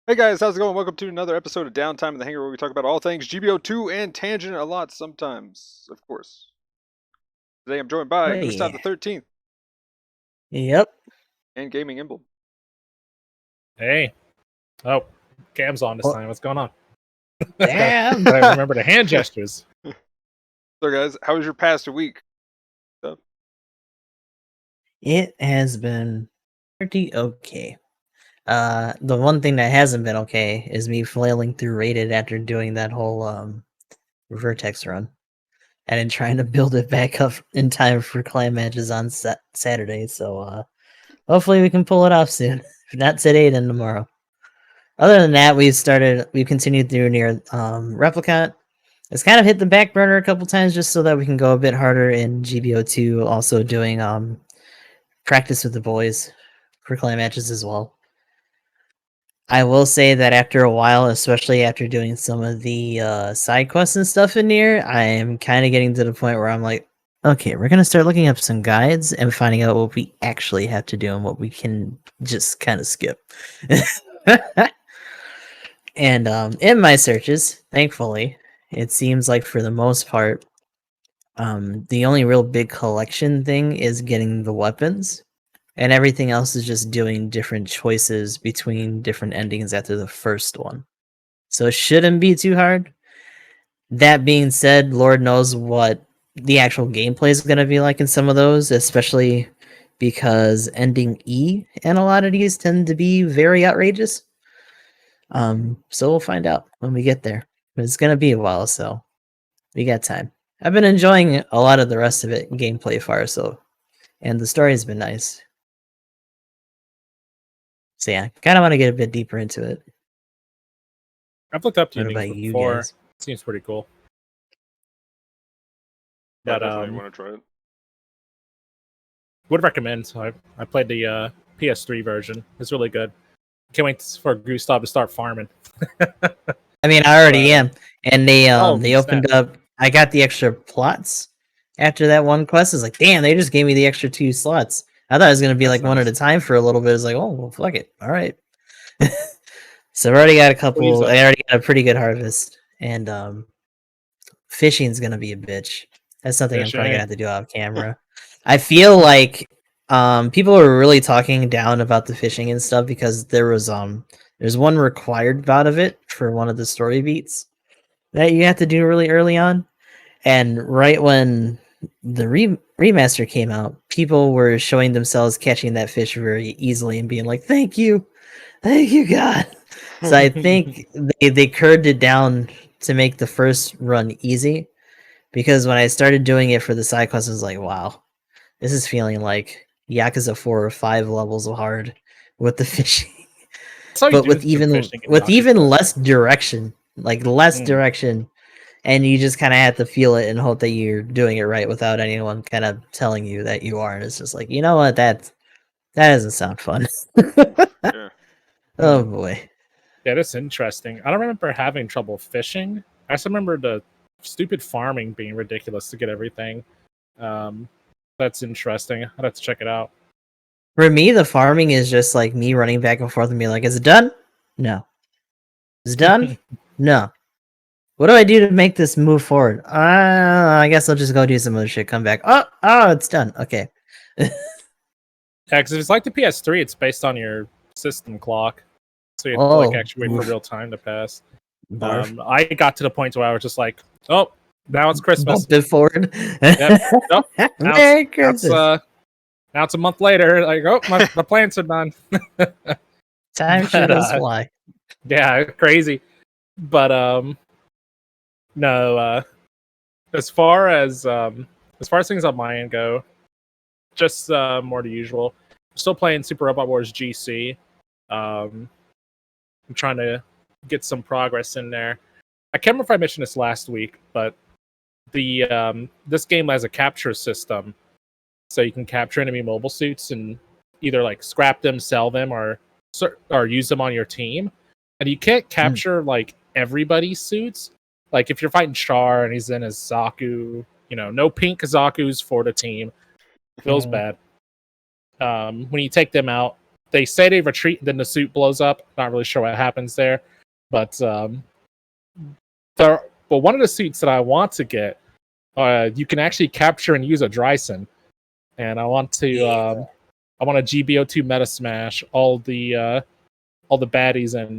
Hey guys, how's it going? Welcome to another episode of Downtime in the Hangar, where we talk about all things GBO2 and tangent a lot sometimes, of course. Today I'm joined by Gustav the Hey. 13th Yep. and GamingEmblem. Hey. Oh, Cam's on this What? time. What's going on? Damn. But I remember the hand gestures. So guys, how was your past week? It has been pretty okay. The one thing that hasn't been okay is me flailing through Rated after doing that whole Vertex run. And then trying to build it back up in time for clan matches on Saturday. So hopefully we can pull it off soon. If not today, then tomorrow. Other than that, we've continued through near Replicant. It's kind of hit the back burner a couple times just so that we can go a bit harder in GBO2, also doing practice with the boys for clan matches as well. I will say that after a while, especially after doing some of the side quests and stuff in here, I am kind of getting to the point where I'm like, okay, we're going to start looking up some guides and finding out what we actually have to do and what we can just kind of skip. And in my searches, thankfully, it seems like for the most part, the only real big collection thing is getting the weapons, and everything else is just doing different choices between different endings after the first one. So it shouldn't be too hard. That being said, Lord knows what the actual gameplay is going to be like in some of those, especially because ending E and a lot of these tend to be very outrageous. So we'll find out when we get there. But it's going to be a while, so we got time. I've been enjoying a lot of the rest of it gameplay far, so, and the story has been nice. So yeah, kind of want to get a bit deeper into it. I've looked up What tunings about you before. guys? Seems pretty cool. I But definitely want to try it. would recommend. I played the PS3 version. It's really good. Can't wait for Gustav to start farming. I mean, I already am, and they snap. opened up. I got the extra plots after that one quest. It's like, damn, they just gave me the extra 2 slots. I thought it was gonna be That's like one nice. at a time for a little bit. It's like, oh well, fuck it, all right. So I've already got a couple. I already got a pretty good harvest, and fishing's gonna be a bitch. That's something I'm probably gonna have to do off camera. I feel like people are really talking down about the fishing and stuff because there's one required bout of it for one of the story beats that you have to do really early on, and right when the remaster came out, people were showing themselves catching that fish very easily and being like, thank you God. So I think they curved it down to make the first run easy, because when I started doing it for the side quests, I was like, wow, this is feeling like Yakuza 4 or 5 levels of hard with the fishing. But with even less direction, and you just kind of have to feel it and hope that you're doing it right without anyone kind of telling you that you are. And it's just like, you know what, that doesn't sound fun. Yeah. Oh boy. Yeah, that's interesting. I don't remember having trouble fishing. I just remember the stupid farming being ridiculous to get everything. That's interesting. I'd have to check it out. For me, the farming is just like me running back and forth and being like, is it done? No. Is it done? No. What do I do to make this move forward? I guess I'll just go do some other shit, come back. Oh, it's done. Okay. Yeah, because if it's like the PS3, it's based on your system clock. So you have to like actually wait for real time to pass. I got to the point where I was just like, oh, now it's Christmas. Bump it forward. Yep. Nope. Merry Christmas. Now it's a month later. Like, oh, my plants are done. Time sure does fly. Yeah, crazy. But no. As far as things on my end go, just more the usual. I'm still playing Super Robot Wars GC. I'm trying to get some progress in there. I can't remember if I mentioned this last week, but the this game has a capture system, so you can capture enemy mobile suits and either like scrap them, sell them, or use them on your team. And you can't capture like everybody's suits. Like if you're fighting Char and he's in his Zaku, no pink Zaku's for the team. Feels bad. When you take them out, they say they retreat, then the suit blows up. Not really sure what happens there, but one of the suits that I want to get, you can actually capture and use a Dryson, and I want to I want a GBO2 meta smash all the baddies in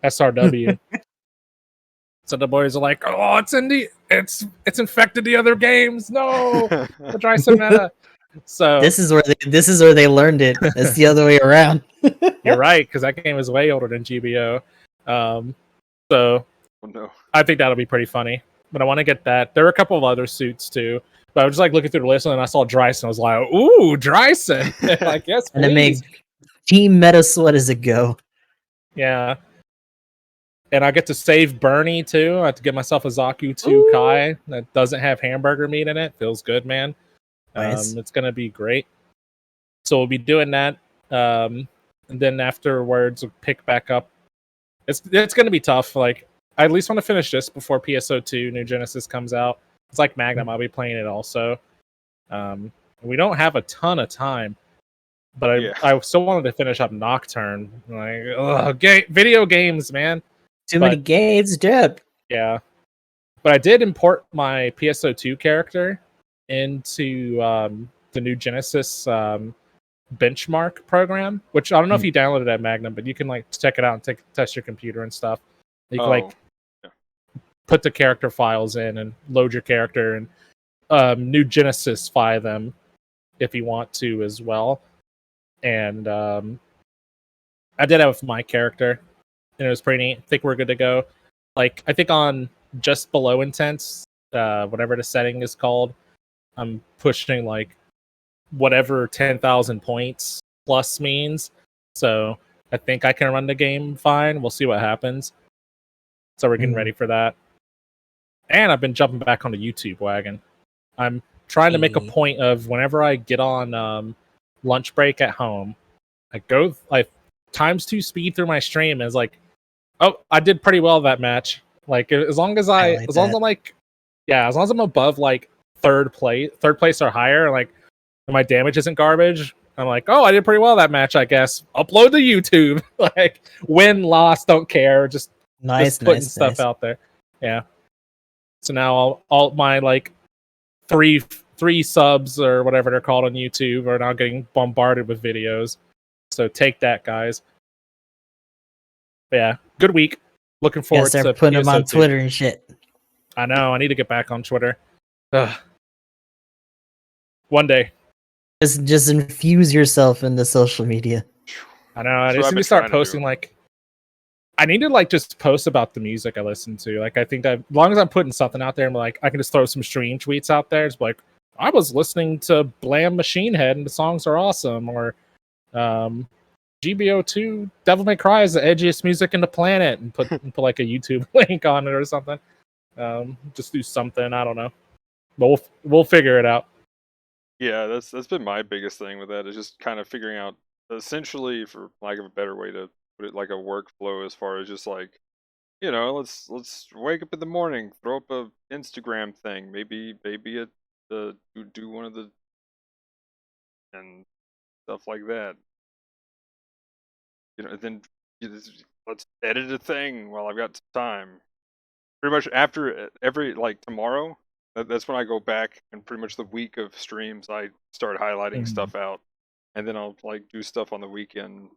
SRW. So the boys are like, "Oh, it's infected the other games. No, the Dryson meta." So this is where they learned it. It's the other way around. you're right, because that game is way older than GBO. So Oh, no. I think that'll be pretty funny. But I want to get that. There are a couple of other suits too. But I was just like looking through the list and then I saw Dryson. I was like, "Ooh, Dryson!" Like, yes, And then please. make Team Meta Sweat as a go. Yeah. And I get to save Bernie too. I have to get myself a Zaku 2 Ooh. Kai that doesn't have hamburger meat in it. Feels good, man. Nice. It's gonna be great. So we'll be doing that. And then afterwards we'll pick back up. It's gonna be tough. Like, I at least want to finish this before PSO2 New Genesis comes out. It's like Magnum, I'll be playing it also. We don't have a ton of time. But I still wanted to finish up Nocturne. Like, video games, man. Too many games, Dip. Yeah. But I did import my PSO2 character into the New Genesis benchmark program, which I don't know if you downloaded at Magnum, but you can like check it out and test your computer and stuff. You can put the character files in and load your character and New Genesis file them if you want to as well. And I did that with my character, and it was pretty neat. I think we're good to go. Like, I think on just below intense, whatever the setting is called, I'm pushing like whatever 10,000 points plus means. So I think I can run the game fine. We'll see what happens. So we're getting ready for that. And I've been jumping back on the YouTube wagon. I'm trying to make a point of whenever I get on lunch break at home, I go times 2 speed through my stream, and it's like, oh, I did pretty well that match. Like, as long as I'm like, as long as I'm above like third place or higher, like, and my damage isn't garbage, I'm like, oh, I did pretty well that match, I guess. Upload to YouTube. Like, win, loss, don't care. Just putting stuff out there. Yeah. So now all my like three subs or whatever they're called on YouTube are now getting bombarded with videos. So take that, guys. But yeah, good week. Looking forward to putting them on Twitter and shit. I know. I need to get back on Twitter. Ugh. One day. Just infuse yourself into social media. I know. I just need to start posting like. I need to like just post about the music I listen to. Like, I think that as long as I'm putting something out there, I'm like, I can just throw some stream tweets out there. It's like, I was listening to Blam Machine Head and the songs are awesome. Or GBO2 Devil May Cry is the edgiest music in the planet, and put like a YouTube link on it or something. Just do something. I don't know, but we'll figure it out. Yeah, that's been my biggest thing with that, is just kind of figuring out, essentially, for lack of a better way to put it, like a workflow, as far as just like, you know, let's wake up in the morning, throw up a Instagram thing, maybe do one of the and stuff like that. You know, then let's edit a thing while I've got time. Pretty much after every, like, tomorrow, that's when I go back, and pretty much the week of streams I start highlighting stuff out, and then I'll like do stuff on the weekend,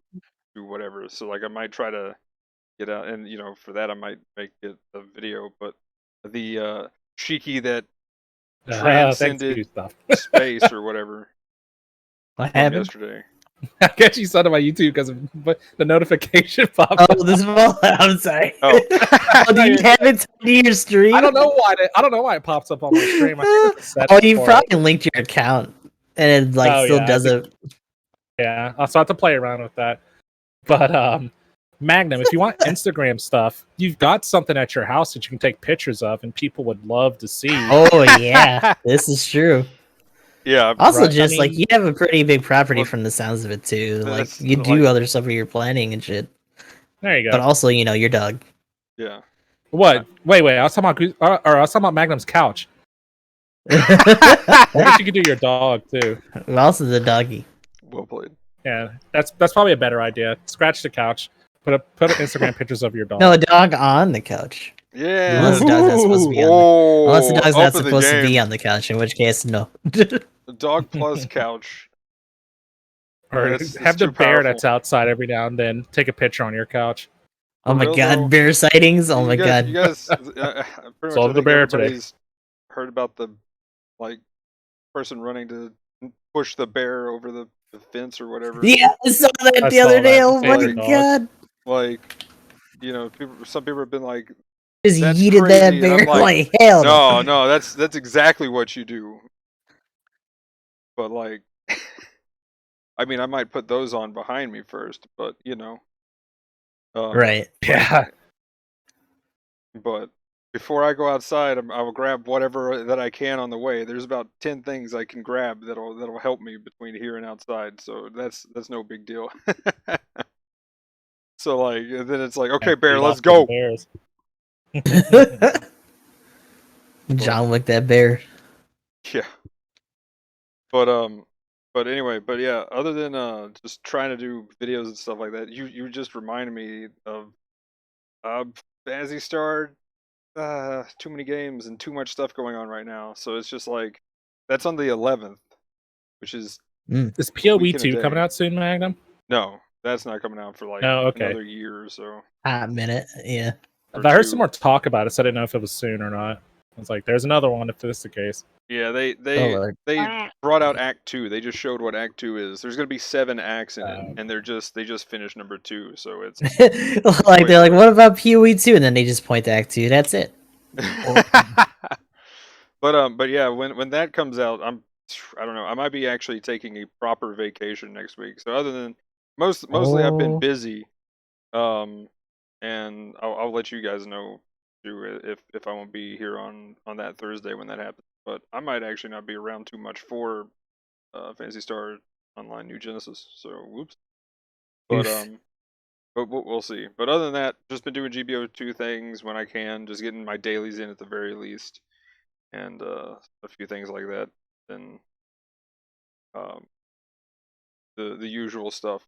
do whatever. So like I might try to get out, and you know, for that I might make it a video, but the cheeky that transcended space or whatever. What happened yesterday? I guess you saw it on my YouTube because the notification popped. Oh, this one. I'm sorry. Oh, do you have it to your stream? I don't know why it pops up on my stream. You probably linked your account, and it like still does it. Yeah, I'll start to play around with that. But Magnum, if you want Instagram stuff, you've got something at your house that you can take pictures of, and people would love to see. Oh yeah, this is true. Yeah. Also, just like you have a pretty big property from the sounds of it too. Like you do other stuff where you're planning and shit. There you go. But also, you know, your dog. Yeah. What? Wait. I was talking about Magnum's couch. I guess you could do your dog too. Also, the doggy. Well played. Yeah, that's probably a better idea. Scratch the couch. Put Instagram pictures of your dog. No, a dog on the couch. Yeah. Unless the dog's not supposed to be unless the dog's not supposed to be on the couch, in which case, no. The dog plus couch. Or have the bear that's outside every now and then take a picture on your couch. Oh my god, bear sightings! Oh my god. You guys, pretty much the bear everybody's heard about the person running to push the bear over the fence or whatever. Yeah, I saw that the other day. Oh my god. Like, some people have been like, just yeeted that bear like hell. No, that's exactly what you do. But like, I mean, I might put those on behind me first, but right? Yeah. But before I go outside, I will grab whatever that I can on the way. There's about 10 things I can grab that'll help me between here and outside, so that's no big deal. So like, then it's like, okay, bear, let's go. John Wick that bear. Yeah. But anyway, yeah, other than just trying to do videos and stuff like that, you just reminded me of Phantasy Star. Too many games and too much stuff going on right now. So it's just like, that's on the 11th, which is Is GBO2 coming out soon, Magnum? No, that's not coming out for like another year or so. A minute, yeah. I heard some more talk about it, so I didn't know if it was soon or not. I was like, there's another one if this is the case. Yeah, they brought out Act 2. They just showed what Act 2 is. There's gonna be 7 acts in it, and they just finished number 2, so it's like they're like, what about PoE2? And then they just point to Act 2. That's it. But yeah, when that comes out, I don't know. I might be actually taking a proper vacation next week. So other than mostly I've been busy, and I'll let you guys know too if I won't be here on that Thursday when that happens. But I might actually not be around too much for Phantasy Star Online New Genesis. So whoops. But but we'll see. But other than that, just been doing GBO2 things when I can, just getting my dailies in at the very least, and a few things like that. Then the usual stuff.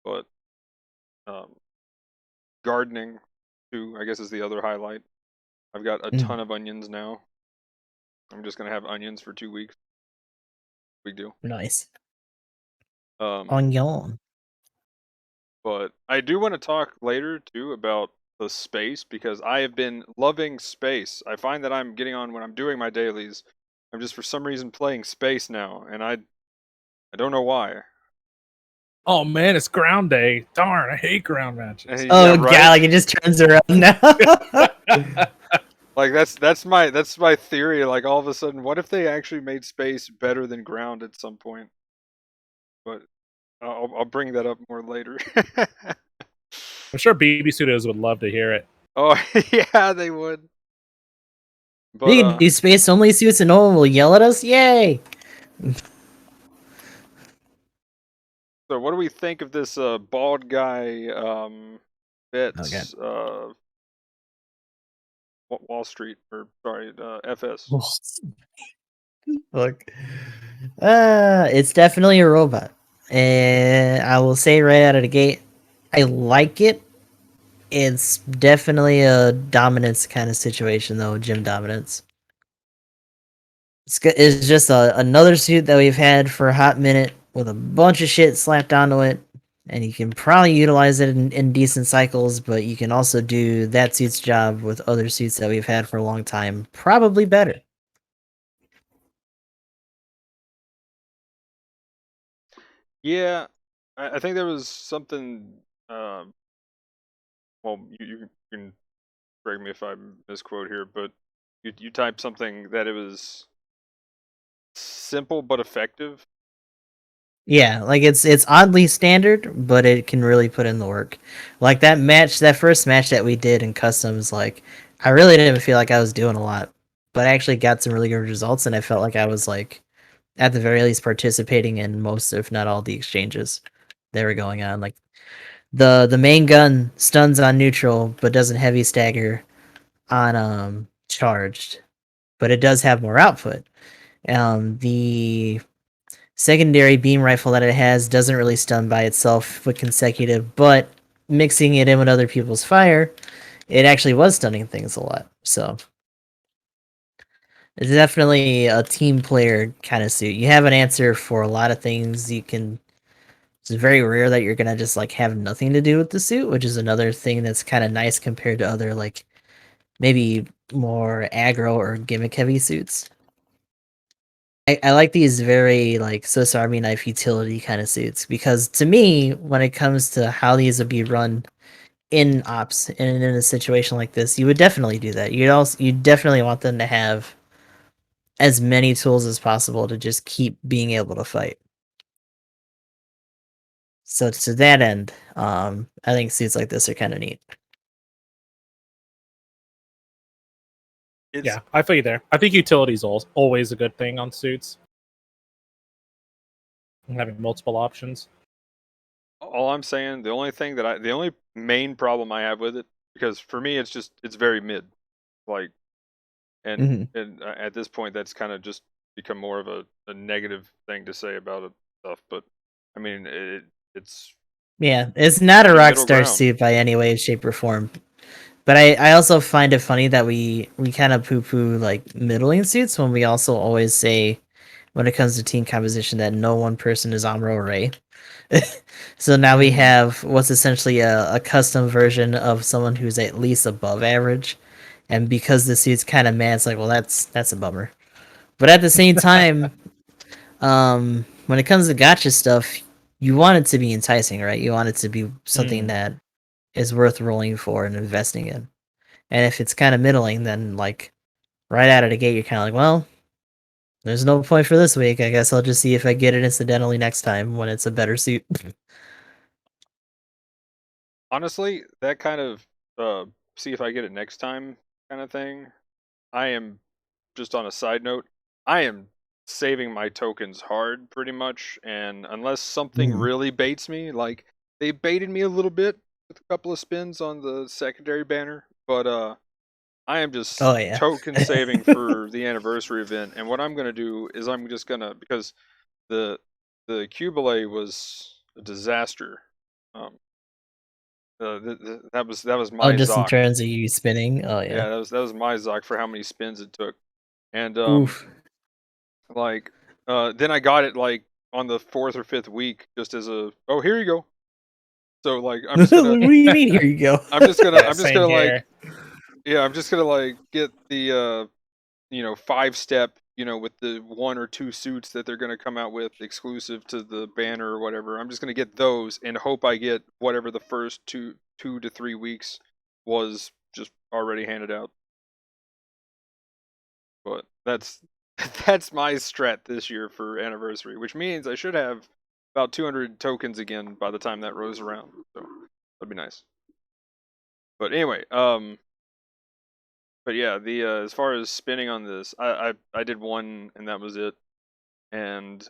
But gardening too, I guess, is the other highlight. I've got a ton of onions now. I'm just gonna have onions for 2 weeks. Big deal. Nice. Onion. But I do want to talk later too about the space, because I have been loving space. I find that I'm getting on when I'm doing my dailies. I'm just for some reason playing space now, and I don't know why. Oh man, it's ground day. Darn, I hate ground matches. Oh yeah, god, like it just turns around now. Like that's my theory. Like all of a sudden, what if they actually made space better than ground at some point? But I'll bring that up more later. I'm sure BB Studios would love to hear it. Oh yeah, they would. But, we can do space only suits and no one will yell at us. Yay! So what do we think of this bald guy Betts Wall Street, or sorry, FS? Look, it's definitely a robot, and I will say right out of the gate, I like it. It's definitely a dominance kind of situation, though, gym dominance. It's just another suit that we've had for a hot minute with a bunch of shit slapped onto it, and you can probably utilize it in decent cycles, but you can also do that suit's job with other suits that we've had for a long time, probably better. Yeah, I think there was something. Well, you can correct me if I misquote here, but you typed something that it was simple but effective. Yeah, like it's oddly standard, but it can really put in the work. Like that first match that we did in customs, like I really didn't feel like I was doing a lot, but I actually got some really good results, and I felt like I was like at the very least participating in most, if not all, the exchanges that were going on. Like the main gun stuns on neutral, but doesn't heavy stagger on charged, but it does have more output. The secondary beam rifle that it has doesn't really stun by itself with consecutive, but mixing it in with other people's fire, it actually was stunning things a lot. So it's definitely a team player kind of suit. You have an answer for a lot of things. You can. It's very rare that you're gonna just like have nothing to do with the suit, which is another thing that's kind of nice compared to other like maybe more aggro or gimmick heavy suits. I like these very like Swiss Army knife utility kind of suits because to me, when it comes to how these would be run in ops and in a situation like this, you would definitely do that. You definitely want them to have as many tools as possible to just keep being able to fight. So to that end, I think suits like this are kind of neat. It's, Yeah, I feel you there. I think utility is always a good thing on suits. And having multiple options. all I'm saying, the only main problem I have with it, because for me it's very mid, like, and at this point that's kind of just become more of a negative thing to say about it stuff. But I mean, it's it's not a middle Rockstar ground. suit by any way, shape, or form. But I also find it funny that we kind of poo-poo like middling suits when we also always say when it comes to team composition that no one person is Amuro Ray. So now we have what's essentially a custom version of someone who's at least above average. And because the suit's kind of mad, it's like, well, that's a bummer. But at the same time, when it comes to gacha stuff, you want it to be enticing, right? You want it to be something that is worth rolling for and investing in. And if it's kind of middling, then like right out of the gate, you're kind of like, well, there's no point for this week. I guess I'll just see if I get it incidentally next time when it's a better suit. Honestly, that kind of see if I get it next time kind of thing. I am, just on a side note, I am saving my tokens hard pretty much, and unless something really baits me, like they baited me a little bit with a couple of spins on the secondary banner, but I am just token saving for the anniversary event. And what I'm gonna do is I'm just gonna, because the Cubile was a disaster. That was my just in Zoc. terms of you spinning. Oh yeah. Yeah, that was my Zoc for how many spins it took. And Oof. like then I got it like on the 4th or 5th week just as a, oh, here you go. So like I'm just gonna What do you mean here you go? I'm just gonna Here. I'm just gonna like get the 5-step, with the 1 or 2 suits that they're gonna come out with exclusive to the banner or whatever. I'm just gonna get those and hope I get whatever the first 2 to 3 weeks was just already handed out. But that's that's my strat this year for anniversary, which means I should have about 200 tokens again by the time that rolls around. So that'd be nice. But anyway, but yeah, the as far as spinning on this, I did one and that was it. And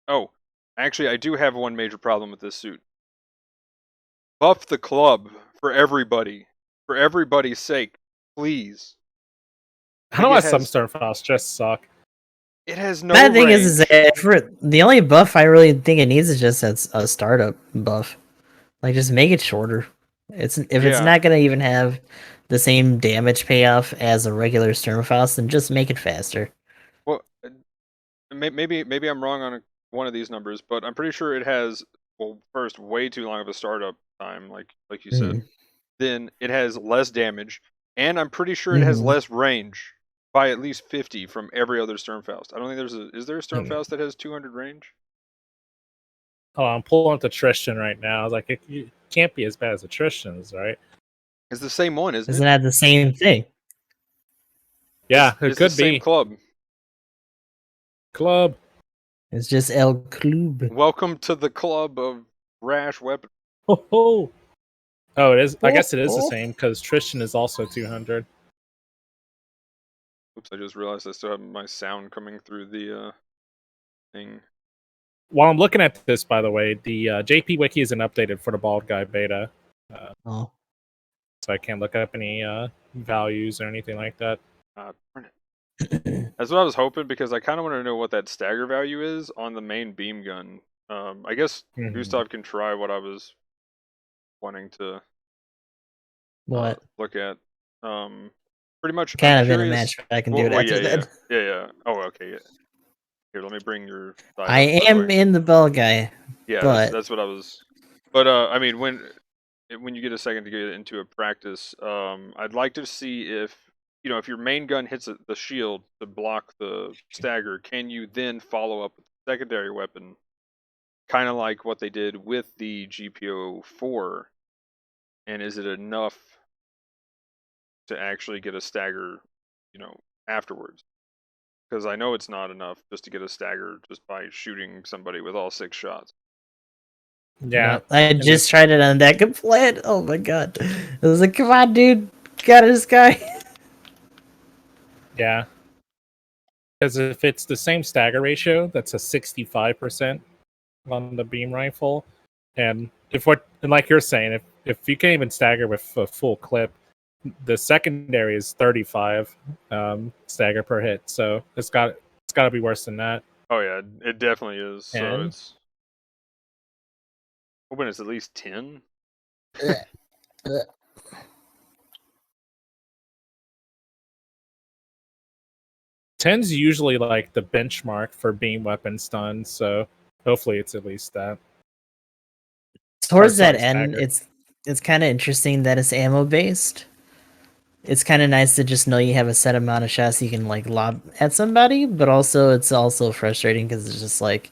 oh, actually, I do have one major problem with this suit. Buff the club for everybody, for everybody's sake, please. I don't know why some Stormfrost just suck. It has no Bad thing range. is that the only buff I really think it needs is just a startup buff. Like just make it shorter. It's not gonna even have the same damage payoff as a regular Sturmfaust, then just make it faster. Well, maybe I'm wrong on one of these numbers, but I'm pretty sure it has, well, first, way too long of a startup time, like you said. Then it has less damage, and I'm pretty sure it has less range by at least 50 from every other Sturmfaust. I don't think is there a Sturmfaust that has 200 range? Oh, I'm pulling up the Tristan right now. I was like, it can't be as bad as the Tristans, right? It's the same one, isn't it? Isn't that the same thing? Yeah, it it's could the same be. Club. It's just El Club. Welcome to the club of rash weapon. Oh, it is. I guess it is the same because Tristan is also 200. Oops, I just realized I still have my sound coming through the thing. While I'm looking at this, by the way, the JP Wiki isn't updated for the Bald Guy beta. So I can't look up any values or anything like that. Turn it. That's what I was hoping, because I kind of want to know what that stagger value is on the main beam gun. I guess Gustav can try what I was wanting to What? look at. Pretty much. Kind I'm of in a curious. match, but I can do it after that. Yeah. Oh, okay. Yeah. Here, let me bring your side I up, by the am way. in the bell guy. Yeah, but that's what I was. But I mean, when you get a second to get into a practice, I'd like to see if if your main gun hits the shield to block the stagger, can you then follow up with the secondary weapon, kind of like what they did with the GPO4, and is it enough to actually get a stagger, afterwards? Because I know it's not enough just to get a stagger just by shooting somebody with all 6 shots. Yeah, I just tried it on that complaint. Oh my god! I was like, "Come on, dude, got this guy." Yeah, because if it's the same stagger ratio, that's a 65% on the beam rifle, and like you're saying, if you can't even stagger with a full clip, the secondary is 35 stagger per hit. So it's got to be worse than that. Oh yeah, it definitely is. So And it's hoping it's at least 10. 10's usually like the benchmark for beam weapon stuns, so hopefully it's at least that. Towards that end, it's kind of interesting that it's ammo based. It's kind of nice to just know you have a set amount of shots you can like lob at somebody, but also it's also frustrating because it's just like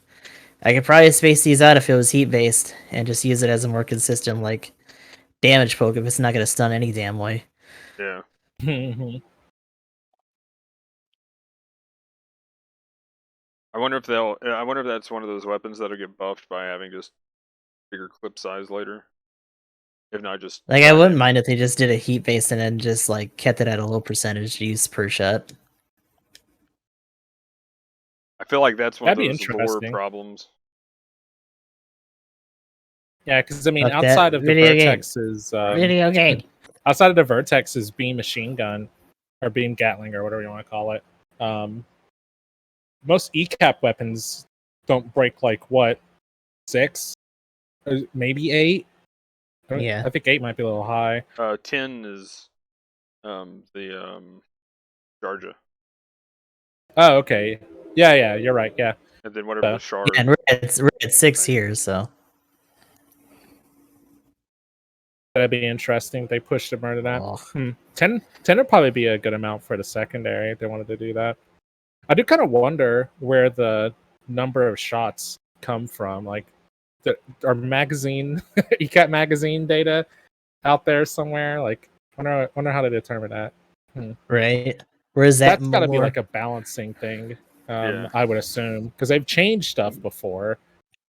I could probably space these out if it was heat based and just use it as a more consistent like damage poke if it's not gonna stun any damn way. Yeah. I wonder if that's one of those weapons that'll get buffed by having just bigger clip size later. If not, just like I wouldn't mind if they just did a heat based and then just like kept it at a low percentage use per shot. I feel like that's one That'd of those lore problems. Yeah, because I mean, outside of the Vertex's video game, outside of the Vertex's beam machine gun or beam Gatling or whatever you want to call it, most ECAP weapons don't break like what 6, maybe 8. Yeah, I think 8 might be a little high. 10 is the Jarja. Oh, okay. Yeah, you're right. Yeah. And then whatever the shard. Yeah, and we're at 6 here, so that'd be interesting. They pushed to murder that. Oh. 10 would probably be a good amount for the secondary if they wanted to do that. I do kind of wonder where the number of shots come from. Like, our magazine, ECAT magazine data out there somewhere. Like, wonder how to determine that. Right? Where's that? That's got to be like a balancing thing. I would assume because they've changed stuff before.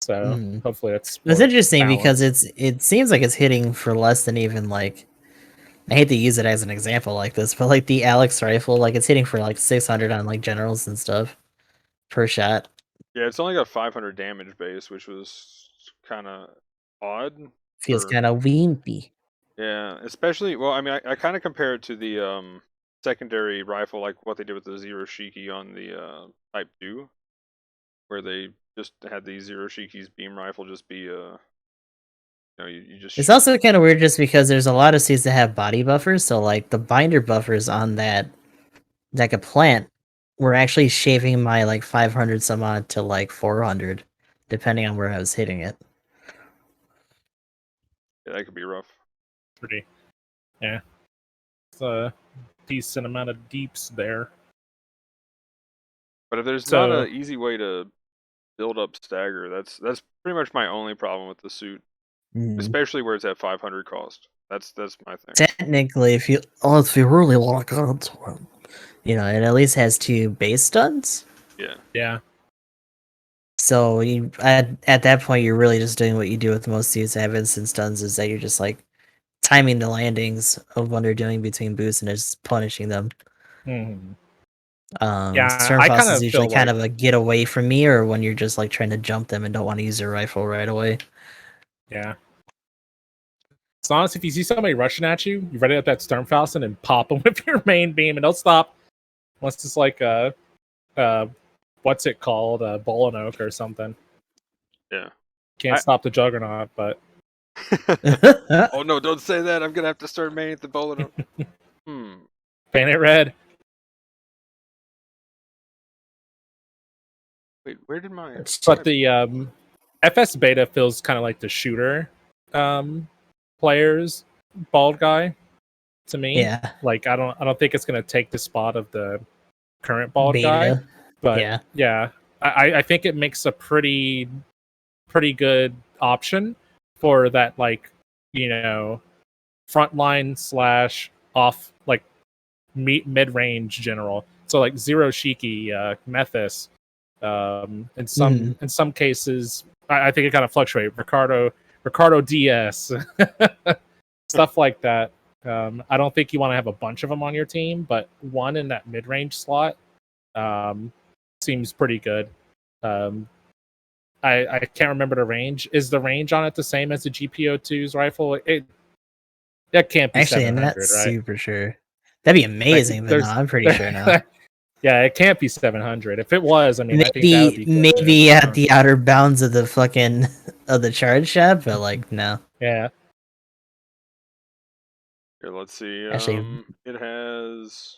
So hopefully it's interesting balanced. because it seems like it's hitting for less than even like I hate to use it as an example like this, but like the Alex rifle, like it's hitting for like 600 on like generals and stuff per shot. Yeah, it's only got 500 damage base, which was kind of odd. Feels kind of wimpy. Yeah, especially I mean, I kind of compare it to the secondary rifle, like what they did with the Zero Shiki on the Type 2, where they just had the Zero Shiki's beam rifle just be you just. It's also kind of weird just because there's a lot of suits that have body buffers, so like the binder buffers on that like a plant were actually shaving my like 500 some odd to like 400, depending on where I was hitting it. Yeah, that could be rough. Pretty. Yeah. It's a decent amount of deeps there. But if there's not an easy way to build up stagger, that's pretty much my only problem with the suit. Especially where it's at 500 cost. That's my thing. Technically, if you really want to go into it, it at least has 2 base stuns. Yeah. So you at that point, you're really just doing what you do with most suits that have instant stuns, is that you're just like timing the landings of when they're doing between boosts and just punishing them. Stormfrost is usually kind of a get away from me, or when you're just like trying to jump them and don't want to use your rifle right away. Yeah. It's honest, if you see somebody rushing at you, you ready up that Stormfaust and pop them with your main beam and don't stop. Unless it's like what's it called? Ball Oak or something. Yeah. Can't stop the Juggernaut, but Oh no, don't say that. I'm gonna have to start maining the bullet. paint it red. Wait, where did my? But the FS beta feels kind of like the shooter players bald guy to me. Yeah. Like I don't think it's gonna take the spot of the current bald guy. Beta. But yeah, I think it makes a pretty good option for that, like, you know, frontline / off, like mid range general. So like Zero Shiki, Methis, in some cases, I think it kind of fluctuates. Ricardo DS, stuff like that. I don't think you want to have a bunch of them on your team, but one in that mid range slot seems pretty good. I can't remember the range. Is the range on it the same as the GBO2's rifle? That can't be actually, 700, I'm not right? super sure. That'd be amazing, but no, I'm pretty sure now. Yeah, it can't be 700. If it was, I mean, maybe, I think that would be good, maybe at the outer bounds of the fucking of the charge shop, but like no. Yeah. Here, let's see. Actually, it has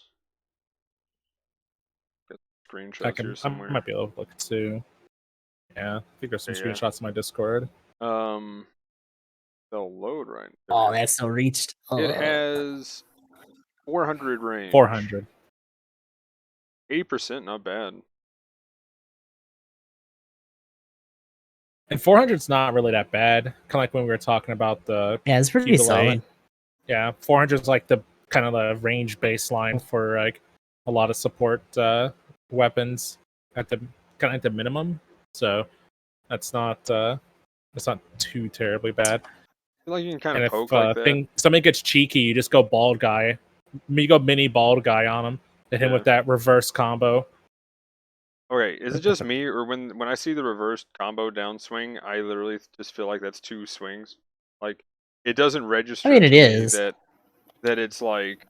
screenshots here I somewhere. might be able to look too. Yeah, I think there's some screenshots in my Discord. They'll load right. Oh, that's still reached. It has 400 range. 400. 80%, not bad. And 400's not really that bad. Kind of like when we were talking about the it's pretty solid. Yeah, 400's like the kind of the range baseline for like a lot of support weapons at the kind of at the minimum. So that's not too terribly bad. I feel like you can kind of poke like that. Somebody gets cheeky, you just go bald guy. You go mini bald guy on him. Hit him with that reverse combo. Okay, is it just me, or when I see the reverse combo downswing, I literally just feel like that's 2 swings? Like, it doesn't register. I mean, it is that it's like.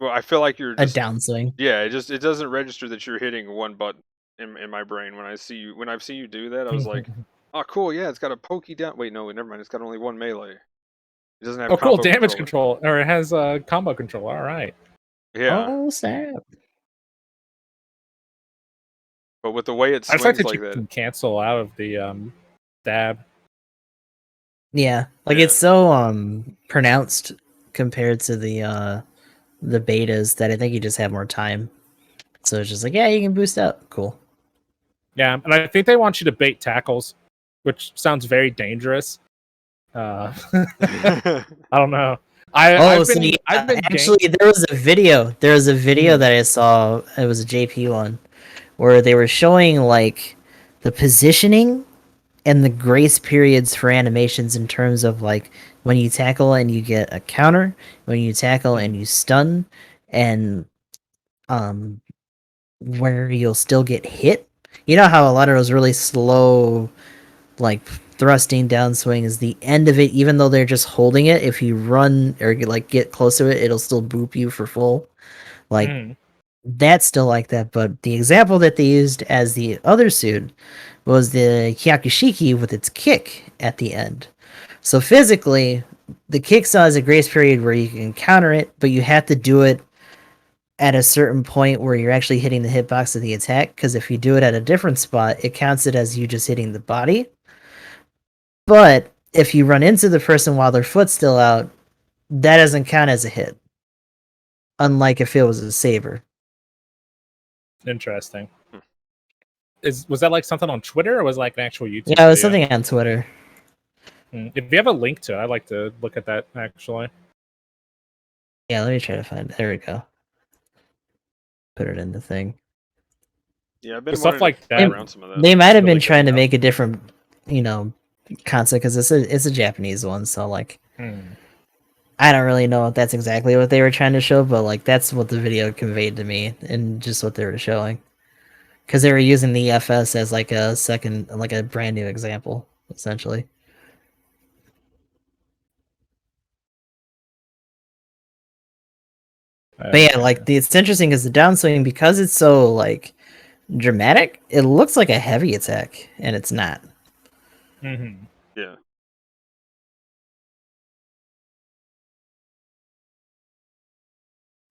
Well, I feel like you're just, a downswing. Yeah, it doesn't register that you're hitting one button in my brain when I've seen you do that. I was like, oh cool, yeah, it's got a pokey down. Wait, no, never mind. It's got only one melee. It doesn't have. Oh, cool, damage control, or it has combo control. All right. Yeah. Oh snap! But with the way it swings like that, like you that, can cancel out of the dab. Yeah, like it's so pronounced compared to the betas that I think you just have more time. So it's just like, yeah, you can boost up. Cool. Yeah, and I think they want you to bait tackles, which sounds very dangerous. I don't know. Actually, there was a video. There was a video that I saw. It was a JP one, where they were showing like the positioning and the grace periods for animations in terms of like when you tackle and you get a counter, when you tackle and you stun, and where you'll still get hit. You know how a lot of those really slow, like thrusting downswing is the end of it, even though they're just holding it. If you run or get close to it, it'll still boop you for full. Like that's still like that. But the example that they used as the other suit was the Hyakushiki with its kick at the end. So physically, the kick still has a grace period where you can counter it, but you have to do it at a certain point where you're actually hitting the hitbox of the attack, because if you do it at a different spot, it counts it as you just hitting the body. But if you run into the person while their foot's still out, that doesn't count as a hit. Unlike if it was a saber. Interesting. Was that like something on Twitter, or was it like an actual YouTube Yeah, it was something on Twitter. If you have a link to it, I'd like to look at that, actually. Yeah, let me try to find it. There we go. Put it in the thing. Yeah, I've been stuff like that. Around some of that. They might have been trying to make a different, concept, because it's a Japanese one, so like I don't really know if that's exactly what they were trying to show, but like that's what the video conveyed to me and just what they were showing. Because they were using the FS as like a second, like a brand new example, essentially. But yeah, like it's interesting because the downswing, because it's so like dramatic, it looks like a heavy attack, and it's not. Mm-hmm. Yeah.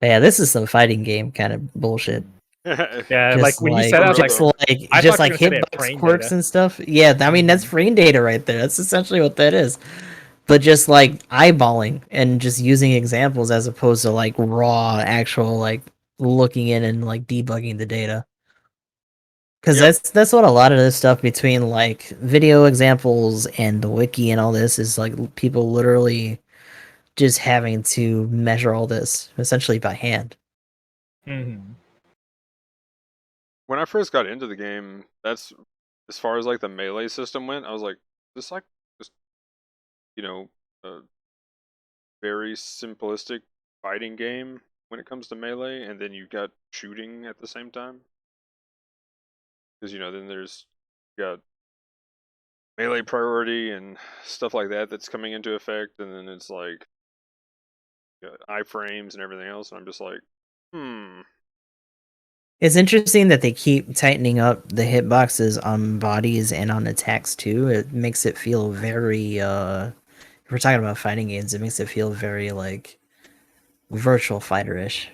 But yeah, this is some fighting game kind of bullshit. Yeah, Just like when you said, I was like, just thought you like were gonna say they had hitbox frame quirks data. and stuff. Yeah, I mean that's frame data right there. That's essentially what that is. But just like eyeballing and just using examples as opposed to like raw actual like looking in and like debugging the data. Because Yep. that's what a lot of this stuff between like video examples and the wiki and all this is like people literally just having to measure all this essentially by hand. Mm-hmm. when I first got into the game, that's as far as like the melee system went. I was like, this like just a very simplistic fighting game when it comes to melee, and then you've got shooting at the same time. Because then there's you got melee priority and stuff like that that's coming into effect, and then it's like iframes and everything else, and I'm just like, It's interesting that they keep tightening up the hitboxes on bodies and on attacks too. It makes it feel very if we're talking about fighting games, it makes it feel very like virtual fighter-ish.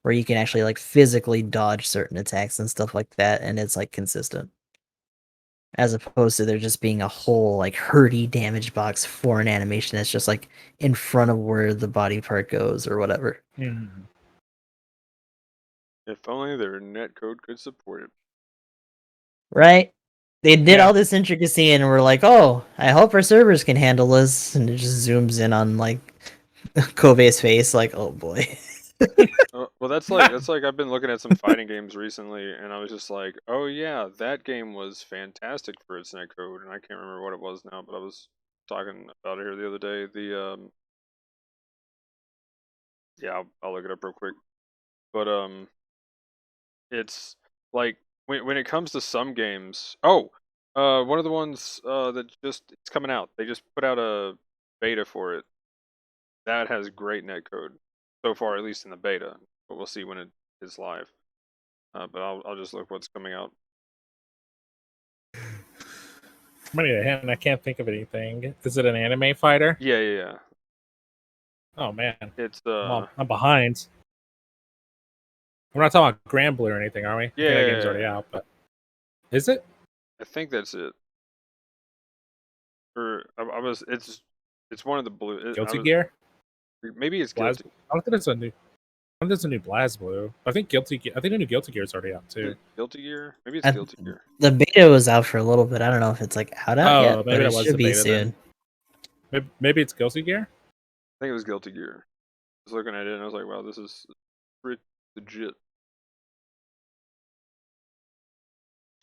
Where you can actually like physically dodge certain attacks and stuff like that, and it's like consistent. As opposed to there just being a whole like hurdy damage box for an animation that's just like in front of where the body part goes or whatever. Mm-hmm. if only their netcode could support it. Right? They did Yeah. all this intricacy and we're like, oh, I hope our servers can handle this. And it just zooms in on like Kobe's face, like, oh boy. Well, that's like I've been looking at some fighting games recently, and I was just like, oh yeah, that game was fantastic for its netcode, and I can't remember what it was now, but I was talking about it here the other day. Yeah, I'll look it up real quick, but it's like when it comes to some games. Oh, one of the ones that it's coming out. They just put out a beta for it. That has great netcode so far, at least in the beta, but we'll see when it is live. But I'll just look what's coming out. I'm ready to hand. I can't think of anything. Is it an anime fighter? Yeah. Oh man, It's I'm behind. We're not talking about Grand Blue or anything, are we? I think that game's already yeah. out, but is it? I think that's it. Or I was it's one of the blue. Guilty Gear? Maybe it's Blaz- Guilty. I don't think it's a new. I think there's a new BlazBlue. I think the new Guilty Gear is already out too. Guilty Gear? Maybe it's Guilty Gear. The beta was out for a little bit. I don't know if it's like out yet, but maybe it that was should the be beta soon. then. Maybe it's Guilty Gear. I think it was Guilty Gear. I was looking at it and I was like, wow, this is pretty legit.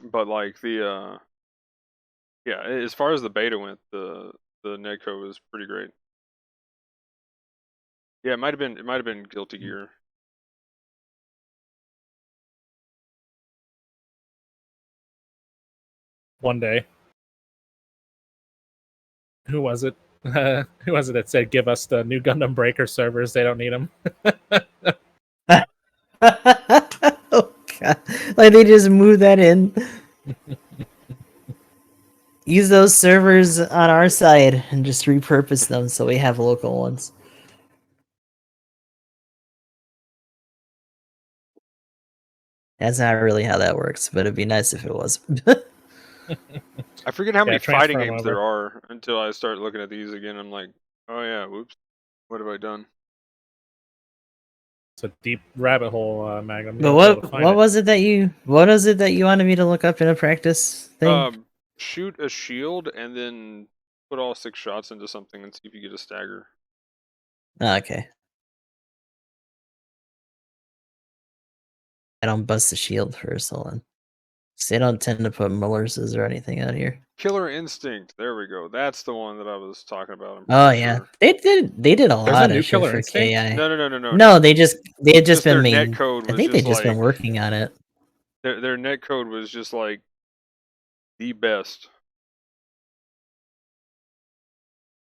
But like yeah, as far as the beta went, the netcode was pretty great. Yeah, it might have been Guilty Gear. One day. Who was it? Who was it that said, "Give us the new Gundam Breaker servers. They don't need them." Oh god. Like they just move that in. Use those servers on our side and just repurpose them so we have local ones. That's not really how that works, but it'd be nice if it was. I forget how many fighting transfer 'em games over. there are until I start looking at these again. I'm like, oh yeah, whoops, what have I done? It's a deep rabbit hole, Magnum. But You'll be able to find what it. was it that you wanted me to look up in a practice thing? Shoot a shield and then put all 6 shots into something and see if you get a stagger. Oh, okay. I don't bust the shield first, hold on. So they don't tend to put Mullerses or anything out here. Killer Instinct. There we go. That's the one that I was talking about. I'm Oh pretty yeah, sure. they did a There's a lot new of shit Killer for Instinct? KI. No. No, they had just Just been their making. netcode I was think they just just been like working on it. their netcode was just like the best.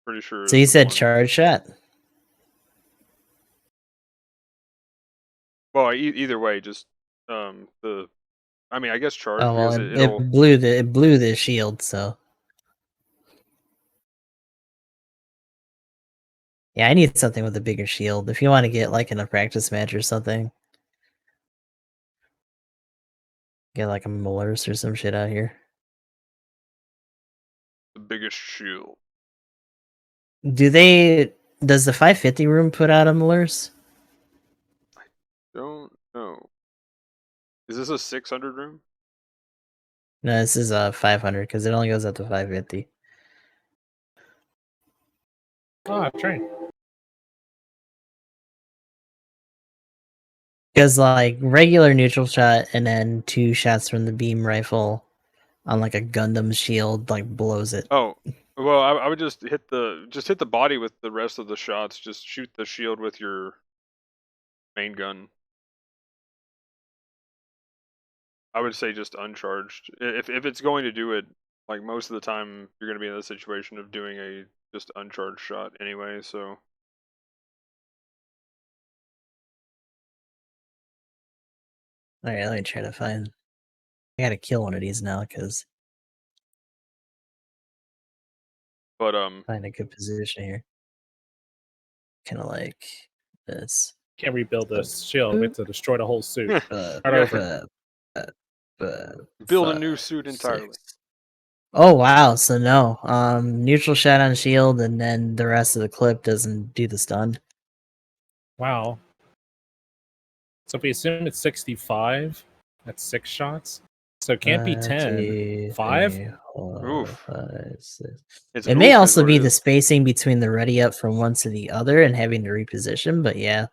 Pretty sure. So is you the said one. charge shot. Well, either way, just the. I mean, I guess charge Oh well, because it it'll. blew the shield. So yeah, I need something with a bigger shield. If you want to get like in a practice match or something, get like a Molars or some shit out here. The biggest shield. Does the 550 room put out a Molars? Don't know. Is this a 600 room? No, this is 500 because it only goes up to 550. Ah, train. Because like regular neutral shot and then 2 shots from the beam rifle on like a Gundam shield like blows it. Oh, well, I would just hit the body with the rest of the shots. Just shoot the shield with your main gun. I would say just uncharged. If it's going to do it, like most of the time, you're going to be in the situation of doing a just uncharged shot anyway. So All right, let me try to find. I gotta kill one of these now because but find a good position here. Kind of like this. Can't rebuild this shield. We have to destroy the whole suit. Start over. Build a new suit entirely. 6. Oh wow! So no, neutral shot on shield, and then the rest of the clip doesn't do the stun. Wow. So if we assume it's 65, that's 6 shots. So it can't be 10. 5? 3, 4, Oof. 5, 6. It's It may oof is also what be it the is. spacing between the ready up from one to the other and having to reposition, but yeah,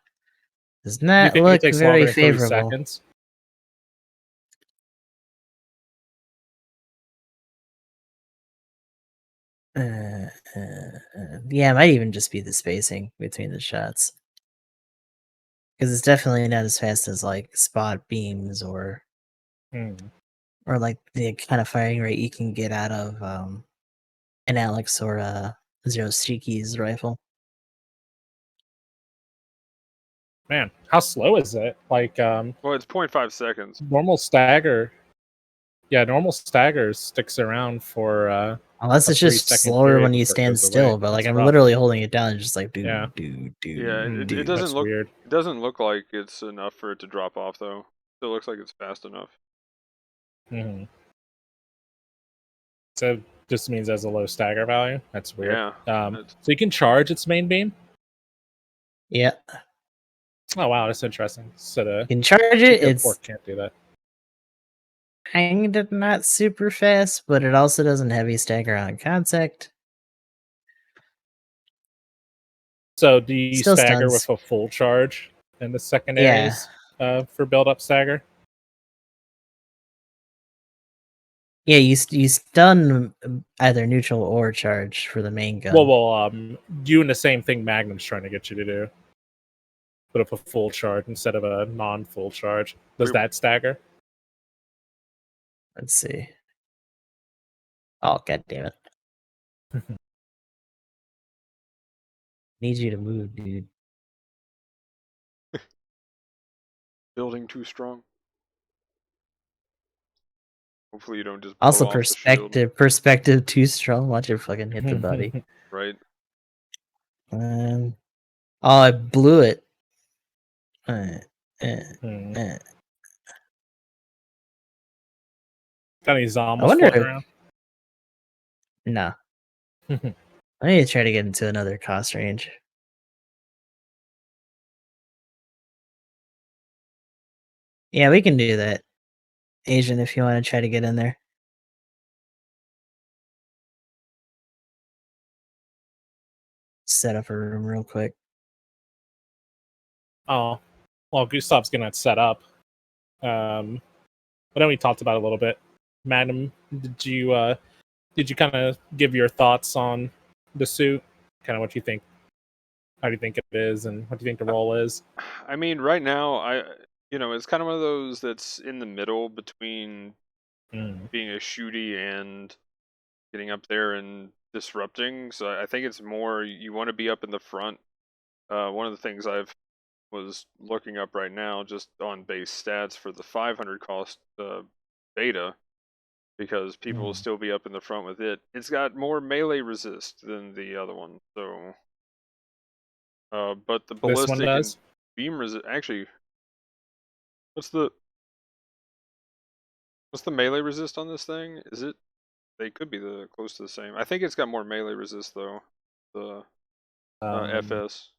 does You not think look it takes very longer than 30 favorable. seconds? Yeah, it might even just be the spacing between the shots. Because it's definitely not as fast as like spot beams or like the kind of firing rate you can get out of an Alex or a Zero Shiki's rifle. Man, how slow is it? Like Well, it's 0.5 seconds. normal stagger. Yeah, normal stagger sticks around for Unless a it's just 3-second slower period when you before it stand goes still, away. but like That's I'm rough. literally holding it down, just like Yeah. Yeah, it doesn't That's look weird. It doesn't look like it's enough for it to drop off though. Still looks like it's fast enough. Mm-hmm. So just means it has a low stagger value. That's weird. Yeah. So you can charge its main beam. Yeah, Oh wow, that's interesting. So the you can charge it. It's GBO4 can't do that. kind of not super fast, but it also doesn't heavy stagger on contact. So do you Still stagger stuns. with a full charge in the Yeah. secondaries for build up stagger? Yeah, you stun either neutral or charge for the main gun. Well, doing the same thing Magnum's trying to get you to do. Put up a full charge instead of a non-full charge. Does that stagger? Let's see. Oh, god damn it. Need you to move, dude. Building too strong. Hopefully you don't just blow Also, off the shield. perspective too strong. Watch it fucking hit the body. Right. Oh, I blew it. Got any zombies I wonder floating if... around? No. I need to try to get into another cost range. Yeah, we can do that. Asian, if you want to try to get in there. Set up a room real quick. Oh, well, Gustav's getting that set up. But then we talked about it a little bit. Magnum, did you kind of give your thoughts on the suit? Kind of what you think? How do you think it is, and what do you think the role is? I mean, right now, it's kind of one of those that's in the middle between being a shooty and getting up there and disrupting. So I think it's more you want to be up in the front. One of the things I've was looking up right now just on base stats for the 500 cost beta, because people will still be up in the front with it. It's got more melee resist than the other one, so but the ballistic and beam resist, actually, what's the melee resist on this thing? Is it, they could be close to the same. I think it's got more melee resist though, the FS.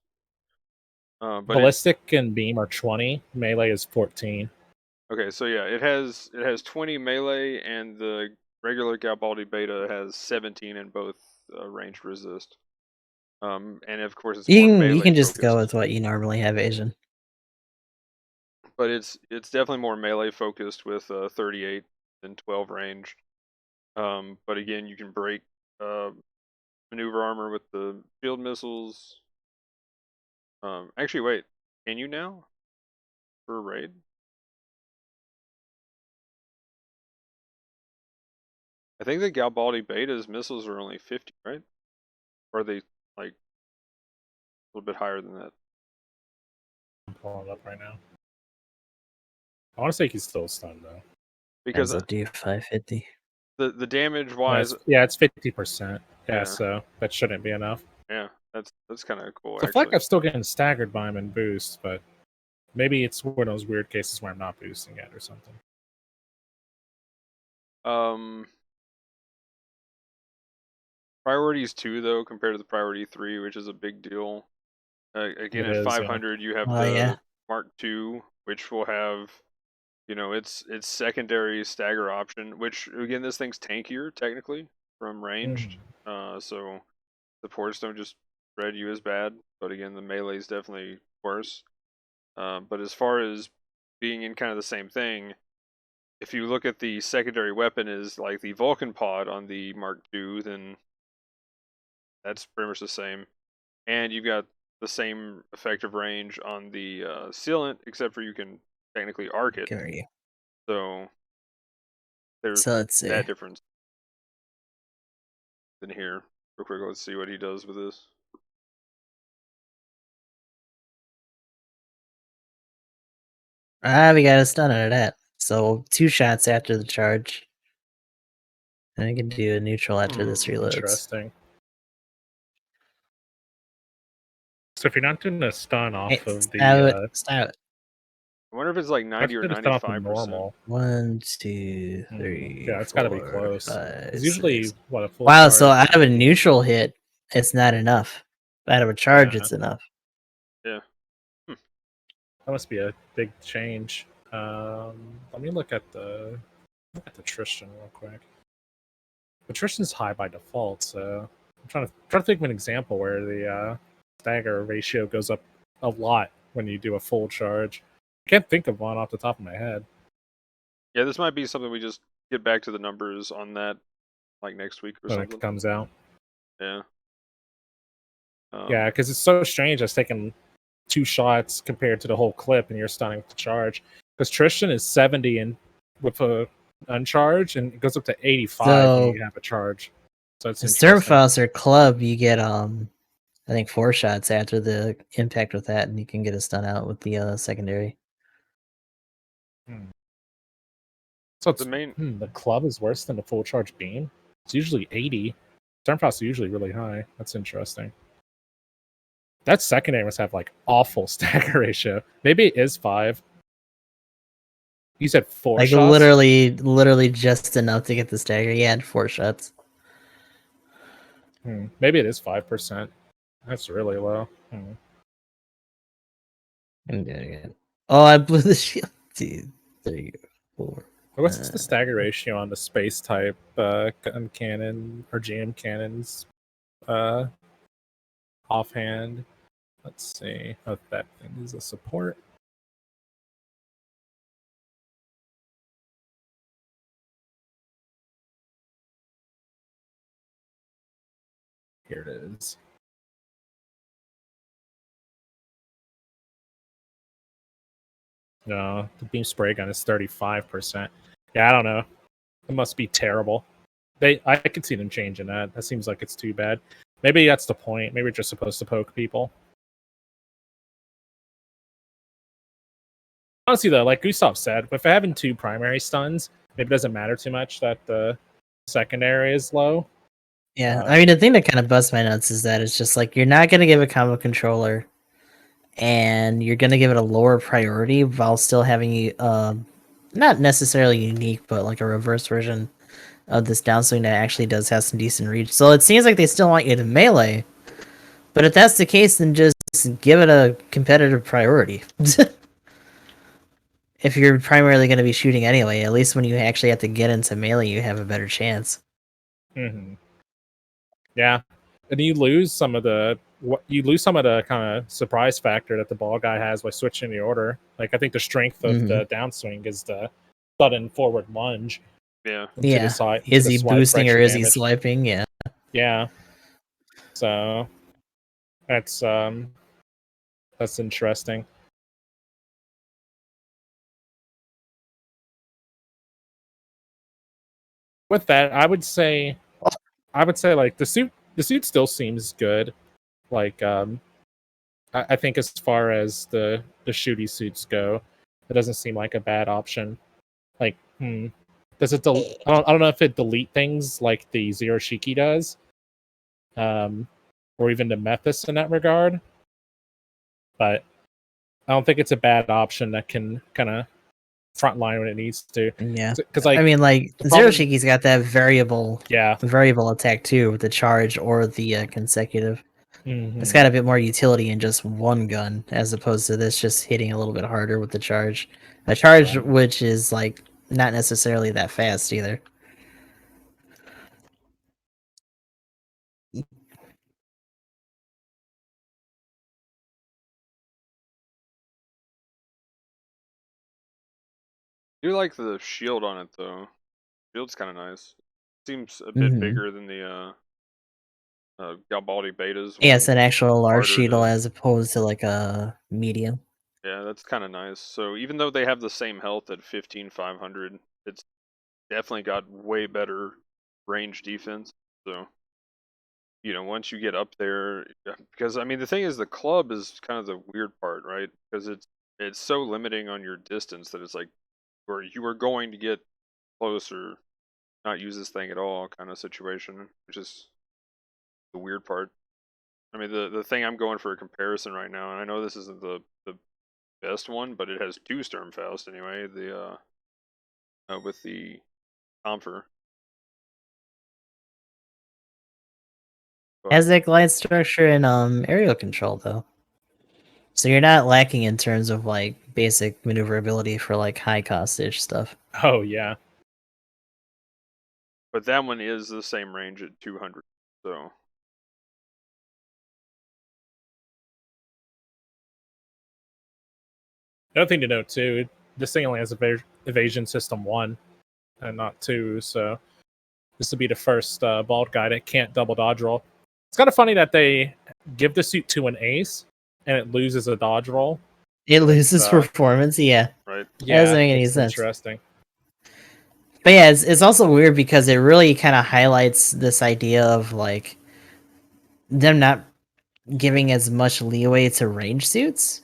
But ballistic and beam are 20, melee is 14. Okay, so yeah, it has 20 melee, and the regular GalBaldy Beta has 17 in both ranged resist. And of course it's more melee you can just focused. go with what you normally have, Asian. But it's definitely more melee focused with 38 and 12 range. But again, you can break maneuver armor with the shield missiles. Actually, wait, can you now for a raid? I think the GalBaldy Beta's missiles are only 50, right? Or are they like a little bit higher than that? I'm pulling it up right now. I want to say he's still stunned though. Because a do 550. The damage wise, yeah, it's 50%. Yeah, so that shouldn't be enough. Yeah, that's kind of cool. So I feel like I'm still getting staggered by him in boost, but maybe it's one of those weird cases where I'm not boosting it or something. Priorities 2 though compared to the priority 3, which is a big deal. Again, at 500, you have the Mark II, which will have, you know, its secondary stagger option. Which again, this thing's tankier technically from ranged, so the ports don't just spread you as bad. But again, the melee is definitely worse. But as far as being in kind of the same thing, if you look at the secondary weapon is like the Vulcan pod on the Mark II, then that's pretty much the same. And you've got the same effective range on the sealant, except for you can technically arc it. So there's that difference. Then here, real quick, let's see what he does with this. We got a stun out of that. So 2 shots after the charge. And I can do a neutral after this reloads. Interesting. So if you're not doing a stun off of the stop. I wonder if it's like 90 or 95%. Normal. 1, 2, 3. Yeah, it's got to be close. 5, it's usually 6. what a full. Wow, so out of a neutral hit, it's not enough. Out of a charge, it's enough. Yeah. That must be a big change. Let me look at the Tristan real quick. But Tristan's high by default, so I'm trying to think of an example where the stagger ratio goes up a lot when you do a full charge. I can't think of one off the top of my head. Yeah, this might be something we just get back to the numbers on that, like next week or when something. It comes out. Yeah. Yeah, because it's so strange. It's taking 2 shots compared to the whole clip, and you're stunning the charge. Because Tristan is 70 and with a uncharged, and it goes up to 85 when you have a charge. So it's Sturmfaust club, you get I think 4 shots after the impact with that, and you can get a stun out with the secondary. So it's, the club is worse than the full charge beam. It's usually 80. Sturmfaust is usually really high. That's interesting. That secondary must have like awful stagger ratio. Maybe it is 5. You said 4 shots? Literally just enough to get the stagger. Yeah, 4 shots. Maybe it is 5%. That's really low. Oh, I blew the shield. 2, 3, 4. What's the stagger ratio on the space type gun cannon or GM cannons? Offhand. Let's see if that thing is a support. Here it is. No, the beam spray gun is 35%. Yeah, I don't know. It must be terrible. I could see them changing that. That seems like it's too bad. Maybe that's the point. Maybe we're just supposed to poke people. honestly though, like Gustav said, if having 2 primary stuns, it doesn't matter too much that the secondary is low. Yeah, I mean, the thing that kind of busts my nuts is that it's just like you're not going to give a combo controller, and you're going to give it a lower priority while still having not necessarily unique, but like a reverse version of this downswing that actually does have some decent reach. So it seems like they still want you to melee, but if that's the case, then just give it a competitive priority. If you're primarily going to be shooting anyway, at least when you actually have to get into melee, you have a better chance. Mm-hmm. Yeah, and you lose some of the kind of surprise factor that the ball guy has by switching the order. Like I think the strength of the downswing is the sudden forward lunge. Yeah. Yeah. Side, is he boosting or is he damage. swiping? Yeah. Yeah. So that's interesting. With that, I would say like the suit still seems good. Like I think as far as the shooty suits go, it doesn't seem like a bad option. Like, does it? I don't know if it delete things like the Zero Shiki does, or even the Mephis in that regard. But I don't think it's a bad option that can kind of frontline when it needs to. Yeah, because like I mean, like Zero Shiki's got that variable attack too, with the charge or the consecutive. It's got a bit more utility in just one gun as opposed to this just hitting a little bit harder with the charge. A charge which is like not necessarily that fast either. I do like the shield on it though. Shield's kind of nice. Seems a bit bigger than the GalBaldy Betas. Yeah, it's an actual large harder shield to- as opposed to like a medium. Yeah, that's kind of nice. So even though they have the same health at 15,500, it's definitely got way better range defense. So, you know, once you get up there, because I mean the thing is the club is kind of the weird part, right? Because it's so limiting on your distance that it's like, where you are going to get close or not use this thing at all kind of situation, which is the weird part. I mean, the thing I'm going for a comparison right now, and I know this isn't the best one, but it has 2 Sturmfaust anyway. The with the Comfer. Has that glide structure and aerial control though, so you're not lacking in terms of like basic maneuverability for like high costage stuff. Oh yeah. But that one is the same range at 200. So. Another thing to note too, this thing only has evasion system 1 and not 2, so this would be the first bald guy that can't double dodge roll. It's kind of funny that they give the suit to an ace and it loses a dodge roll. It loses performance, yeah. Right. Yeah, that doesn't make any sense. Interesting. But yeah, it's also weird because it really kind of highlights this idea of like them not giving as much leeway to range suits.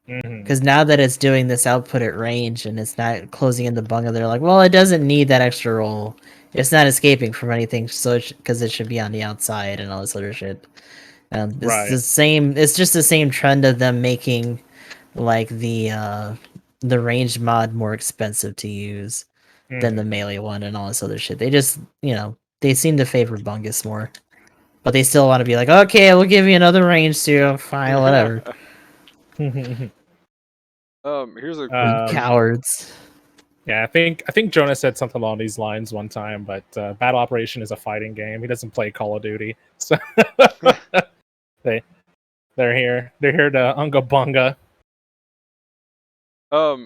Because now that it's doing this output at range and it's not closing in the bunga, they're like, well, it doesn't need that extra roll. It's not escaping from anything, so because it should be on the outside and all this other shit. It's the same. It's just the same trend of them making like the range mod more expensive to use than the melee one and all this other shit. They just, you know, they seem to favor Bungus more, but they still want to be like, okay, we'll give you another range suit. Fine, whatever. Here's a cowards. Yeah, I think Jonas said something along these lines one time, but Battle Operation is a fighting game. He doesn't play Call of Duty, so they're here. They're here to unga bunga.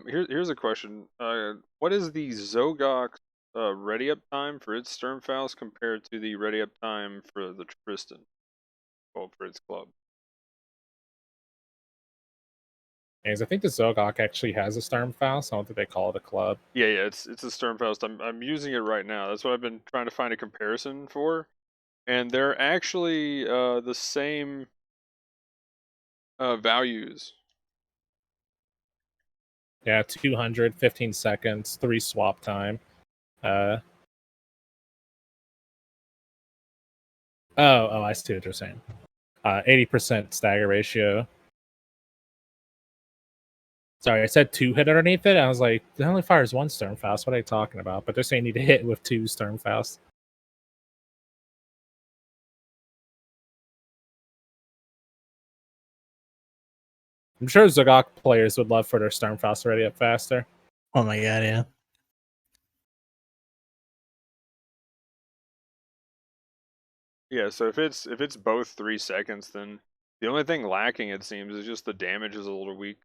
Here's a question. What is the Zogok ready up time for its Sturmfaust compared to the ready up time for the Tristan? Well, for its club. I think the Zogok actually has a Sturmfaust. I don't think they call it a club. Yeah, it's a Sturmfaust. I'm using it right now. That's what I've been trying to find a comparison for, and they're actually the same values. Yeah, 200, 15 seconds, 3 swap time. Oh, I see what you're saying. 80% stagger ratio. Sorry, I said 2 hit underneath it. I was like, it only fires 1 Sternfast. What are you talking about? But they're saying you need to hit with 2 Sternfast. I'm sure Zagok players would love for their Sternfast to ready up faster. Oh my god, yeah. Yeah, so if it's both 3 seconds, then the only thing lacking, it seems, is just the damage is a little weak.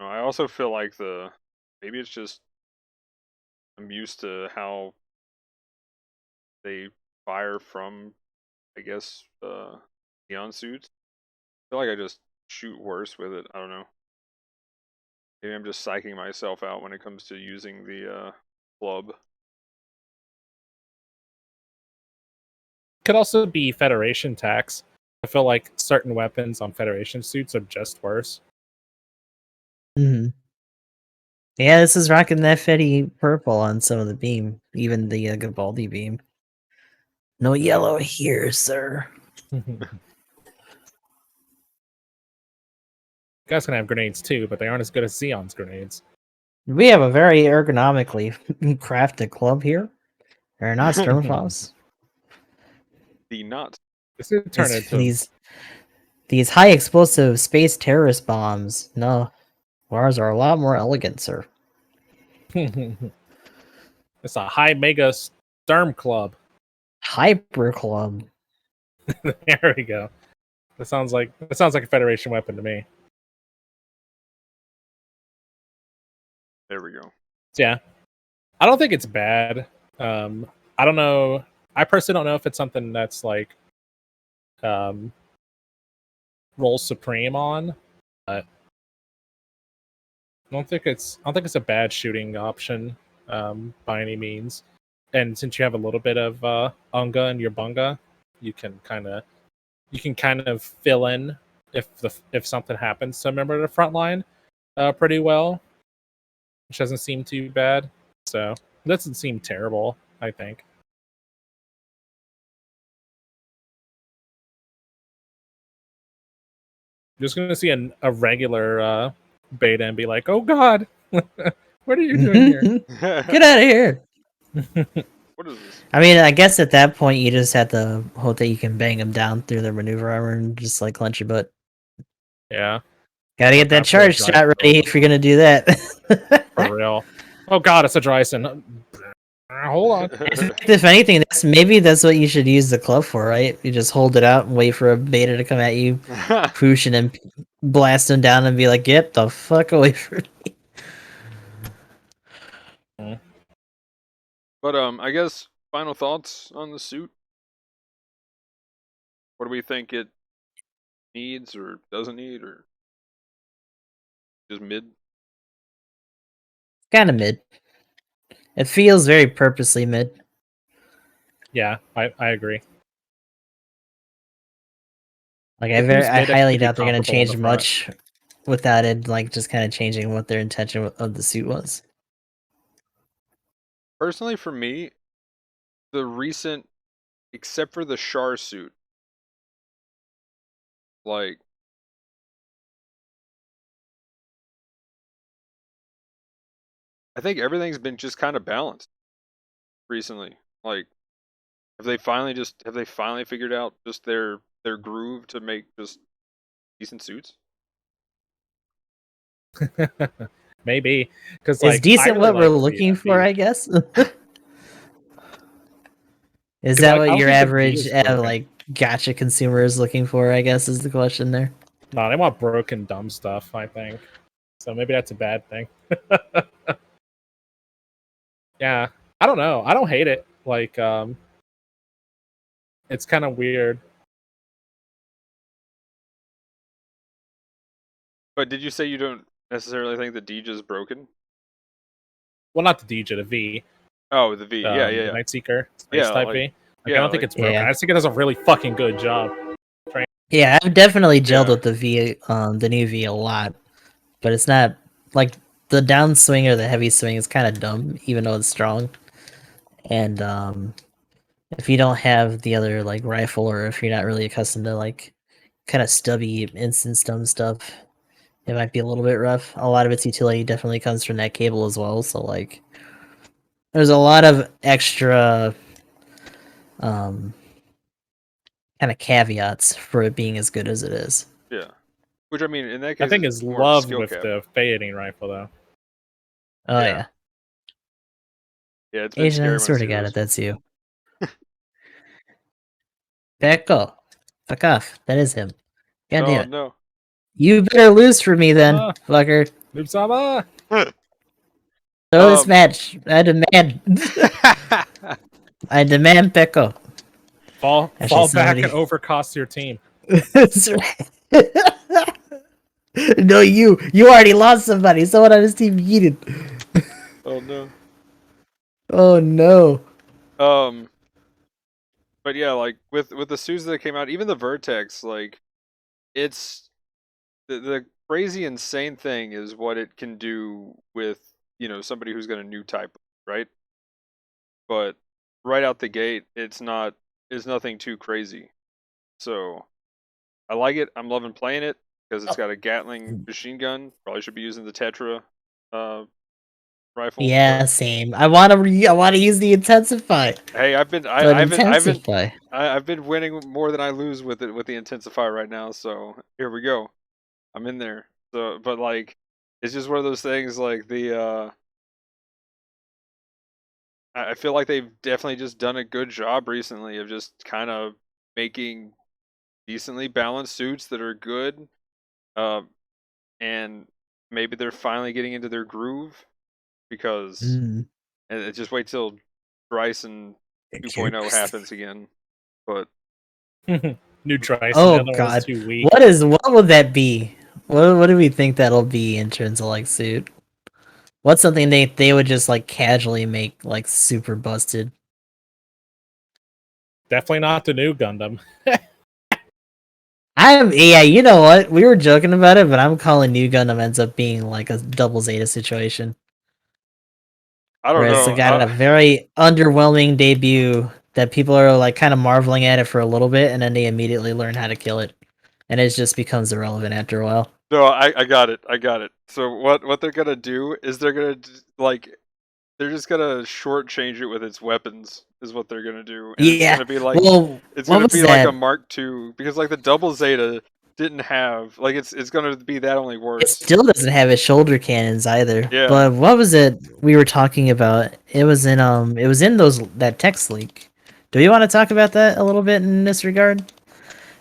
I also feel like maybe it's just I'm used to how they fire from, I guess, neon suits. I feel like I just shoot worse with it. I don't know. Maybe I'm just psyching myself out when it comes to using the club. Could also be Federation tax. I feel like certain weapons on Federation suits are just worse. Mm-hmm. Yeah, this is rocking that Fetty purple on some of the beam, even the GalBaldy beam. No yellow here, sir. Guys can have grenades too, but they aren't as good as Xeon's grenades. We have a very ergonomically crafted club here. They're not Sturmfaust. The not. This could turn into these high explosive space terrorist bombs. No, ours are a lot more elegant, sir. It's a high mega Sturm club. Hyper club. There we go. That sounds like a Federation weapon to me. There we go. So, yeah, I don't think it's bad. I don't know. I personally don't know if it's something that's like rolls supreme on, but I don't think it's a bad shooting option by any means. And since you have a little bit of unga in your bunga, you can kind of fill in if something happens to a member of the front line pretty well, which doesn't seem too bad. So it doesn't seem terrible, I think. You're just gonna see a regular beta and be like, "Oh God, what are you doing here? Get out of here!" What is this? I mean, I guess at that point you just have to hope that you can bang them down through their maneuver armor and just like clench your butt. Yeah, Gotta get that charge shot ready if you're gonna do that. for real. Oh God, it's a Dryson. Hold on. If anything, that's what you should use the club for, right? You just hold it out and wait for a beta to come at you, whoosh, and then blast them down and be like, "Get the fuck away from me." But I guess final thoughts on the suit. What do we think it needs or doesn't need, or just mid? Kind of mid. It feels very purposely mid. Yeah, I agree. Like I highly doubt they're gonna change much without it, like just kind of changing what their intention of the suit was. Personally, for me, the recent, except for the Char suit, like, I think everything's been just kind of balanced recently. Like, have they finally figured out just their groove to make just decent suits? Maybe because Is decent what we're looking for, I guess. Is that what your average like gotcha consumer is looking for? I guess is the question there. No, they want broken, dumb stuff, I think. So maybe that's a bad thing. Yeah, I don't know. I don't hate it. Like, it's kind of weird. But did you say you don't necessarily think the Deej is broken? Well, not the DJ, the V. Oh, the V. Yeah. The Night Seeker space type like, V. I don't think it's broken. Yeah. I just think it does a really fucking good job. Yeah, I've definitely gelled with the V, the new V a lot. but it's not like the downswing or the heavy swing is kind of dumb, even though it's strong. And if you don't have the other like rifle, or if you're not really accustomed to like kind of stubby instant stun stuff, it might be a little bit rough. A lot of its utility definitely comes from that cable as well. So like, there's a lot of extra kind of caveats for it being as good as it is. Yeah. Which, I mean, in that case, I think it's is more of a loved skill with cap. the fading rifle though. Oh Yeah. yeah. Yeah, it's been Asian, scary I when swear I to see God, those. if that's you. Becco. Fuck off. That is him. God Oh damn it. no. You better lose for me then, Ah. fucker. Noob Sama! Throw this match. I demand. I demand Becco. Fall Actually, back somebody- and overcost your team. That's right. No, you already lost somebody. Someone on his team yeeted. Oh no. Oh no. But yeah, like with the suits that came out, even the Vertex, like it's the crazy insane thing is what it can do with, you know, somebody who's got a new type, right? But right out the gate, it's nothing too crazy. So I like it. I'm loving playing it because it's got a Gatling machine gun. Probably should be using the Tetra rifle. Yeah, but- same. I want to use the intensify. Hey, I've been winning more than I lose with it with the intensify right now. So here we go. I'm in there. So, but like, it's just one of those things. Like I feel like they've definitely just done a good job recently of just kind of making decently balanced suits that are good, and maybe they're finally getting into their groove because and just wait till Bryson 2.0 happens again. But New Trice. Oh god, what would that be? What do we think that'll be in terms of like suit? What's something they would just like casually make like super busted? Definitely not the new Gundam. Yeah, you know what? We were joking about it, but I'm calling New Gundam ends up being like a double Zeta situation. I don't know. It's got a very underwhelming debut that people are like kind of marveling at it for a little bit, and then they immediately learn how to kill it, and it just becomes irrelevant after a while. No, I got it. So what they're gonna do is they're just gonna shortchange it with its weapons. Is what they're gonna do. And Yeah, it's gonna be like it's what gonna was be like that? a Mark II because like the double Zeta didn't have like it's gonna be that only It worse. still doesn't have its shoulder cannons either. Yeah. But what was it we were talking about? It was in that text leak. Do we want to talk about that a little bit in this regard?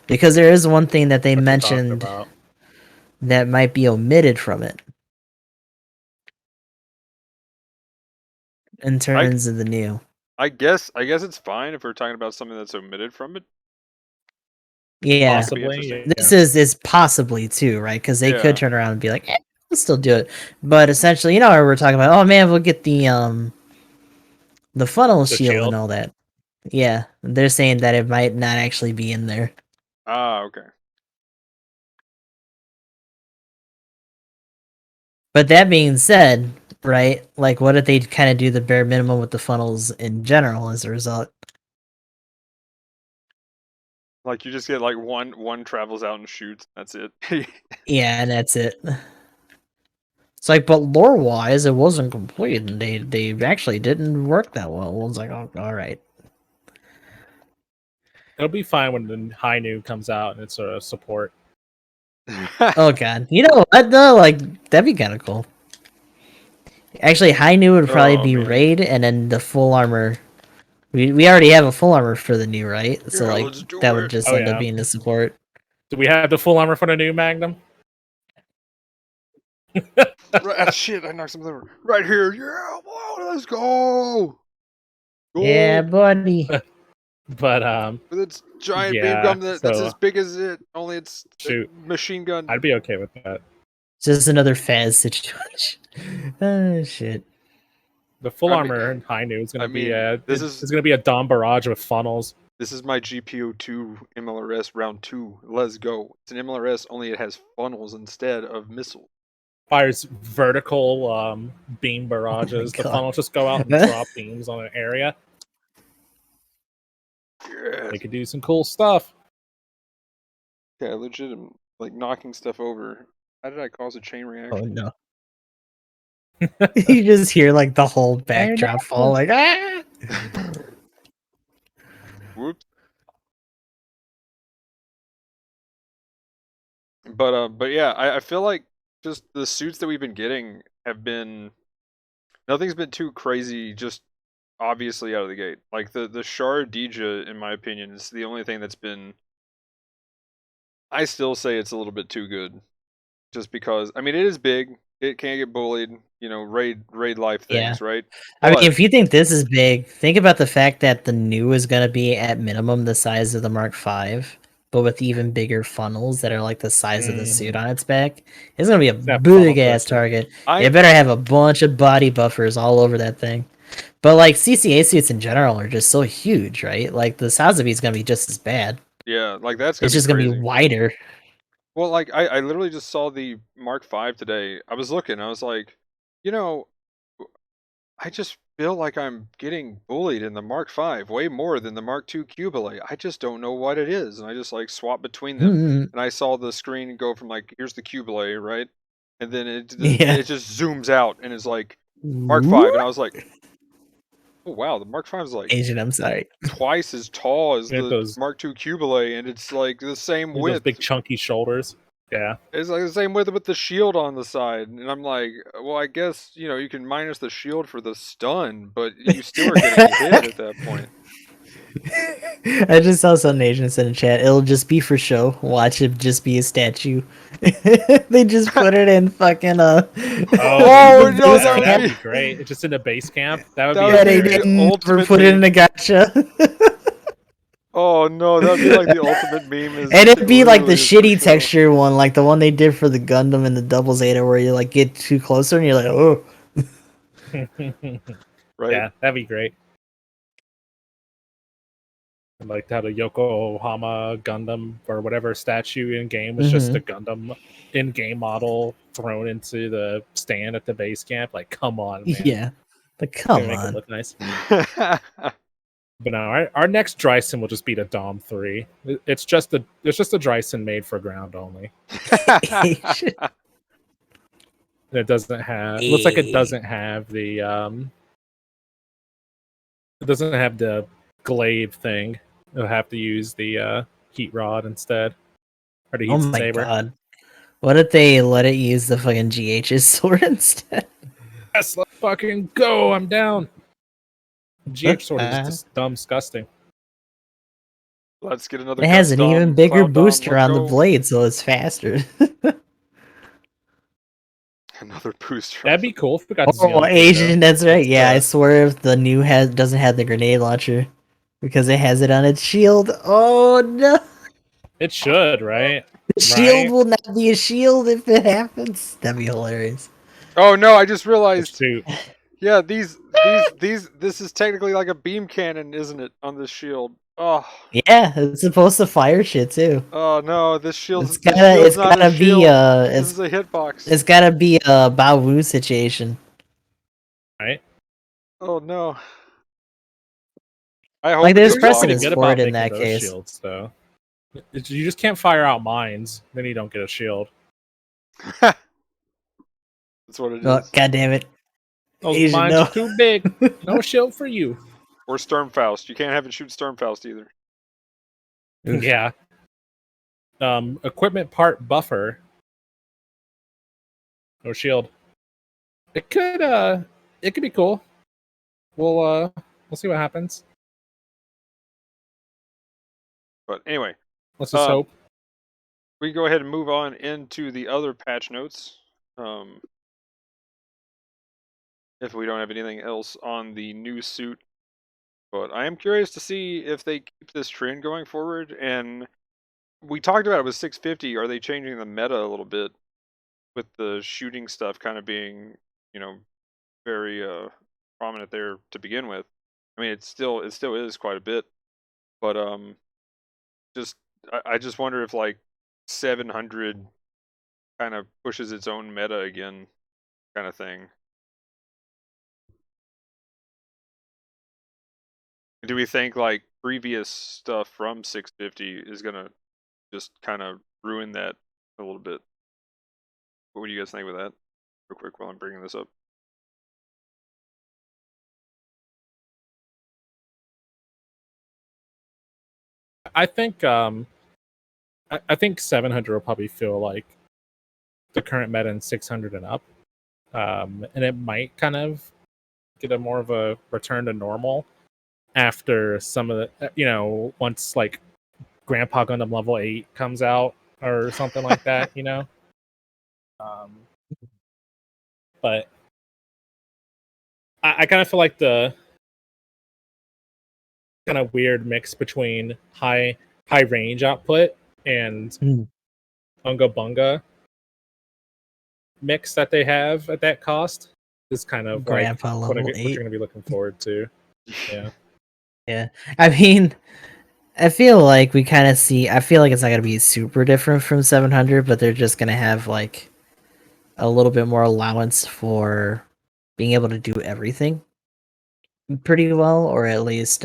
Because there is one thing that they mentioned that might be omitted from it. In terms of the new. I guess it's fine if we're talking about something that's omitted from it. Yeah, Possibly. this is possibly too, right? Because they could turn around and be like, "We'll still do it," but essentially, you know, we're talking about, oh man, we'll get the funnel shield and all that. Yeah, they're saying that it might not actually be in there. Ah, okay. But that being said, right? Like, what if they kind of do the bare minimum with the funnels in general as a result? Like you just get like one travels out and shoots. That's it. Yeah, and that's it. It's like, but lore wise, it wasn't complete, and they actually didn't work that well. It's like, oh, all right. It'll be fine when the high new comes out and it's a support. Oh god, you know what though? Like that'd be kind of cool. Actually, high new would probably be raid, and then the full armor. We already have a full armor for the new, right? So like that would just end up being the support. Do we have the full armor for the new Magnum? Shit! I knocked something over. Right here, yeah! Whoa, let's go! Yeah, buddy. But with its giant beam gun that's as big as it. Only it's a machine gun. I'd be okay with that. Just another Faz situation. Oh shit. The full armor in high new is gonna be it's gonna be a Dom barrage with funnels. This is my GBO2 MLRS round 2. Let's go. It's an MLRS, only it has funnels instead of missiles. fires vertical beam barrages. The God. funnels just go out and drop beams on an area. Yeah. They could do some cool stuff. Yeah, legit, I'm, like knocking stuff over. How did I cause a chain Oh reaction? no. You just hear like the whole backdrop fall like ah. Whoops. But yeah, I feel like just the suits that we've been getting have been, nothing's been too crazy, just obviously out of the gate. Like the Shard Dija, in my opinion, is the only thing that's been, I still say it's a little bit too good. Just because, I mean, it is big, it can get bullied, you know, raid life things, right? I mean, But if you think this is big, think about the fact that the new is going to be at minimum the size of the Mark V, but with even bigger funnels that are like the size of the suit on its back. It's going to be a That big funnel ass pressure. target. It better have a bunch of body buffers all over that thing. But like CCA suits in general are just so huge, right? Like the Sazabi is going to be just as bad. yeah, like that's gonna It's be just going to crazy. be wider. Well, like I literally just saw the Mark V today. I was looking, I was like, you know, I just feel like I'm getting bullied in the Mark V way more than the Mark II Cubile. I just don't know what it is, and I just like swap between them, and I saw the screen go from like, here's the Cubile, right, and then Yeah. it just zooms out and is like Mark V, and I was like, oh wow, the Mark V is like Asian, I'm sorry. twice as tall as You have the those, Mark II Cubile, and it's like the same you have those width. big chunky shoulders. Yeah. It's like the same width with the shield on the side, and I'm like, well, I guess, you know, you can minus the shield for the stun, but you still are getting hit at that point. I just saw some Asians in the chat. It'll just be for show. Watch it just be a statue. They just put it in fucking Oh, the no, base that would camp. That'd be great. It's just in the base camp. That would That be would Yeah, they be the didn't never ultimate put it meme. in a gacha. Oh no, that'd be like the ultimate meme. Is And it'd be like the literally just for shitty show. texture one, like the one they did for the Gundam and the Double Zeta, where you like get too closer and you're like, oh. Right? Yeah, that'd be great. I'd like to have a Yokohama Gundam or whatever statue in game was just a Gundam in game model thrown into the stand at the base camp. Like, come on, man. Yeah, but come Make it on. look nice. But no, our next Dryson will just be the Dom 3. It's just a Dryson made for ground only. Asian. And it doesn't have, looks like it doesn't have the glaive thing. It'll have to use the heat rod instead. Or the heat Oh my saber. god. What if they let it use the fucking GH's sword instead? Yes, let's fucking go. I'm down. GH sword is just dumb, disgusting. Let's get another. It has an Gundam, even bigger Cloud Dom, booster let's on the go. blade, so it's faster. Another booster. That'd be cool if we got Oh, Asian, that's right. Yeah, I swear if the new doesn't have the grenade launcher because it has it on its shield. Oh no! It should, right? The shield will not be a shield if it happens. That'd be hilarious. Oh no! I just realized. Shoot. Yeah, this is technically like a beam cannon, isn't it? On this shield. Oh. Yeah, it's supposed to fire shit too. Oh no! This shield's It's gotta not a shield. This is a hitbox. It's gotta be a Bao Wu situation. Right? Oh no! I hope Like there's it's precedence good for about it in making that those case. shields, though. You just can't fire out mines, then you don't get a shield. That's what it is. Oh, God damn it! Those Asian, mines no. are too big. No shield for you. Or Sturmfaust. You can't have it shoot Sturmfaust either. Yeah. Equipment part buffer. No shield. It could be cool. We'll see what happens. But anyway, Let's just hope. we can go ahead and move on into the other patch notes. If we don't have anything else on the new suit. But I am curious to see if they keep this trend going forward. And we talked about it with 650. Are they changing the meta a little bit with the shooting stuff kind of being, you know, very prominent there to begin with? I mean, it still is quite a bit, but I just wonder if like 700 kind of pushes its own meta again, kind of thing. Do we think like previous stuff from 650 is gonna just kind of ruin that a little bit? What do you guys think with that? Real quick while I'm bringing this up. I think I think 700 will probably feel like the current meta in 600 and up, and it might kind of get a more of a return to normal after some of the once like Grandpa Gundam level 8 comes out or something like that, but I kind of feel like the kind of weird mix between high range output and Bunga Bunga mix that they have at that cost is kind of Grandpa like what level you're 8. going to be looking forward to. Yeah. Yeah. I mean, I feel like we kind of see. I feel like it's not going to be super different from 700, but they're just going to have like a little bit more allowance for being able to do everything pretty well, or at least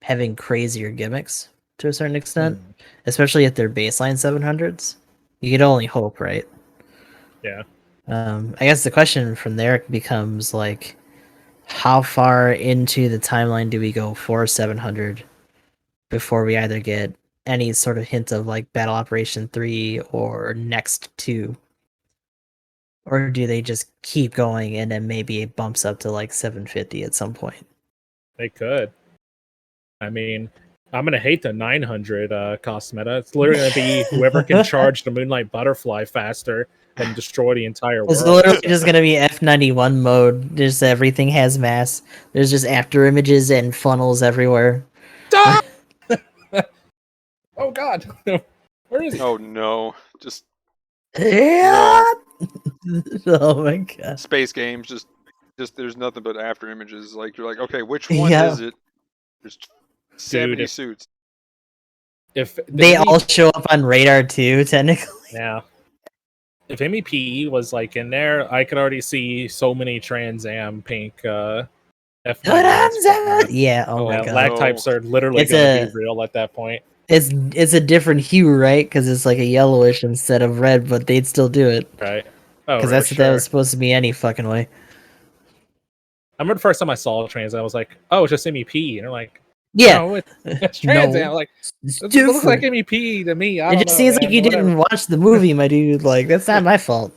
having crazier gimmicks to a certain extent, especially at their baseline 700s. You could only hope, right? Yeah. I guess the question from there becomes like, how far into the timeline do we go for 700 before we either get any sort of hint of like Battle Operation 3 or Next 2? Or do they just keep going and then maybe it bumps up to like 750 at some point? They could. I mean, I'm going to hate the 900 cost meta. It's literally going to be whoever can charge the Moonlight Butterfly faster and destroy the entire world. It's literally just going to be F91 mode. Just everything has mass. There's just after images and funnels everywhere. Oh god. Where is he? Oh no. Just Yeah. Oh my god. Space games, just there's nothing but after images. Like you're like, okay, which one Yeah. is it? There's 70 Dude, suits. If They all show up on radar too, technically. Yeah. If MEP was like in there, I could already see so many Trans Am pink F9s. Yeah, oh my god. Lag types are literally It's going to be real at that point. It's a different hue, right? Because it's like a yellowish instead of red, but they'd still do it. Right. Oh, because that's what that was supposed to be any fucking way. I remember the first time I saw Trans Am, I was like, oh, it's just MEP. And they're like, yeah, no, it's Trans Am. Like, it looks like MEP to me. It just seems like you didn't watch the movie, my dude. Like, that's not my fault.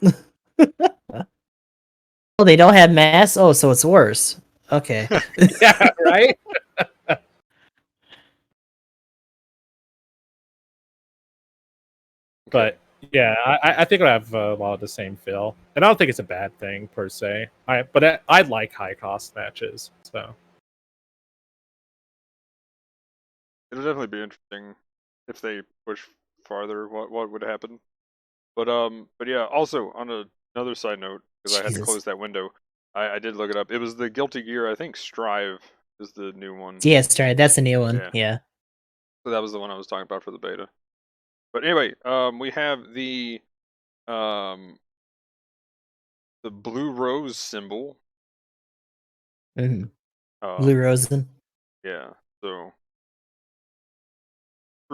Oh, they don't have mass? Oh, so it's worse. Okay. Yeah, right? But yeah, I think it'll have a lot of the same feel, and I don't think it's a bad thing per se. But I like high cost matches, so It'll definitely be interesting if they push farther. What would happen? But yeah. Also on another side note, because I had to close that window, I did look it up. It was the Guilty Gear. I think Strive is the new one. Yeah, Strive. That's the new one. Yeah. So that was the one I was talking about for the beta. But anyway, we have the blue rose symbol. Mm-hmm. Blue Rosen. Yeah. So.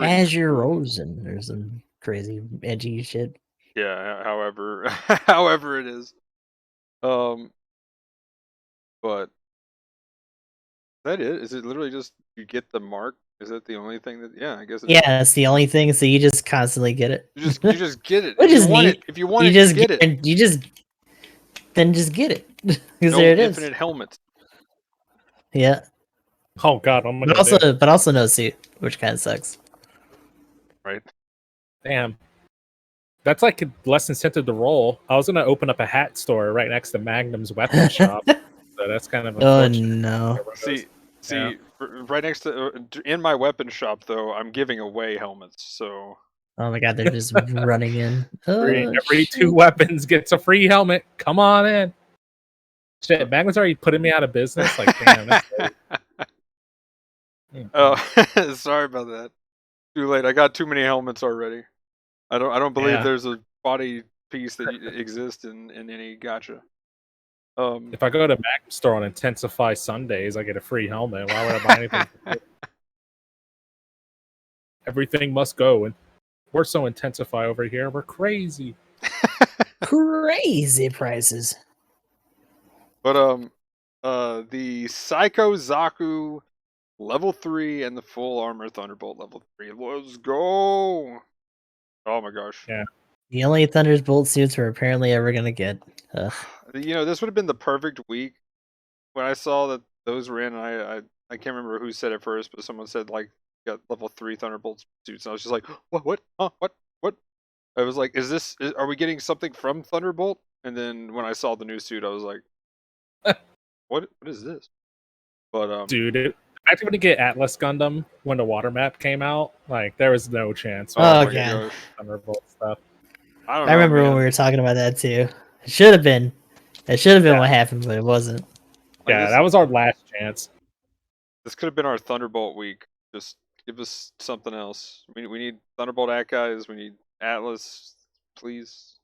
Azure Rosen. There's some crazy edgy shit. Yeah. However it is. But that is it literally just you get the mark? Is that the only thing that? Yeah, I guess. Yeah, that's the only thing. So you just constantly get it. You just get it. Which If is you want neat. it, if you want you it, just you get it. You just get it because No there it is. infinite helmets. Yeah. Oh god, but also no suit, which kind of sucks. Right. Damn. That's like less incentive to roll. I was gonna open up a hat store right next to Magnum's weapon shop, so that's kind of unfortunate. Oh no. See, right next to in my weapon shop though, I'm giving away helmets. So. Oh my god, they're just running in. Every 2 weapons gets a free helmet. Come on in. Shit, Magnum's already putting me out of business. Like, damn. That's oh, sorry about that. Too late. I got too many helmets already. I don't believe there's a body piece that exists in any gacha. If I go to Magnum store on Intensify Sundays, I get a free helmet. Why would I buy anything? Everything must go, and we're so Intensify over here. We're crazy. Crazy prices. But the Psycho Zaku level 3 and the full armor Thunderbolt level 3. Let's go! Oh my gosh. Yeah. The only Thunderbolt suits we're apparently ever gonna get. Ugh. You know, this would have been the perfect week when I saw that those were in. I can't remember who said it first, but someone said like got level 3 Thunderbolt suits, and I was just like, what? Huh? What? I was like, are we getting something from Thunderbolt? And then when I saw the new suit, I was like, what is this? But dude, I had to get Atlas Gundam when the water map came out. Like, there was no chance. Oh, my yeah. gosh. Thunderbolt stuff. I don't know. I remember man. when we were talking about that too. It should have been. It should have been Yeah. what happened, but it wasn't. Like, Yeah, that was our last chance. This could have been our Thunderbolt week. Just give us something else. We need Thunderbolt Akai's. We need Atlas, please.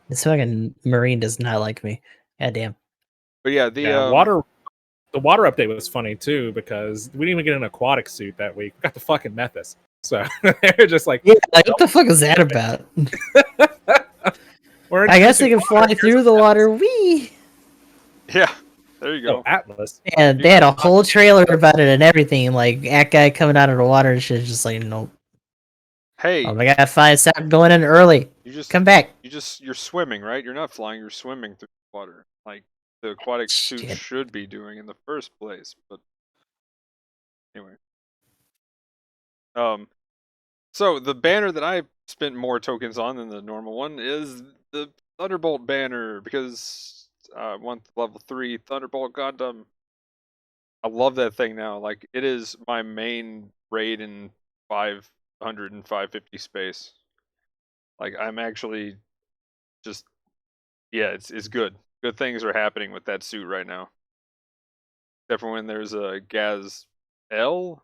This fucking Marine does not like me. God damn. But yeah, The water update was funny too because we didn't even get an aquatic suit that week. We got the fucking Methus. So they're just like, Yeah, like what the fuck is that about? I guess they can fly through the water. Wee. Yeah, there you go. Oh, Atlas. And they had a whole trailer about it and everything. Like that guy coming out of the water and shit. Just like, nope. Hey, Oh my god, fine. Stop going in early. Come back. You're swimming, right? You're not flying. You're swimming through the water, like the aquatic suit Shit. should be doing in the first place. But anyway, so the banner that I spent more tokens on than the normal one is the Thunderbolt banner because I want the level 3 Thunderbolt Gundam. I love that thing now. Like, it is my main raid in 500 and 550 space. Like, I'm actually just, yeah, it's good. Good things are happening with that suit right now. Except for when there's a Gaz L,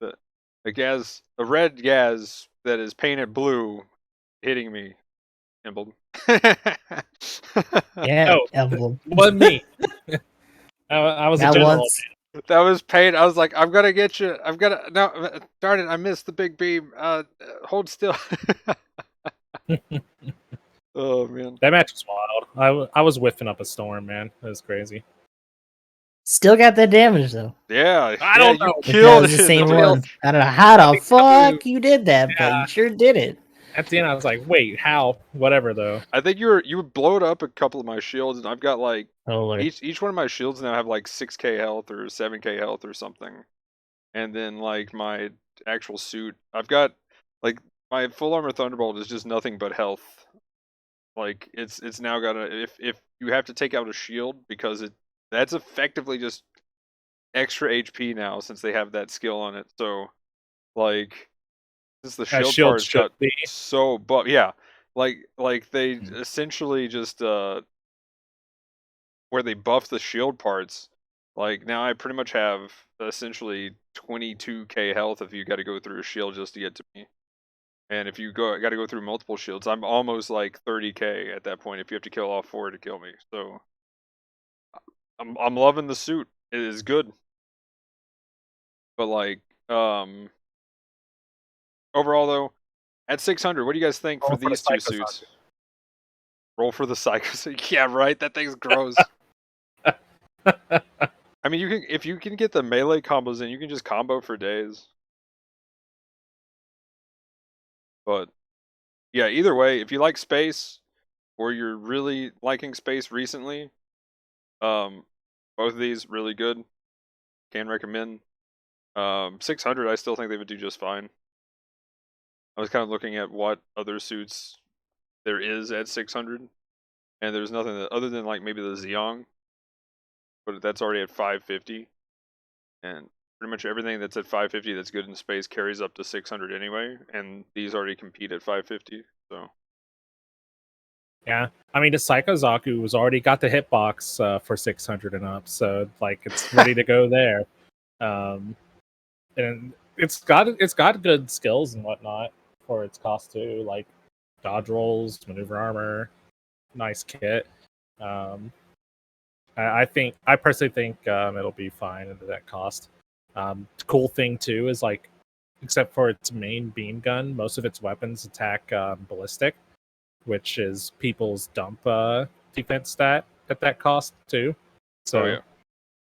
a red Gaz that is painted blue hitting me. Emblem. Yeah, Oh, emblem. Wasn't me. I was a Not general. once. That was pain. I was like, I'm gonna get you. I'm gonna. No, darn it! I missed the big beam. Hold still. Oh man. That match was wild. I was whiffing up a storm, man. It was crazy. Still got that damage though. Yeah. I don't you know. That killed was the it. same Somebody one. else- I don't know how the think somebody- fuck you did that, but Yeah. you sure did it. At the end, I was like, wait, how? Whatever, though. I think you blowed up a couple of my shields, and I've got like Oh Lord. each one of my shields now have like 6k health or 7k health or something, and then like my actual suit, I've got like my full armor Thunderbolt is just nothing but health. Like it's now got a if you have to take out a shield because that's effectively just extra HP now since they have that skill on it. So like since the As shield shields parts should got be. so yeah, like they essentially just where they buff the shield parts. Like now I pretty much have essentially 22k health if you got to go through a shield just to get to me. And if you got to go through multiple shields, I'm almost like 30k at that point if you have to kill all 4 to kill me. So I'm loving the suit. It is good. But like overall though, at 600, what do you guys think Roll for for the these two Psycho suits? Roll for the Psycho suit. Yeah, right. That thing's gross. I mean, if you can get the melee combos in, you can just combo for days. But yeah, either way, if you like space or you're really liking space recently, both of these really good. Can recommend. 600, I still think they would do just fine. I was kind of looking at what other suits there is at 600, and there's nothing that, other than like maybe the Zeong, but that's already at 550, and pretty much everything that's at 550 that's good in space carries up to 600 anyway, and these already compete at 550. So Yeah, I mean, the Psycho Zaku was already got the hitbox for 600 and up, so like it's ready to go there. And it's got good skills and whatnot for its cost too. Like dodge rolls, maneuver armor, nice kit. I personally think it'll be fine at that cost. Cool thing too is like, except for its main beam gun, most of its weapons attack ballistic, which is people's dump defense stat at that cost too. So yeah,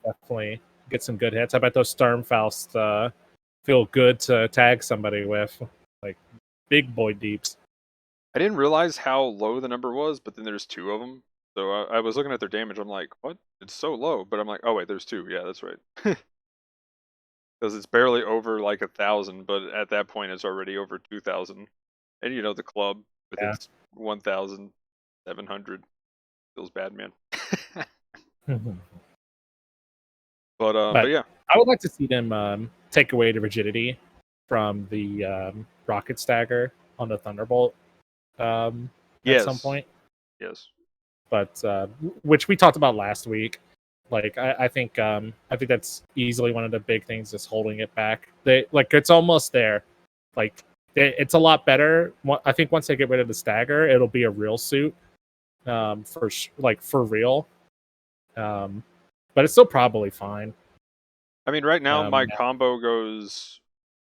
definitely get some good hits. I bet those Sturmfaust feel good to tag somebody with, like big boy deeps. I didn't realize how low the number was, but then there's 2 of them. So I was looking at their damage. I'm like, what? It's so low. But I'm like, oh wait, there's 2. Yeah, that's right. Because it's barely over like 1,000, but at that point it's already over 2,000. And you know the club with its 1,700 feels bad, man. But yeah, I would like to see them take away the rigidity from the rocket stagger on the Thunderbolt at some point. Yes. But which we talked about last week. Like I think that's easily one of the big things that's holding it back. It's almost there. Like it's a lot better. I think once they get rid of the stagger, it'll be a real suit for real. But it's still probably fine. I mean, right now my combo goes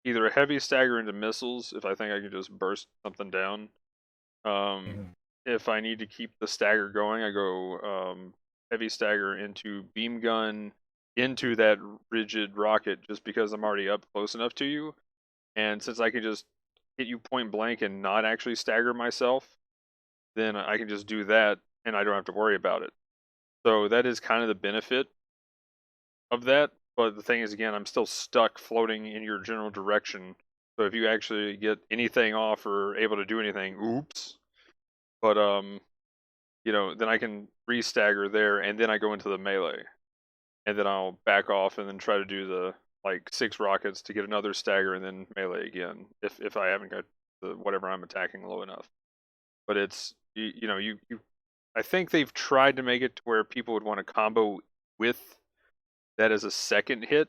either a heavy stagger into missiles if I think I can just burst something down. If I need to keep the stagger going, I go heavy stagger into beam gun into that rigid rocket just because I'm already up close enough to you. And since I can just hit you point blank and not actually stagger myself, then I can just do that and I don't have to worry about it. So that is kind of the benefit of that. But the thing is, again, I'm still stuck floating in your general direction. So if you actually get anything off or able to do anything, oops. But you know, then I can re-stagger there, and then I go into the melee, and then I'll back off and then try to do the like 6 rockets to get another stagger, and then melee again if I haven't got the whatever I'm attacking low enough. But it's you know you I think they've tried to make it to where people would want to combo with that as a second hit,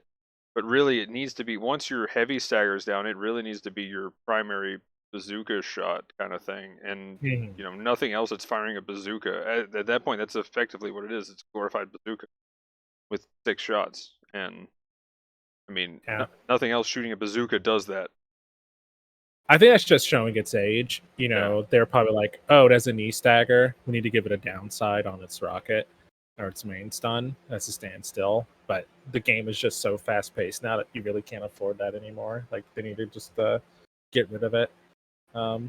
but really it needs to be once your heavy staggers down, it really needs to be your primary bazooka shot kind of thing, and you know nothing else that's firing a bazooka. At that point, that's effectively what it is. It's a glorified bazooka with 6 shots, and I mean nothing else shooting a bazooka does that. I think that's just showing its age. You know, they're probably like, oh, it has a knee stagger. We need to give it a downside on its rocket or its main stun. That's a standstill. But the game is just so fast paced now that you really can't afford that anymore. Like they need to just get rid of it. But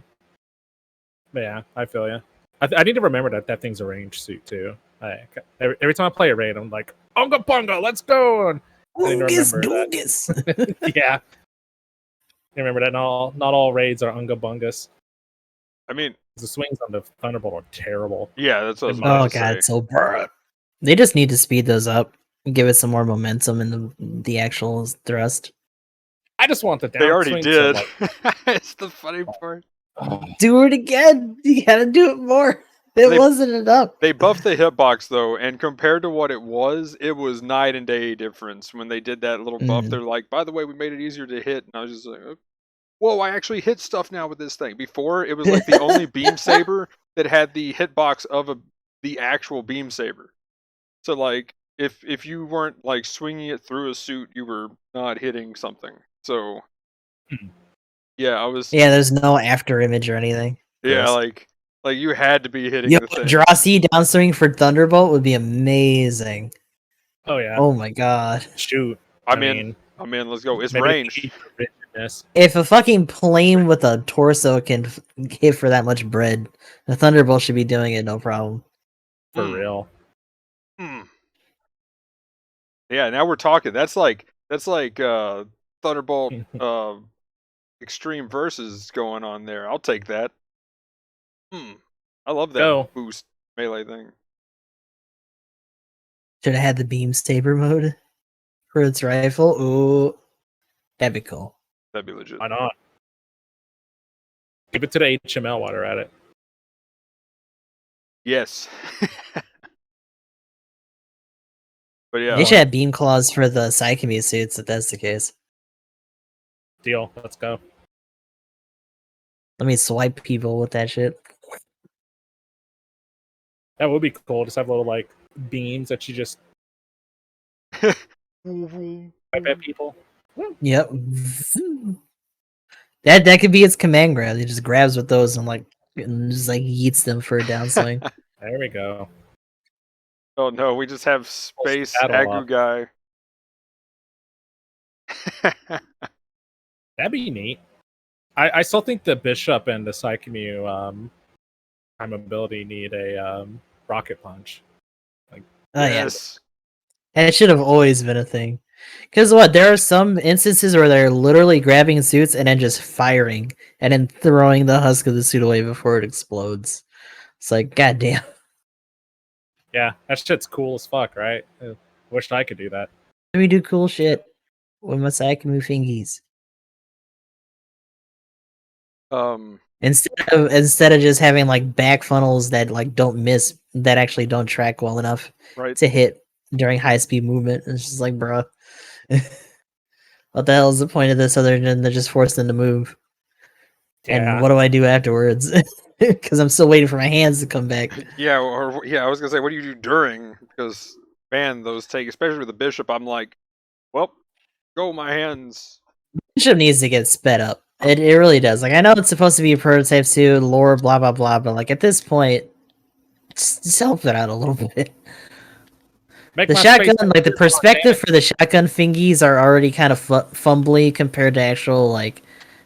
yeah, I feel you. I need to remember that thing's a range suit too. Every time I play a raid, I'm like, Unga Punga, let's go! And I need to remember that. Yeah. Remember that not all raids are Unga Bungus. I mean, the swings on the Thunderbolt are terrible. Yeah, that's what I was Oh god, it's so bad. They just need to speed those up and give it some more momentum in the actual thrust. I just want the down. They already did. It's the funny part. Do it again. You gotta do it more. It wasn't enough. They buffed the hitbox though, and compared to what it was night and day difference. When they did that little buff, they're like, by the way, we made it easier to hit. And I was just like, whoa, I actually hit stuff now with this thing. Before, it was like the only beam saber that had the hitbox of the actual beam saber. So like, if you weren't like swinging it through a suit, you were not hitting something. So yeah, I was. Yeah, there's no after image or anything. Yeah, like you had to be hitting the thing. Draw C downswing for Thunderbolt would be amazing. Oh yeah. Oh my god. Shoot. I'm in. Let's go. It's range. If a fucking plane with a torso can hit for that much bread, the Thunderbolt should be doing it, no problem. For real. Yeah, now we're talking. That's like Thunderbolt Extreme Versus going on there. I'll take that. I love that boost melee thing. Should have had the beam saber mode for its rifle. Ooh, that'd be cool. That'd be legit. Why not? Give it to the HML while they're at it. Yes. But yeah, they should have beam claws for the Psychemy suits if that's the case. Deal. Let's go. Let me swipe people with that shit. That would be cool. Just have little like beams that you just swipe at people. Yep. That could be its command grab. It just grabs with those and just like yeets them for a downswing. There we go. Oh no, we just have space Battle Agu up. guy. That'd be neat. I still think the bishop and the Saikemu time ability need a rocket punch. Oh Yes. yeah, it should have always been a thing. Because there are some instances where they're literally grabbing suits and then just firing and then throwing the husk of the suit away before it explodes. It's like, goddamn. Yeah, that shit's cool as fuck, right? Wished I could do that. Let me do cool shit with my Saikemu fingies. Instead of just having like back funnels that like don't miss, that actually don't track well enough Right. to hit during high speed movement. It's just like, bruh. What the hell is the point of this other than to just force them to move? Yeah. And what do I do afterwards? Because I'm still waiting for my hands to come back. Yeah, I was gonna say, what do you do during? Because man, those take, especially with the bishop. I'm like, well, go my hands. Bishop needs to get sped up. It really does. Like, I know it's supposed to be a prototype suit, lore, blah blah blah, but like at this point, just help it out a little bit. Make The my shotgun, space like the more perspective damage. for the shotgun fingies are already kind of fumbly compared to actual like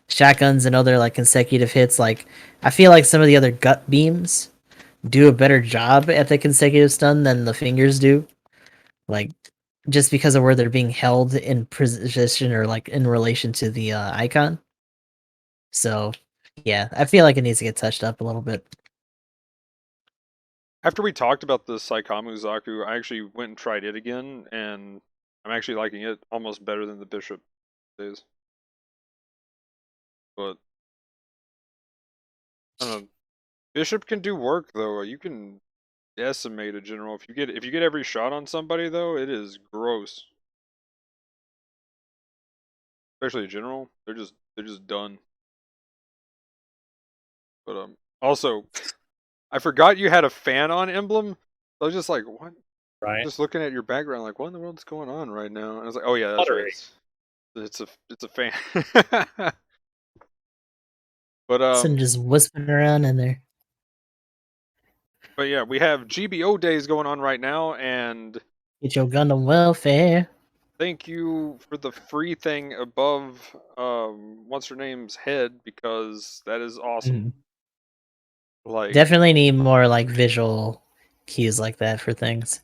shotguns and other like consecutive hits. Like, I feel like some of the other gut beams do a better job at the consecutive stun than the fingers do. Like, just because of where they're being held in position or like in relation to the icon. So, yeah, I feel like it needs to get touched up a little bit. After we talked about the Saikamu Zaku, I actually went and tried it again, and I'm actually liking it almost better than the bishop days. But I don't know. Bishop can do work though. You can decimate a general if you get every shot on somebody though. It is gross. Especially a general, they're just done. But also, I forgot you had a fan on emblem. I was just like, what? Right. Just looking at your background, like, what in the world's going on right now? And I was like, oh yeah, that's right. It's a fan. But And just whispering around in there. but yeah, we have GBO days going on right now, and Get your Gundam welfare. thank you for the free thing above what's her name's head, because that is awesome. Like, Definitely need more like visual cues like that for things.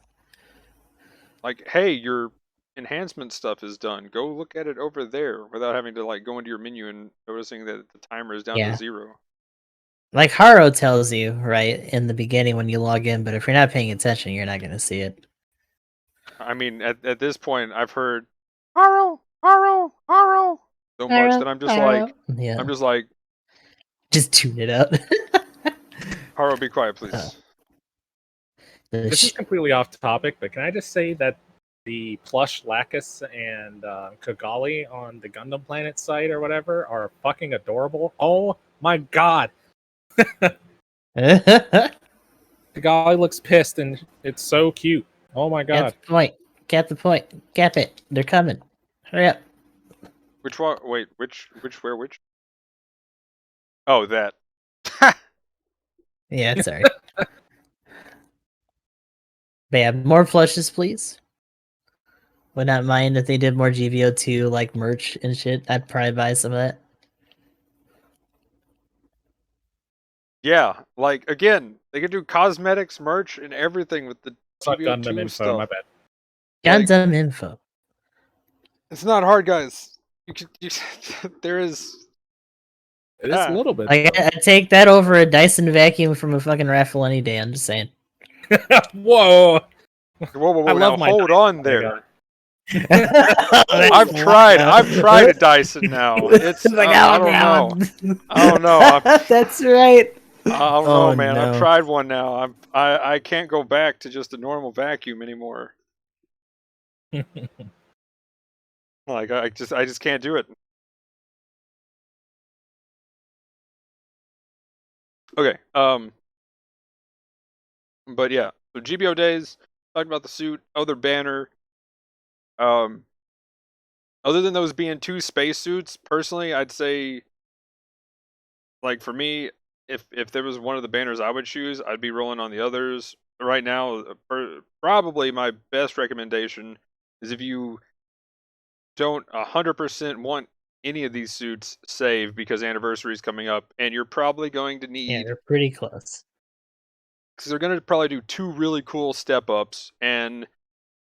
like, hey, your enhancement stuff is done. Go look at it over there without having to like go into your menu and noticing that the timer is down to Yeah. 0. Like Haro tells you, right, in the beginning when you log in, but if you're not paying attention, you're not going to see it. I mean, at this point, I've heard Haro, Haro, Haro so much that I'm just like, just tune it out. Haro, be quiet, please. This is completely off topic, but can I just say that the plush Lacus and Kigali on the Gundam Planet site or whatever are fucking adorable. Oh my god. Kigali looks pissed and it's so cute. Oh my god. Get the point. Get the point. Cap it. They're coming. Hurry up. Which one? Wait, where, which? Oh, that. Yeah, sorry. But yeah, more plushes, please. Would not mind if they did more GBO2 like merch and shit. I'd probably buy some of that. Yeah, like again, they could do cosmetics, merch, and everything with the It's not Gundam GBO2 info, stuff. my bad. Gundam info. It's not hard, guys. There is. It is a little bit. Like, I take that over a Dyson vacuum from a fucking raffle any day. I'm just saying. Whoa. Whoa! I Now love my hold Dyson, on my there. I've I've tried a Dyson now. It's like, I don't know. I don't know. That's right. I don't Oh, know, man. no. I've tried one now. I can't go back to just a normal vacuum anymore. Like I just can't do it. Okay. But yeah, so GBO days. Talked about the suit, other banner. Other than those being 2 spacesuits, personally, I'd say, like for me, if there was one of the banners I would choose, I'd be rolling on the others. Right now, probably my best recommendation is if you don't 100% want any of these suits, save, because anniversary is coming up, and you're probably going to Yeah, need, they're pretty close. because they're going to probably do 2 really cool step ups, and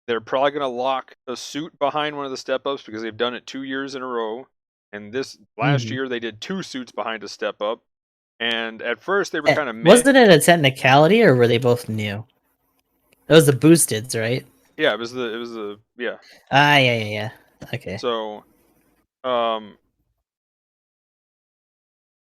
they're probably going to lock a suit behind one of the step ups because they've done it 2 years in a row. And this last year they did 2 suits behind a step up. And at first they were kind of meh. Wasn't it a technicality, or were they both new? It was the boosteds, right? Yeah, it was the yeah. Yeah. Okay. So,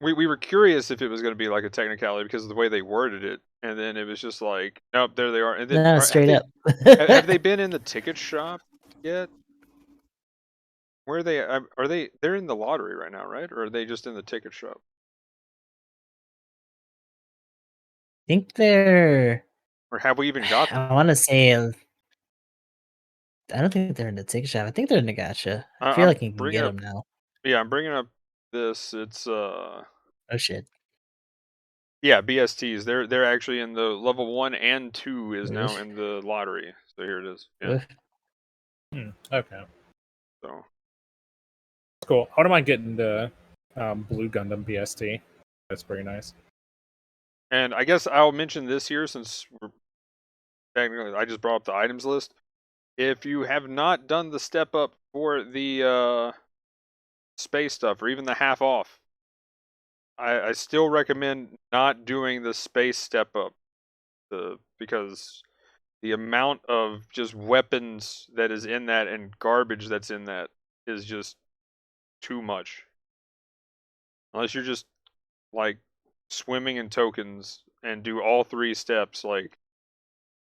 we were curious if it was going to be like a technicality because of the way they worded it, and then it was just like, nope, there they are. And then No, straight up. have they been in the ticket shop yet? Where are they? Are they? They're in the lottery right now, right? Or are they just in the ticket shop? I think they're. Or have we even got them? I want to say. I don't think they're in the ticket shop. I think they're in the gacha. I feel I'm like you can bringing get up. them now. Yeah, I'm bringing up this. It's Oh shit. yeah, BSTs. They're actually in the level 1 and 2 is now Oof. in the lottery. So here it is. Yeah. Oof. Okay. So Cool. I wouldn't mind getting the blue Gundam BST. That's pretty nice. and I guess I'll mention this here since we're technically I just brought up the items list. If you have not done the step up for the space stuff or even the half off, I still recommend not doing the space step up. Because the amount of just weapons that is in that and garbage that's in that is just too much. Unless you're just like swimming in tokens and do all 3 steps, like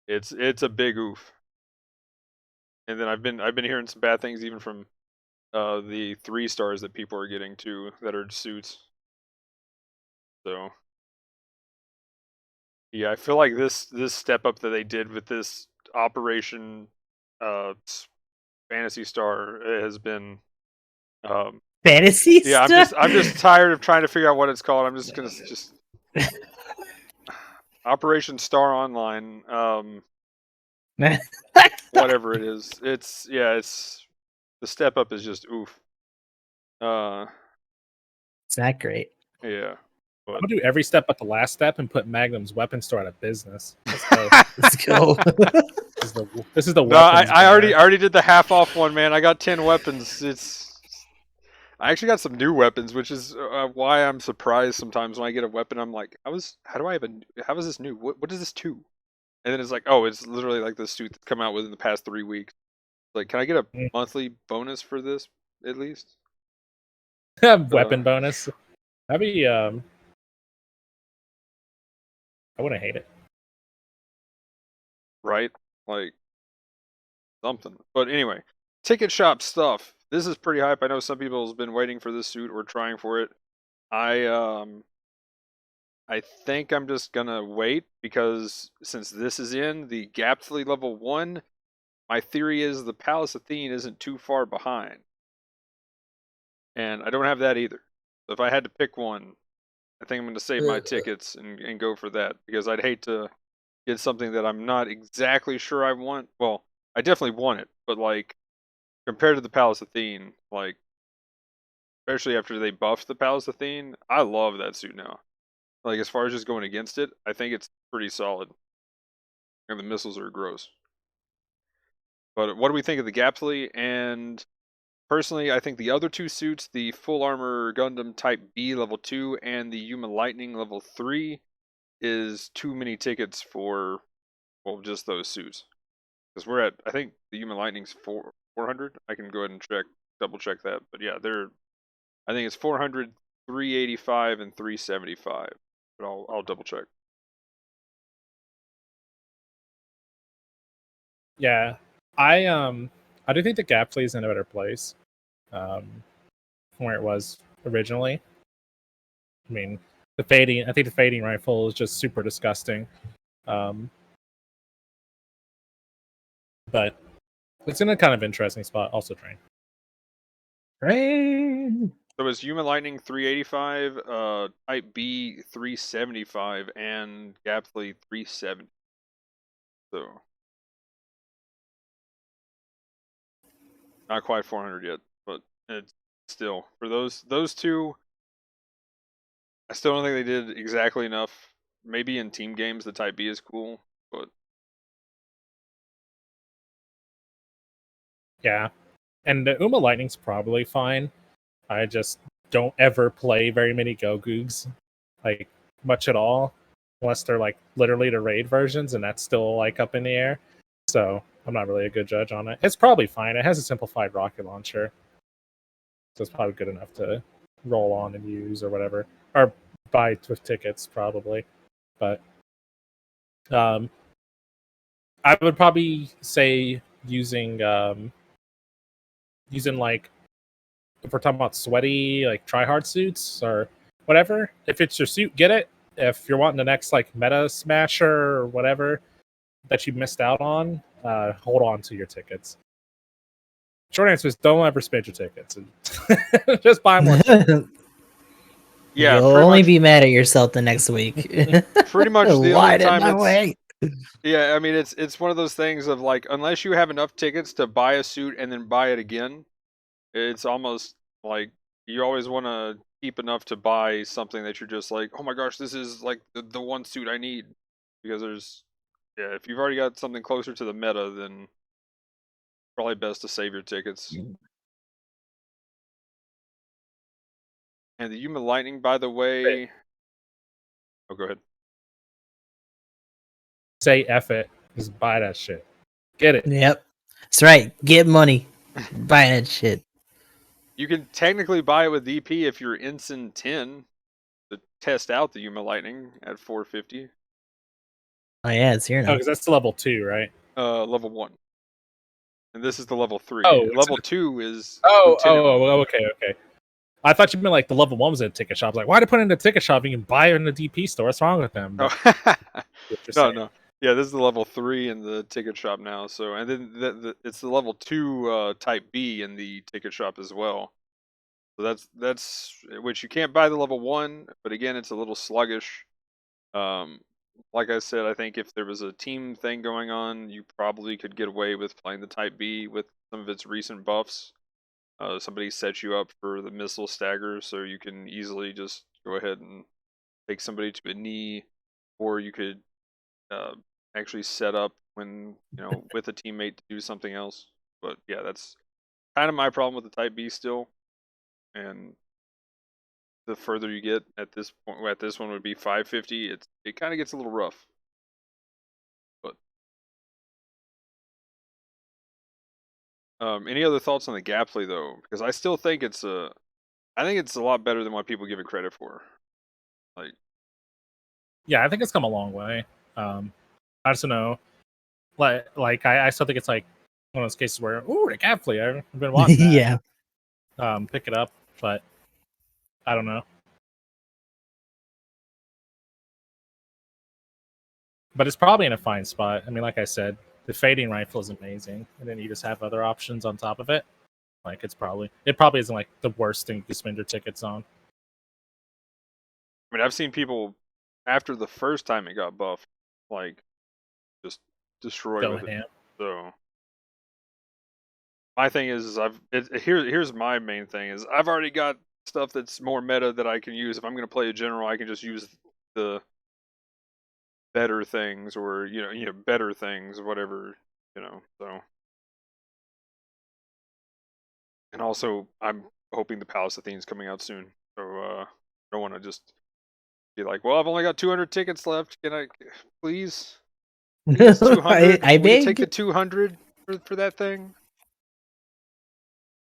it's a big oof. And then I've been hearing some bad things even from the 3 stars that people are getting too that are suits. So yeah, I feel like this step up that they did with this Operation Fantasy Star has been Fantasy yeah, stuff. I'm just tired of trying to figure out what it's called. I'm just gonna just Operation Star Online, whatever it is. It's the step up is just oof. It's not great. Yeah. I'm gonna do every step but the last step and put Magnum's weapon store out of business. Let's go. Let's go. This is the No, weapons. I already did the half off one, man. I got 10 weapons. I actually got some new weapons, which is why I'm surprised sometimes when I get a weapon. I'm like, how is this new? What is this to? And then it's like, oh, it's literally like the suit that's come out within the past 3 weeks. Like, can I get a monthly bonus for this at least? weapon bonus. That'd be I wouldn't hate it. Right? Like something. But anyway, ticket shop stuff. This is pretty hype. I know some people have been waiting for this suit or trying for it. I think I'm just gonna wait because since this is in the GBO2 level 1, my theory is the Palace Athene isn't too far behind. And I don't have that either. So if I had to pick one, I think I'm going to save my tickets and go for that because I'd hate to get something that I'm not exactly sure I want. Well, I definitely want it, but like compared to the Palace Athene, like especially after they buffed the Palace Athene, I love that suit now. Like as far as just going against it, I think it's pretty solid. And the missiles are gross. But what do we think of the GBO2? And personally, I think the other 2 suits, the Full Armor Gundam Type B level 2 and the Yuma Lightning level 3, is too many tickets for, well, just those suits. Because we're at, I think the Yuma Lightning's 400. I can go ahead and double check that. But yeah, I think it's 400, 385, and 375. But I'll double check. Yeah, I do think the GBO2 is in a better place from where it was originally. I mean, the fading. I think the fading rifle is just super disgusting. But it's in a kind of interesting spot. Also, train. Rain. So it's Human Lightning 385, Type B 375, and GBO2 370. So not quite 400 yet, but it's still for those two. I still don't think they did exactly enough. Maybe in team games the Type B is cool, but Yeah, and the Uma Lightning's probably fine. I just don't ever play very many Go Googs, like much at all, unless they're like literally the raid versions, and that's still like up in the air. So I'm not really a good judge on it. It's probably fine. It has a simplified rocket launcher, so it's probably good enough to roll on and use or whatever, or buy with tickets probably. But I would probably say using like, if we're talking about sweaty, like try hard suits or whatever, if it's your suit, get it. If you're wanting the next like meta smasher or whatever that you missed out on, hold on to your tickets. Short answer is don't ever spend your tickets and just buy more tickets. yeah, You'll only be mad at yourself the next week. Pretty much the Why only did time I it's wait? yeah. I mean, it's one of those things of like, unless you have enough tickets to buy a suit and then buy it again, it's almost like you always want to keep enough to buy something that you're just like, oh my gosh, this is like the one suit I need, because there's if you've already got something closer to the meta, then probably best to save your tickets. And the Human Lightning, by the way, oh, go ahead. Say F it. Just buy that shit. Get it. Yep. That's right. Get money. Buy that shit. You can technically buy it with DP if you're Ensign 10 to test out the Human Lightning at 450. Oh yeah, it's here Oh, now. because that's level 2, right? Level 1. And this is the level 3. Oh, level 2 is Oh, Lieutenant. okay. I thought you meant like the level 1 was in a ticket shop. I was like, why did they put it in a ticket shop? You can buy it in the DP store. What's wrong with them? But No. Yeah, this is the level 3 in the ticket shop now. So, and then it's the level 2 Type B in the ticket shop as well. So that's which you can't buy the level 1, but again, it's a little sluggish. Like I said, I think if there was a team thing going on, you probably could get away with playing the Type B with some of its recent buffs. Somebody sets you up for the missile stagger, so you can easily just go ahead and take somebody to a knee, or you could actually set up when with a teammate to do something else. But yeah, that's kind of my problem with the Type B still. And the further you get at this one would be 550. It kind of gets a little rough. But any other thoughts on the GBO2 though? Because I still think it's a lot better than what people give it credit for. Like, yeah, I think it's come a long way. I just don't know. Like I still think it's like one of those cases where, ooh, the GBO2, I've been wanting that. Yeah. Pick it up, but I don't know. But it's probably in a fine spot. I mean, like I said, the fading rifle is amazing, and then you just have other options on top of it. Like it probably isn't like the worst thing to spend your tickets on. I mean, I've seen people after the first time it got buffed, like just destroyed Go with ham. it. So my thing is here's my main thing is I've already got stuff that's more meta that I can use. If I'm going to play a general, I can just use the better things, or better things, whatever, so. And also, I'm hoping the Palace of Athene's coming out soon, so I don't want to just be like, well, I've only got 200 tickets left. Can I please 200? I Will you take beg. the 200 for that thing?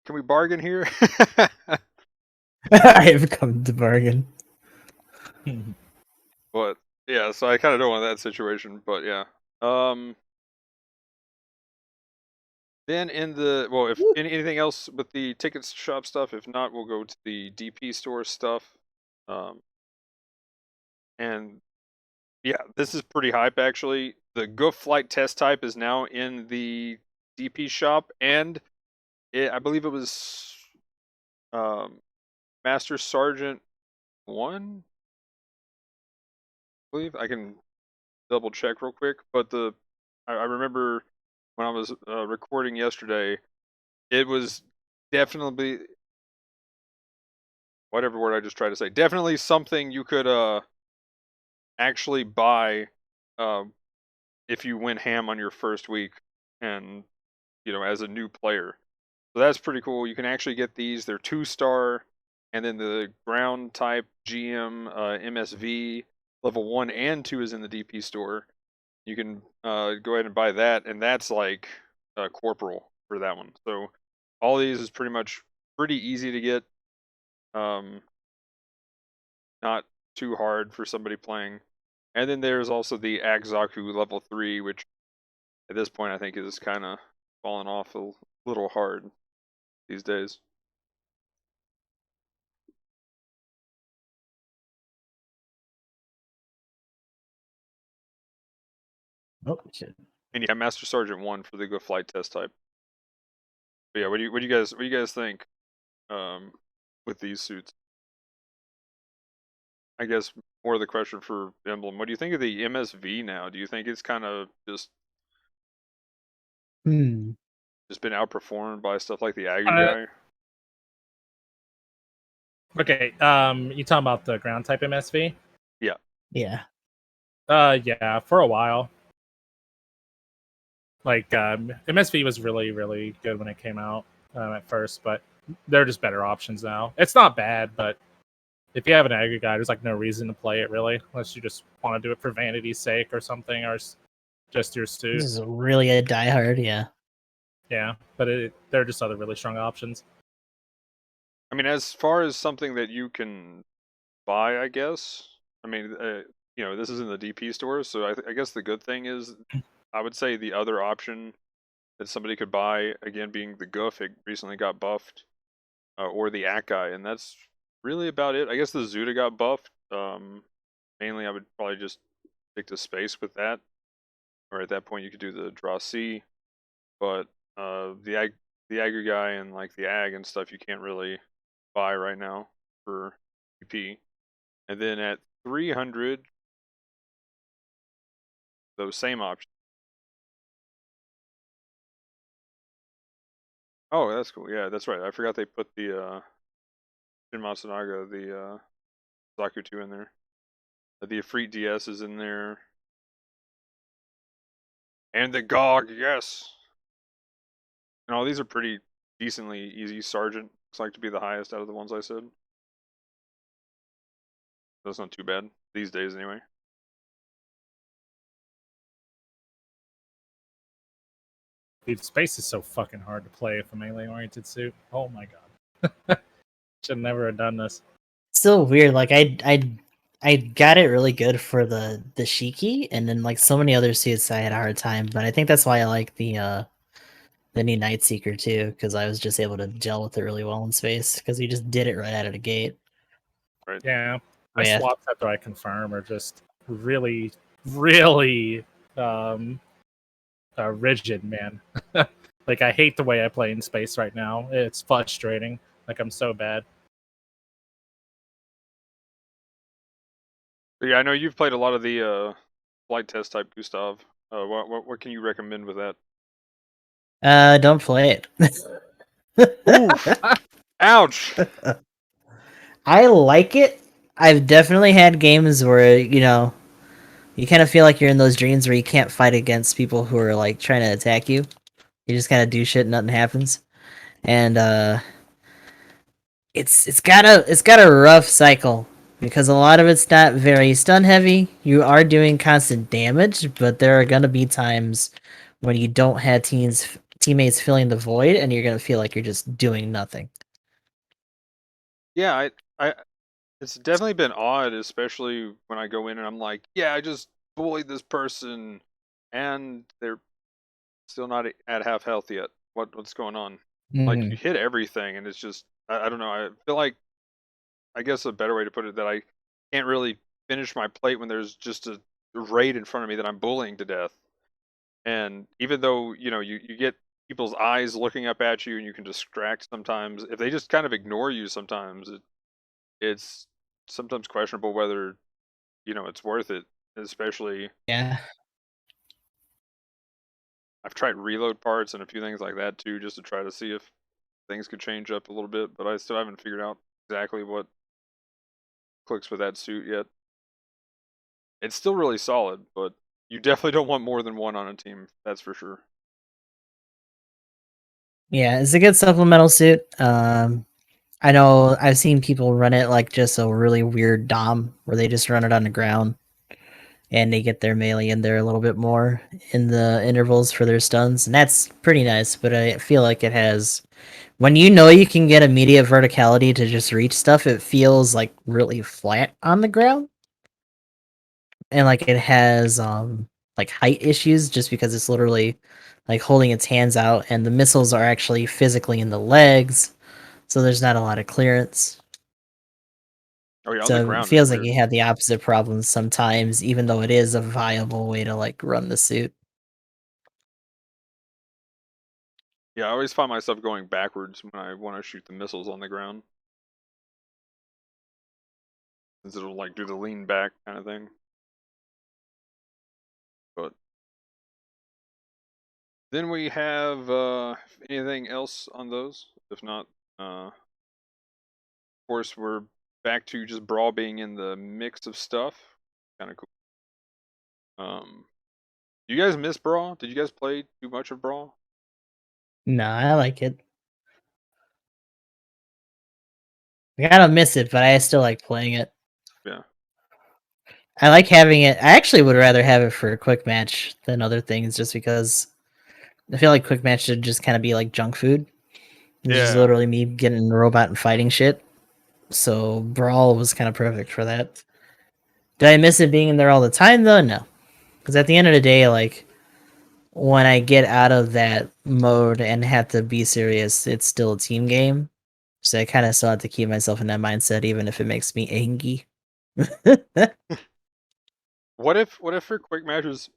Can we bargain here? I have come to bargain. But yeah, so I kind of don't want that situation. But yeah, then if anything else with the tickets shop stuff, if not, we'll go to the DP store stuff. And yeah, this is pretty hype actually. The Goof Flight test type is now in the DP shop, and I believe it was Master Sergeant 1. I believe I can double check real quick, but I remember when I was recording yesterday, it was definitely whatever word I just tried to say. Definitely something you could actually buy if you went ham on your first week, and as a new player. So that's pretty cool. You can actually get these. They're 2-star, and then the ground type GM MSV level 1 and 2 is in the DP store. You can go ahead and buy that, and that's like corporal for that one. So all these is pretty easy to get. Not too hard for somebody playing. And then there's also the Agzaku level 3, which at this point I think is kind of falling off a little hard these days. Oh shit. And yeah, Master Sergeant 1 for the Go Flight test type. But yeah, what do you guys think with these suits? I guess more of the question for Emblem. What do you think of the MSV now? Do you think it's kind of just been outperformed by stuff like the Agu guy? Okay, you talking about the ground type MSV? Yeah. Yeah. Yeah, for a while. Like, MSV was really, really good when it came out at first, but there are just better options now. It's not bad, but if you have an Agu guy, there's like no reason to play it really, unless you just want to do it for vanity's sake or something, or just your suit. This is really a diehard, yeah. Yeah, but there are just other really strong options. I mean, as far as something that you can buy, I guess. I mean, this is in the DP stores, so I guess the good thing is, I would say the other option that somebody could buy, again, being the Goof, it recently got buffed, or the Akai, and that's really about it. I guess the Zuda got buffed. Mainly, I would probably just stick to space with that, or at that point you could do the Draw C, but the Agu guy and like the Ag and stuff you can't really buy right now for DP. And then at 300, those same options. Oh, that's cool. Yeah, that's right. I forgot they put the Shin Matsunaga, the Zaku 2 in there. The Ifrit DS is in there. And the GOG, yes! And all these are pretty decently easy. Sergeant looks like to be the highest out of the ones I said. That's not too bad. These days, anyway. Dude, space is so fucking hard to play with a melee-oriented suit. Oh my god. Should never have done this. Still weird. Like I got it really good for the Shiki, and then like so many other suits I had a hard time. But I think that's why I like the new Nightseeker too, because I was just able to gel with it really well in space because he just did it right out of the gate. Right. Yeah. Oh, yeah. Swaps after I confirm are just really, really rigid, man. Like, I hate the way I play in space right now. It's frustrating. Like, I'm so bad. But yeah, I know you've played a lot of the flight test type, Gustav. What can you recommend with that? Don't play it. Oof! Ouch! I like it. I've definitely had games where, you kind of feel like you're in those dreams where you can't fight against people who are like trying to attack you. You just kind of do shit and nothing happens. And it's got a rough cycle because a lot of it's not very stun heavy. You are doing constant damage, but there are gonna be times when you don't have teammates filling the void, and you're gonna feel like you're just doing nothing. Yeah, it's definitely been odd, especially when I go in and I'm like, yeah, I just bullied this person, and they're still not at half health yet. What's going on? Like, you hit everything, and it's just, I don't know. I feel like, I guess a better way to put it, that I can't really finish my plate when there's just a raid in front of me that I'm bullying to death. And even though, you get people's eyes looking up at you and you can distract sometimes, if they just kind of ignore you sometimes, it's sometimes questionable whether, it's worth it. Especially, Yeah. I've tried reload parts and a few things like that too, just to try to see if things could change up a little bit, but I still haven't figured out exactly what clicks with that suit yet. It's still really solid, but you definitely don't want more than one on a team, that's for sure. Yeah, it's a good supplemental suit. I know I've seen people run it like just a really weird dom where they just run it on the ground and they get their melee in there a little bit more in the intervals for their stuns, and that's pretty nice. But I feel like it has, when you know you can get immediate verticality to just reach stuff, it feels like really flat on the ground, and like it has like height issues just because it's literally like holding its hands out, and the missiles are actually physically in the legs, so there's not a lot of clearance. Oh yeah, on the So it ground feels it's like weird. you have the opposite problems sometimes, even though it is a viable way to like run the suit. Yeah, I always find myself going backwards when I want to shoot the missiles on the ground. Since it'll like do the lean back kind of thing. But then we have anything else on those? If not, of course we're back to just Brawl being in the mix of stuff. Kind of cool. Do you guys miss Brawl? Did you guys play too much of Brawl? No, I like it. I kind of miss it, but I still like playing it. Yeah. I like having it. I actually would rather have it for a quick match than other things, just because I feel like quick match should just kind of be like junk food. It's just Yeah. literally me getting in a robot and fighting shit. So Brawl was kind of perfect for that. Did I miss it being in there all the time though? No, because at the end of the day, like when I get out of that mode and have to be serious, it's still a team game. So I kind of still have to keep myself in that mindset, even if it makes me angry. What if for quick matches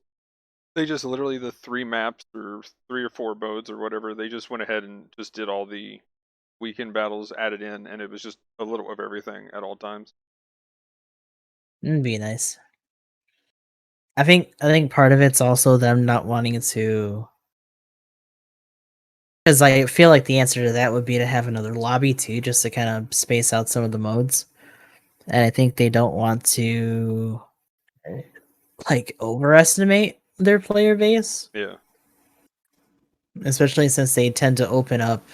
they just literally the 3 maps or 3 or 4 modes or whatever, they just went ahead and just did all the weekend battles added in, and it was just a little of everything at all times. It'd be nice. I think part of it's also them not wanting to, because I feel like the answer to that would be to have another lobby too, just to kind of space out some of the modes. And I think they don't want to like overestimate their player base, Yeah. especially since they tend to open up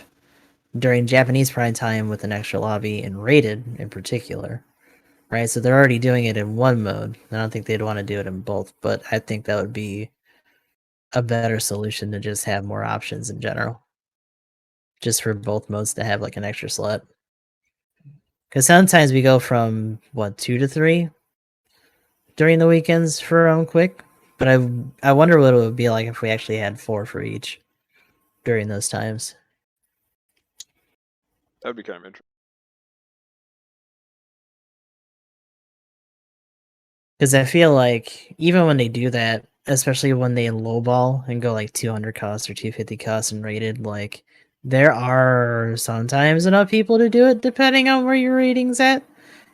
during Japanese prime time with an extra lobby and rated in particular. Right, so they're already doing it in one mode. I don't think they'd want to do it in both, but I think that would be a better solution to just have more options in general. Just for both modes to have like an extra slot. Because sometimes we go from what 2 to 3 during the weekends for quick, but I wonder what it would be like if we actually had 4 for each during those times. That'd be kind of interesting. Because I feel like even when they do that, especially when they lowball and go like 200 cost or 250 cost and rated, like there are sometimes enough people to do it depending on where your rating's at,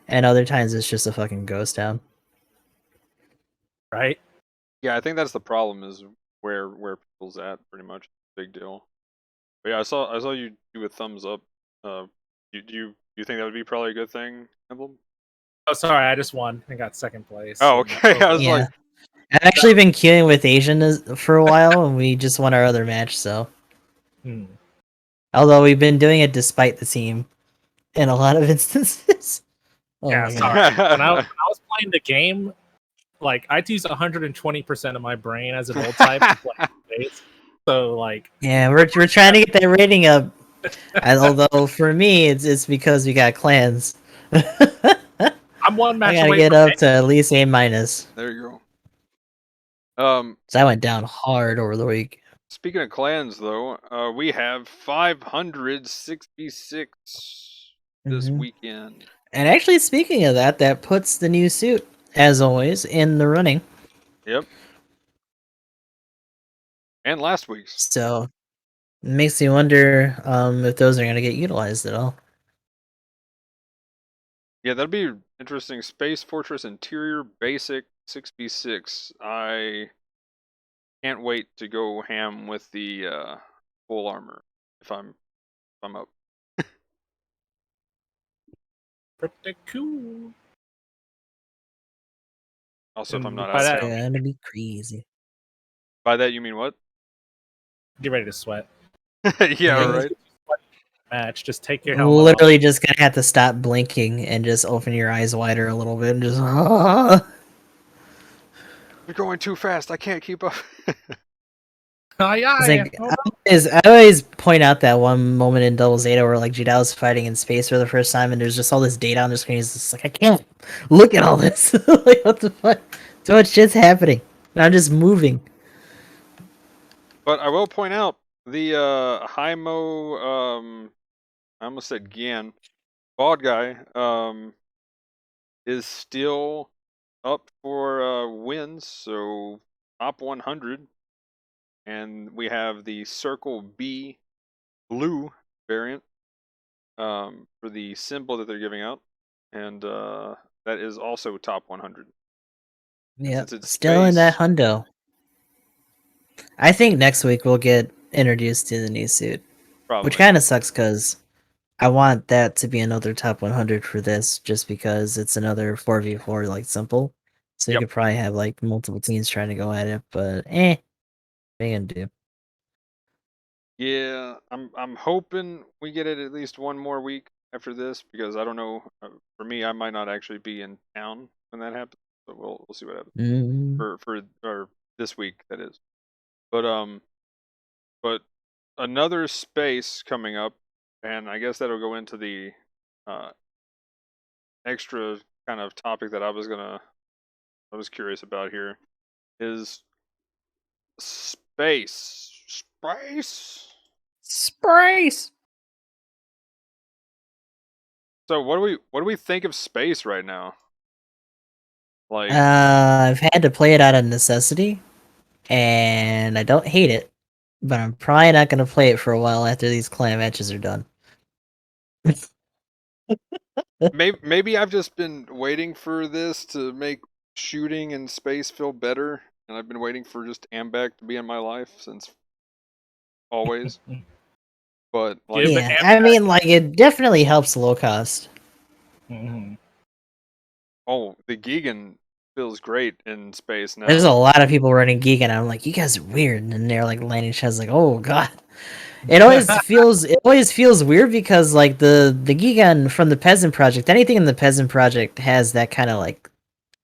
and other times it's just a fucking ghost town. Right? Yeah, I think that's the problem is where people's at pretty much. Big deal. But yeah, I saw you do a thumbs up. Do you think that would be probably a good thing, Emblem? Oh, sorry, I just won and got second place. Oh, okay. I was like, I've actually been queuing with Asian for a while, and we just won our other match. So, although we've been doing it despite the team in a lot of instances. Yeah, sorry. When I was playing the game, like I'd use 120% of my brain as an old type to play space. So like, yeah, we're trying to get that rating up. And although for me, it's because we got clans. I'm one match I gotta away get from up to at least A minus. there you So go. I went down hard over the week. Speaking of clans, though, we have 566 this weekend. And actually, speaking of that, that puts the new suit as always, in the running. Yep. And last week's. So it makes me wonder if those are going to get utilized at all. Yeah, that'd be interesting. Space Fortress Interior Basic 6v6. I can't wait to go ham with the full armor if I'm up. Pretty cool. Also, if I'm not by out that- of town. It's gonna be crazy. By that you mean what? Get ready to sweat. Yeah, right. Match. Just take your helmet Literally just gonna have to stop blinking and just open your eyes wider a little bit and just You're going too fast. I can't keep up. off. It's like, I always point out that one moment in Double Zeta where like Jidao's fighting in space for the first time and there's just all this data on the screen. He's just like, I can't look at all this. Like, what the fuck? So much shit's happening. And I'm just moving. But I will point out the Hymo, I almost said Gian, bald guy, is still up for wins, so top 100. And we have the Circle B blue variant for the symbol that they're giving out, and that is also top 100. Yeah, Since it's still in that space- hundo. I think next week we'll get introduced to the new suit, Probably. which kind of sucks because I want that to be another top 100 for this, just because it's another 4v4 like simple. So you Yep. could probably have like multiple teams trying to go at it, but what are you gonna do? Yeah, I'm hoping we get it at least one more week after this, because I don't know. For me, I might not actually be in town when that happens, but we'll see what happens for this week, that is. But another space coming up, and I guess that'll go into the extra kind of topic that I was curious about here, is space. Sprace! So what do we think of space right now? Like, I've had to play it out of necessity, and I don't hate it, but I'm probably not gonna play it for a while after these clan matches are done. maybe I've just been waiting for this to make shooting in space feel better, and I've been waiting for just Ambac to be in my life since always. But like, Yeah, I mean, like, it definitely helps low cost. Mhm. oh, the Gigan feels great in space now. There's a lot of people running Geek, and I'm like, you guys are weird, and then they're like landing shots, like, oh god. It always feels weird because like the Gigan from the Peasant Project, anything in the Peasant Project has that kind of like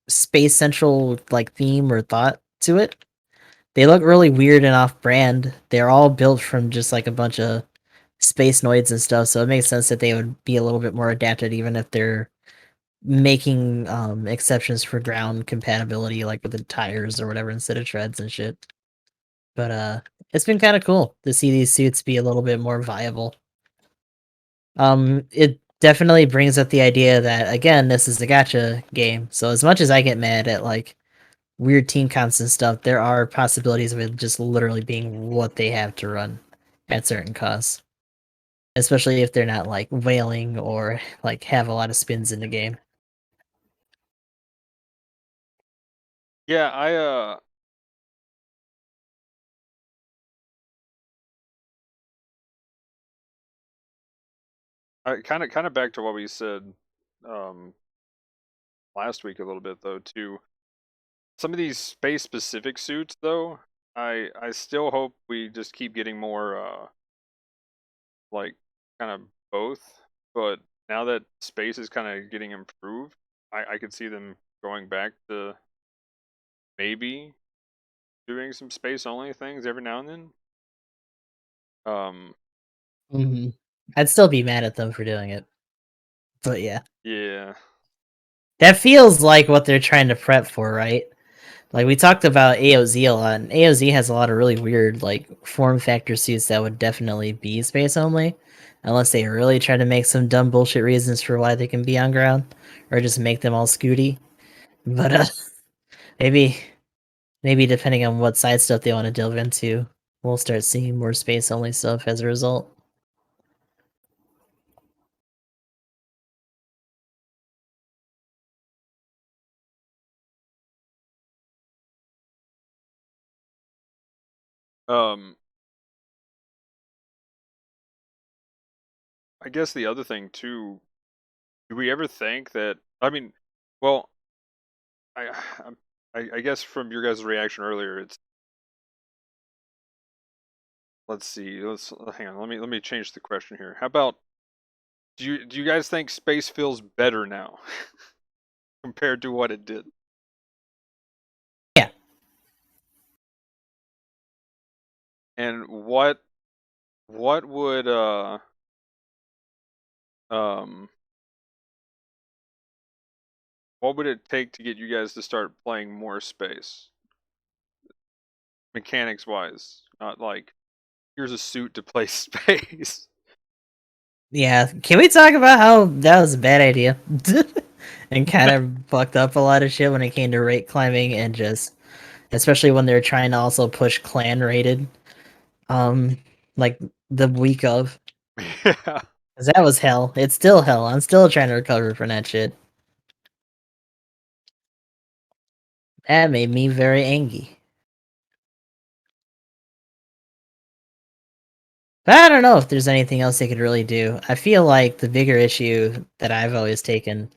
space central like theme or thought to it. They look really weird and off brand. They're all built from just like a bunch of space noids and stuff, so it makes sense that they would be a little bit more adapted, even if they're making exceptions for ground compatibility, like with the tires or whatever, instead of treads and shit. But it's been kind of cool to see these suits be a little bit more viable. It definitely brings up the idea that, again, this is a gacha game, so as much as I get mad at like weird team comps and stuff, there are possibilities of it just literally being what they have to run at certain costs, especially if they're not like wailing or like have a lot of spins in the game. Yeah, I kind of back to what we said last week a little bit though too. Some of these space specific suits though, I still hope we just keep getting more like kind of both. But now that space is kind of getting improved, I could see them going back to maybe doing some space only things every now and then. I'd still be mad at them for doing it, but yeah. Yeah. That feels like what they're trying to prep for, right? Like, we talked about AOZ a lot, and AOZ has a lot of really weird, like, form factor suits that would definitely be space only, unless they really try to make some dumb bullshit reasons for why they can be on ground, or just make them all scooty. But maybe depending on what side stuff they want to delve into, we'll start seeing more space only stuff as a result. I guess the other thing too, do we ever think that, I mean, well, I I guess from your guys' reaction earlier, it's, let's see, let's hang on, let me change the question here. How about, do you guys think space feels better now compared to what it did? Yeah. And what would what would it take to get you guys to start playing more space? Mechanics wise, not like, here's a suit to play space. Yeah, can we talk about how that was a bad idea? And kind of fucked up a lot of shit when it came to rate climbing and just, especially when they're trying to also push clan rated, like the week of. Yeah. 'Cause that was hell. It's still hell. I'm still trying to recover from that shit. That made me very angry. But I don't know if there's anything else they could really do. I feel like the bigger issue that I've always taken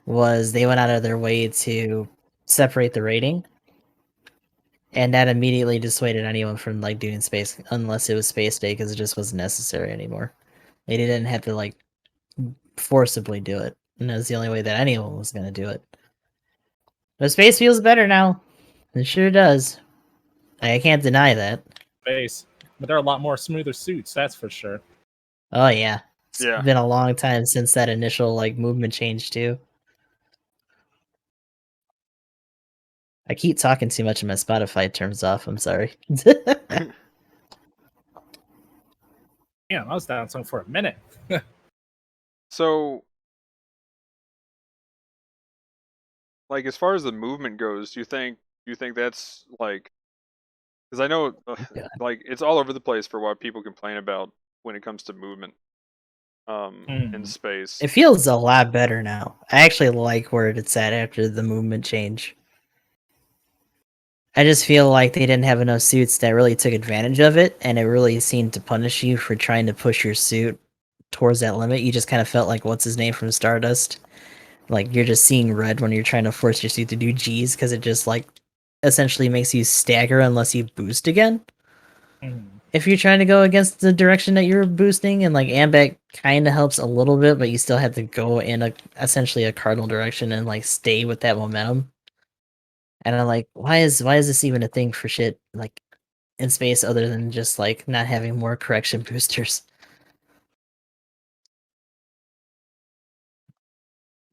was they went out of their way to separate the rating, and that immediately dissuaded anyone from like doing space unless it was space day because it just wasn't necessary anymore. They didn't have to like forcibly do it, and that was the only way that anyone was going to do it. But space feels better now. It sure does. I can't deny that. Space, but there are a lot more smoother suits. That's for sure. Oh yeah. It's Yeah. been a long time since that initial like movement change too. I keep talking too much and my Spotify turns off. I'm sorry. Yeah, I was down some for a minute. So, like, as far as the movement goes, do you think that's like, because I know God. like it's all over the place for what people complain about when it comes to movement in space. It feels a lot better now. I actually like where it's at after the movement change. I just feel like they didn't have enough suits that really took advantage of it, and it really seemed to punish you for trying to push your suit towards that limit. You just kind of felt like what's his name from Stardust. Like you're just seeing red when you're trying to force your suit to do G's because it just like essentially makes you stagger unless you boost again. If you're trying to go against the direction that you're boosting, and like Ambek kind of helps a little bit, but you still have to go in a essentially a cardinal direction and like stay with that momentum. And I'm like, why is this even a thing for shit like in space other than just like not having more correction boosters?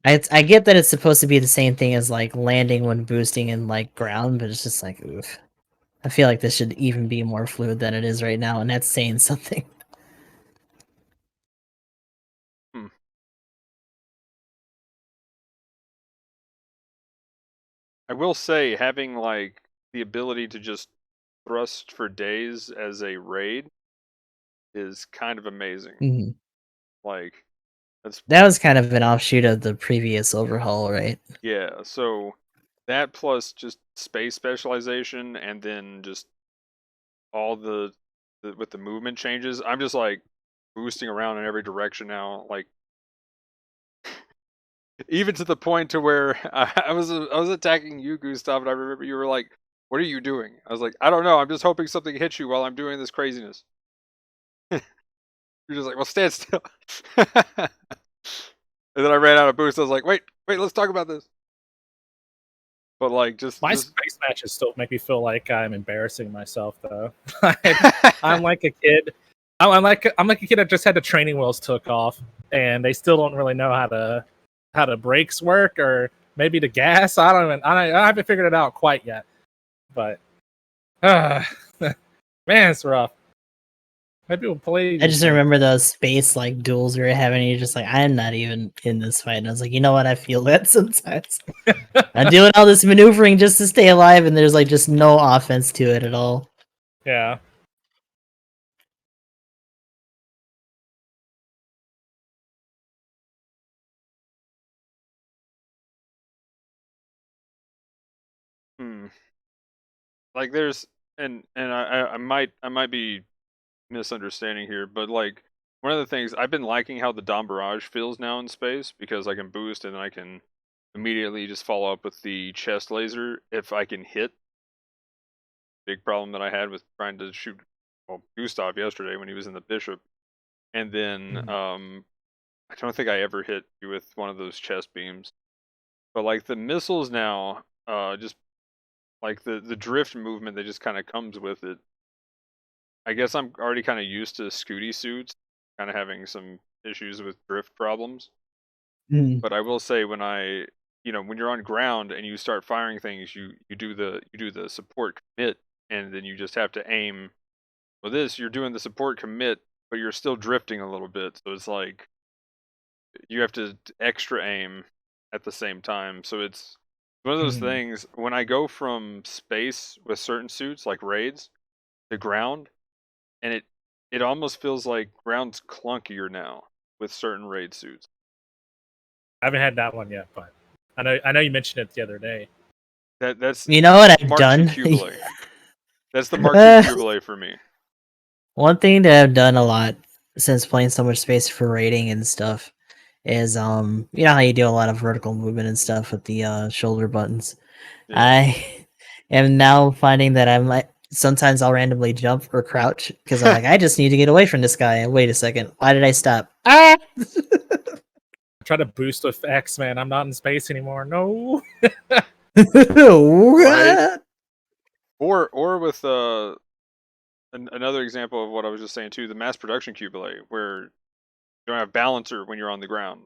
I get that it's supposed to be the same thing as like landing when boosting in like ground, but it's just like oof. I feel like this should even be more fluid than it is right now, and that's saying something. I will say, having like the ability to just thrust for days as a raid is kind of amazing. Mhm. Like, that was kind of an offshoot of the previous overhaul, right? Yeah, so that plus just space specialization, and then just all the with the movement changes, I'm just like boosting around in every direction now, like even to the point to where I was attacking you, Gustav, and I remember you were like, "What are you doing?" I was like, "I don't know. I'm just hoping something hits you while I'm doing this craziness." You're just like, "Well, stand still." And then I ran out of boost. I was like, "Wait, let's talk about this." But like, just My space matches still make me feel like I'm embarrassing myself, though. I'm like a kid. I'm like a kid that just had the training wheels took off, and they still don't really know how the brakes work or maybe the gas. I haven't figured it out quite yet. But man, it's rough. Maybe we'll play. I just remember those space like duels we were having. And you're just like, I'm not even in this fight. And I was like, you know what? I feel that sometimes. I'm doing all this maneuvering just to stay alive, and there's like just no offense to it at all. Yeah. Like there's and I might be misunderstanding here, but like one of the things I've been liking how the Dom Barrage feels now in space, because I can boost and then I can immediately just follow up with the chest laser if I can hit. Big problem that I had with trying to shoot Gustav yesterday when he was in the Bishop, and then I don't think I ever hit you with one of those chest beams. But like the missiles now, just like the drift movement that just kind of comes with it. I guess I'm already kind of used to Scooty suits, kind of having some issues with drift problems. But I will say when when you're on ground and you start firing things, you do the support commit, and then you just have to aim. With this, you're doing the support commit, but you're still drifting a little bit, so it's like you have to extra aim at the same time. So it's one of those things. When I go from space with certain suits like raids to ground, and it almost feels like ground's clunkier now with certain raid suits. I haven't had that one yet, but I know you mentioned it the other day. That's you know what I've Mark done. II That's the Mark II Cubelet for me. One thing that I've done a lot since playing so much space for raiding and stuff is you know how you do a lot of vertical movement and stuff with the shoulder buttons. Yeah. I am now finding that I'm like sometimes I'll randomly jump or crouch because I'm like, I just need to get away from this guy. And wait a second, why did I stop? Ah! Try to boost with X, man. I'm not in space anymore. No. Right. Or with another example of what I was just saying too, the mass production Cubelet, where you don't have balancer when you're on the ground.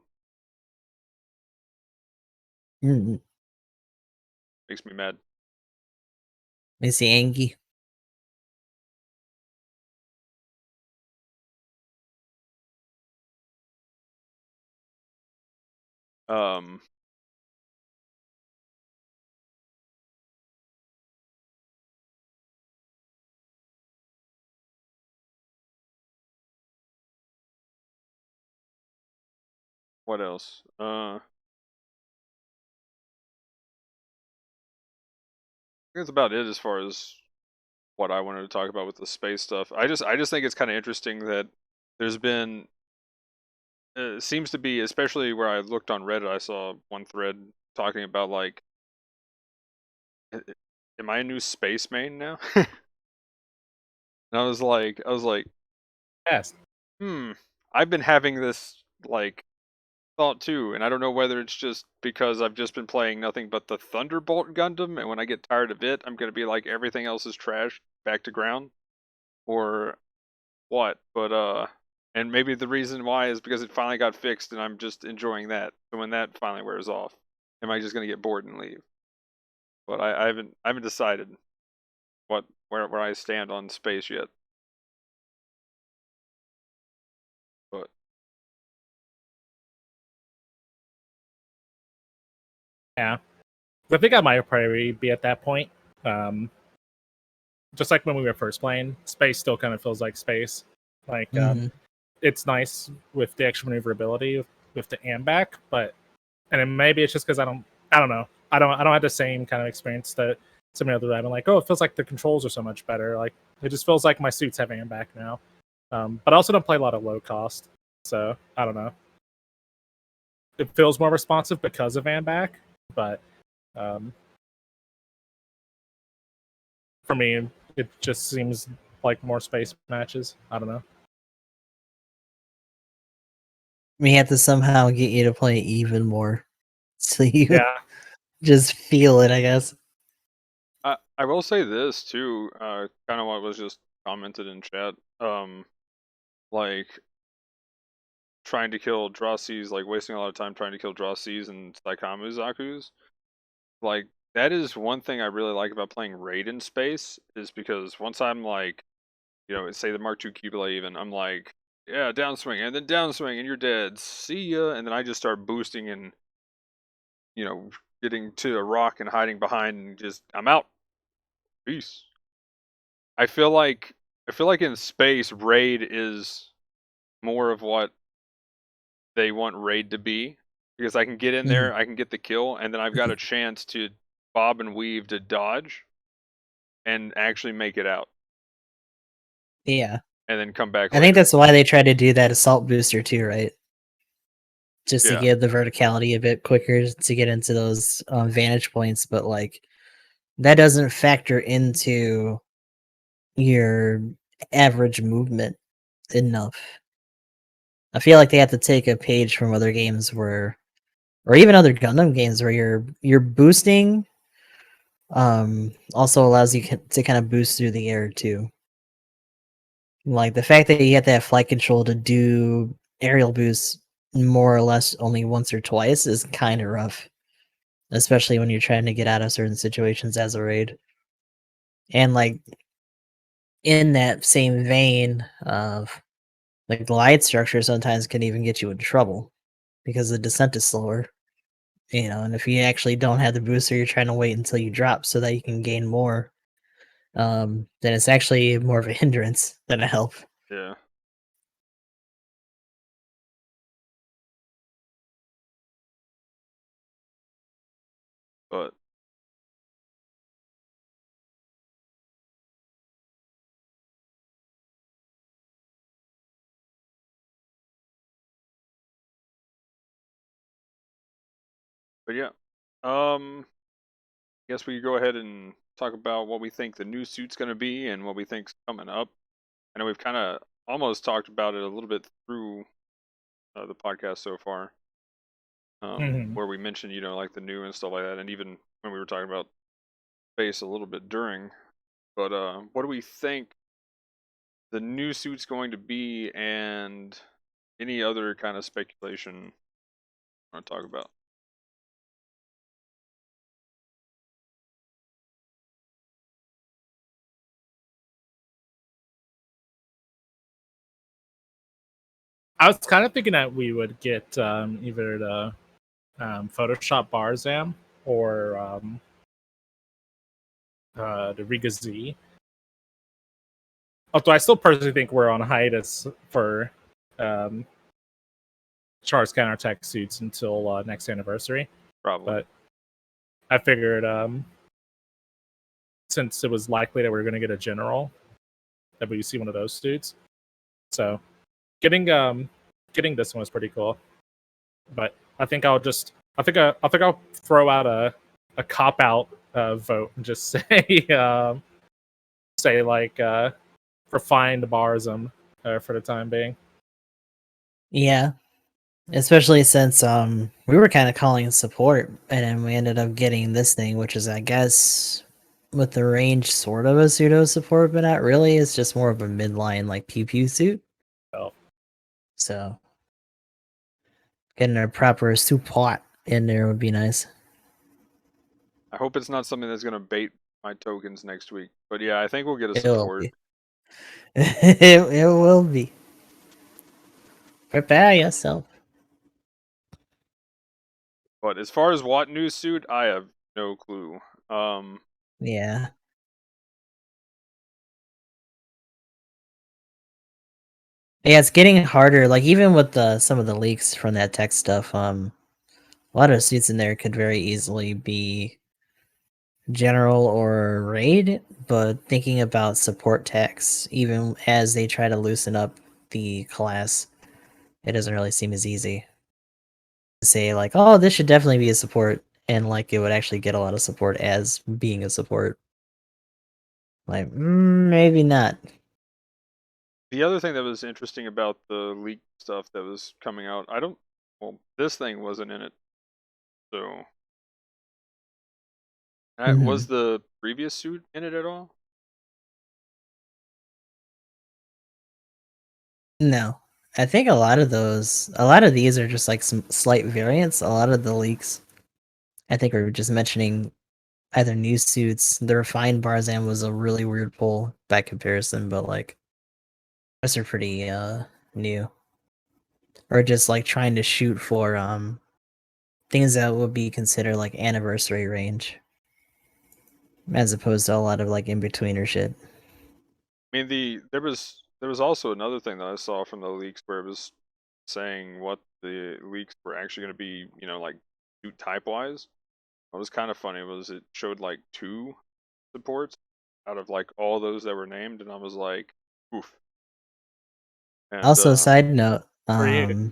Makes me mad. Missy Angie. What else? I think that's about it as far as what I wanted to talk about with the space stuff. I just think it's kind of interesting that there's been seems to be, especially where I looked on Reddit, I saw one thread talking about like, am I a new space main now? And I was like, Yes. I've been having this like thought too, and I don't know whether it's just because I've just been playing nothing but the Thunderbolt Gundam, and when I get tired of it, I'm gonna be like everything else is trash, back to ground, or what. But and maybe the reason why is because it finally got fixed, and I'm just enjoying that. So when that finally wears off, am I just gonna get bored and leave? But I haven't decided where I stand on space yet. But Yeah. I think I might probably be at that point. Just like when we were first playing, space still kind of feels like space. Like it's nice with the extra maneuverability with the AMBAC, but and then maybe it's just because I don't know. I don't have the same kind of experience that some of the other. I'm like, oh, it feels like the controls are so much better. Like it just feels like my suits have AMBAC now. But I also don't play a lot of low cost, so I don't know. It feels more responsive because of AMBAC, but for me, it just seems like more space matches. I don't know. We have to somehow get you to play even more, so you Yeah. just feel it, I guess. I will say this too, kind of what was just commented in chat. Like trying to kill draw C's, like wasting a lot of time trying to kill draw C's and Saikamu Zaku's. Like that is one thing I really like about playing raid in space, is because once I'm like you know, say the Mark II Cubula even, I'm like, yeah, downswing, and then downswing, and you're dead. See ya. And then I just start boosting and, you know, getting to a rock and hiding behind and just, I'm out. Peace. I feel like in space, raid is more of what they want raid to be, because I can get in there, I can get the kill, and then I've got a chance to bob and weave to dodge and actually make it out. Yeah. And then come back I later. think that's why they tried to do that assault booster too, right? Just to Yeah. give the verticality a bit quicker to get into those vantage points, but like that doesn't factor into your average movement enough. I feel like they have to take a page from other games where, or even other Gundam games where your boosting also allows you to kind of boost through the air too. Like the fact that you have to have flight control to do aerial boosts more or less only once or twice is kind of rough, especially when you're trying to get out of certain situations as a raid. And like in that same vein of like glide structure sometimes can even get you in trouble because the descent is slower. You know, and if you actually don't have the booster, you're trying to wait until you drop so that you can gain more. Then it's actually more of a hindrance than a help. Yeah. But yeah. Guess we go ahead and talk about what we think the new suit's going to be and what we think's coming up. I know we've kind of almost talked about it a little bit through the podcast so far, where we mentioned, you know, like the new and stuff like that, and even when we were talking about space a little bit during. But what do we think the new suit's going to be, and any other kind of speculation I want to talk about? I was kind of thinking that we would get either the Photoshop Barzam or the Riga Z. Although I still personally think we're on hiatus for Char's counterattack suits until next anniversary. Probably. But I figured since it was likely that we were going to get a general, that we see one of those suits. So getting this one was pretty cool. But I think I'll throw out a cop out vote and just say like refined Barzam for the time being. Yeah. Especially since we were kind of calling support and then we ended up getting this thing, which is I guess with the range sort of a pseudo support, but not really. It's just more of a midline like pew pew suit. Oh. So getting a proper support in there would be nice. I hope it's not something that's going to bait my tokens next week. But yeah, I think we'll get a It will support. be. It will be. Prepare yourself. But as far as what new suit, I have no clue. Yeah. Yeah, it's getting harder. Like even with some of the leaks from that tech stuff, a lot of suits in there could very easily be general or raid, but thinking about support techs, even as they try to loosen up the class, it doesn't really seem as easy to say like, oh, this should definitely be a support, and like it would actually get a lot of support as being a support. Like, maybe not. The other thing that was interesting about the leak stuff that was coming out, this thing wasn't in it. So, was the previous suit in it at all? No. I think a lot of these are just like some slight variants. A lot of the leaks, I think, are just mentioning either new suits. The refined Barzan was a really weird pull by comparison, but like Those are pretty new. Or just like trying to shoot for things that would be considered like anniversary range. As opposed to a lot of like in-betweener shit. I mean, there was also another thing that I saw from the leaks where it was saying what the leaks were actually going to be, you know, like type wise. What was kind of funny was it showed like 2 supports out of like all those that were named, and I was like, oof. And, Also, side note, Creative.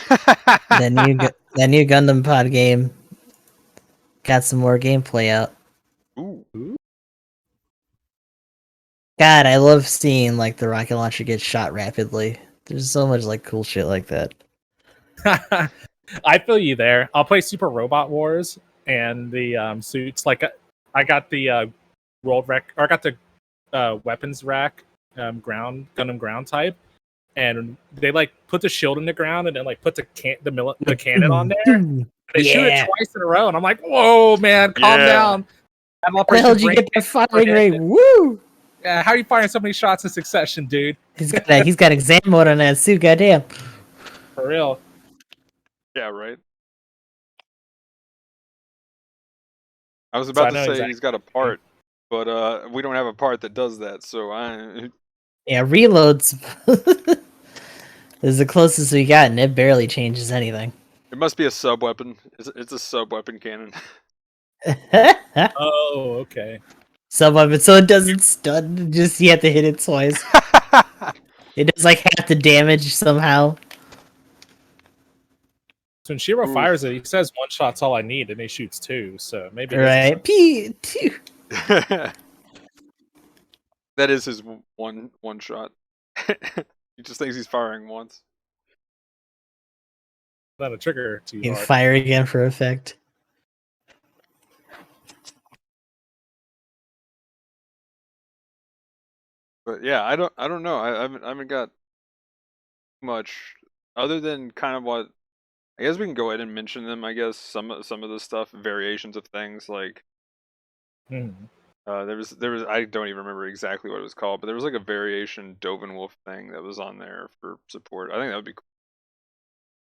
that new Gundam Pod game got some more gameplay out. Ooh. God, I love seeing like the rocket launcher get shot rapidly. There's so much like cool shit like that. I feel you there. I'll play Super Robot Wars and the suits. Like I got the world rack, or I got the weapons rack ground Gundam ground type, and they like put the shield in the ground and then like put the cannon on there. They shoot it twice in a row, and I'm like, whoa, man, calm down. How the hell did you get that firing rate? Woo! Yeah, how are you firing so many shots in succession, dude? He's got exam mode on that suit, goddamn. For real. Yeah, right. I was about to say he's got a part, but we don't have a part that does that, so Yeah, reloads is the closest we got, and it barely changes anything. It must be a sub weapon. It's a sub weapon cannon. Oh, okay. Sub weapon, so it doesn't stun. Just you have to hit it twice. It does like half the damage somehow. So when Shiro fires it, he says 1 shot's all I need, and he shoots 2. So maybe right. P2. That is his one shot. He just thinks he's firing once. Not a trigger too You hard. fire again for effect. But yeah, I don't know. I haven't got much other than kind of what I guess we can go ahead and mention them. I guess some of the stuff, variations of things like. There was I don't even remember exactly what it was called, but there was like a variation Dovenwolf thing that was on there for support. I think that would be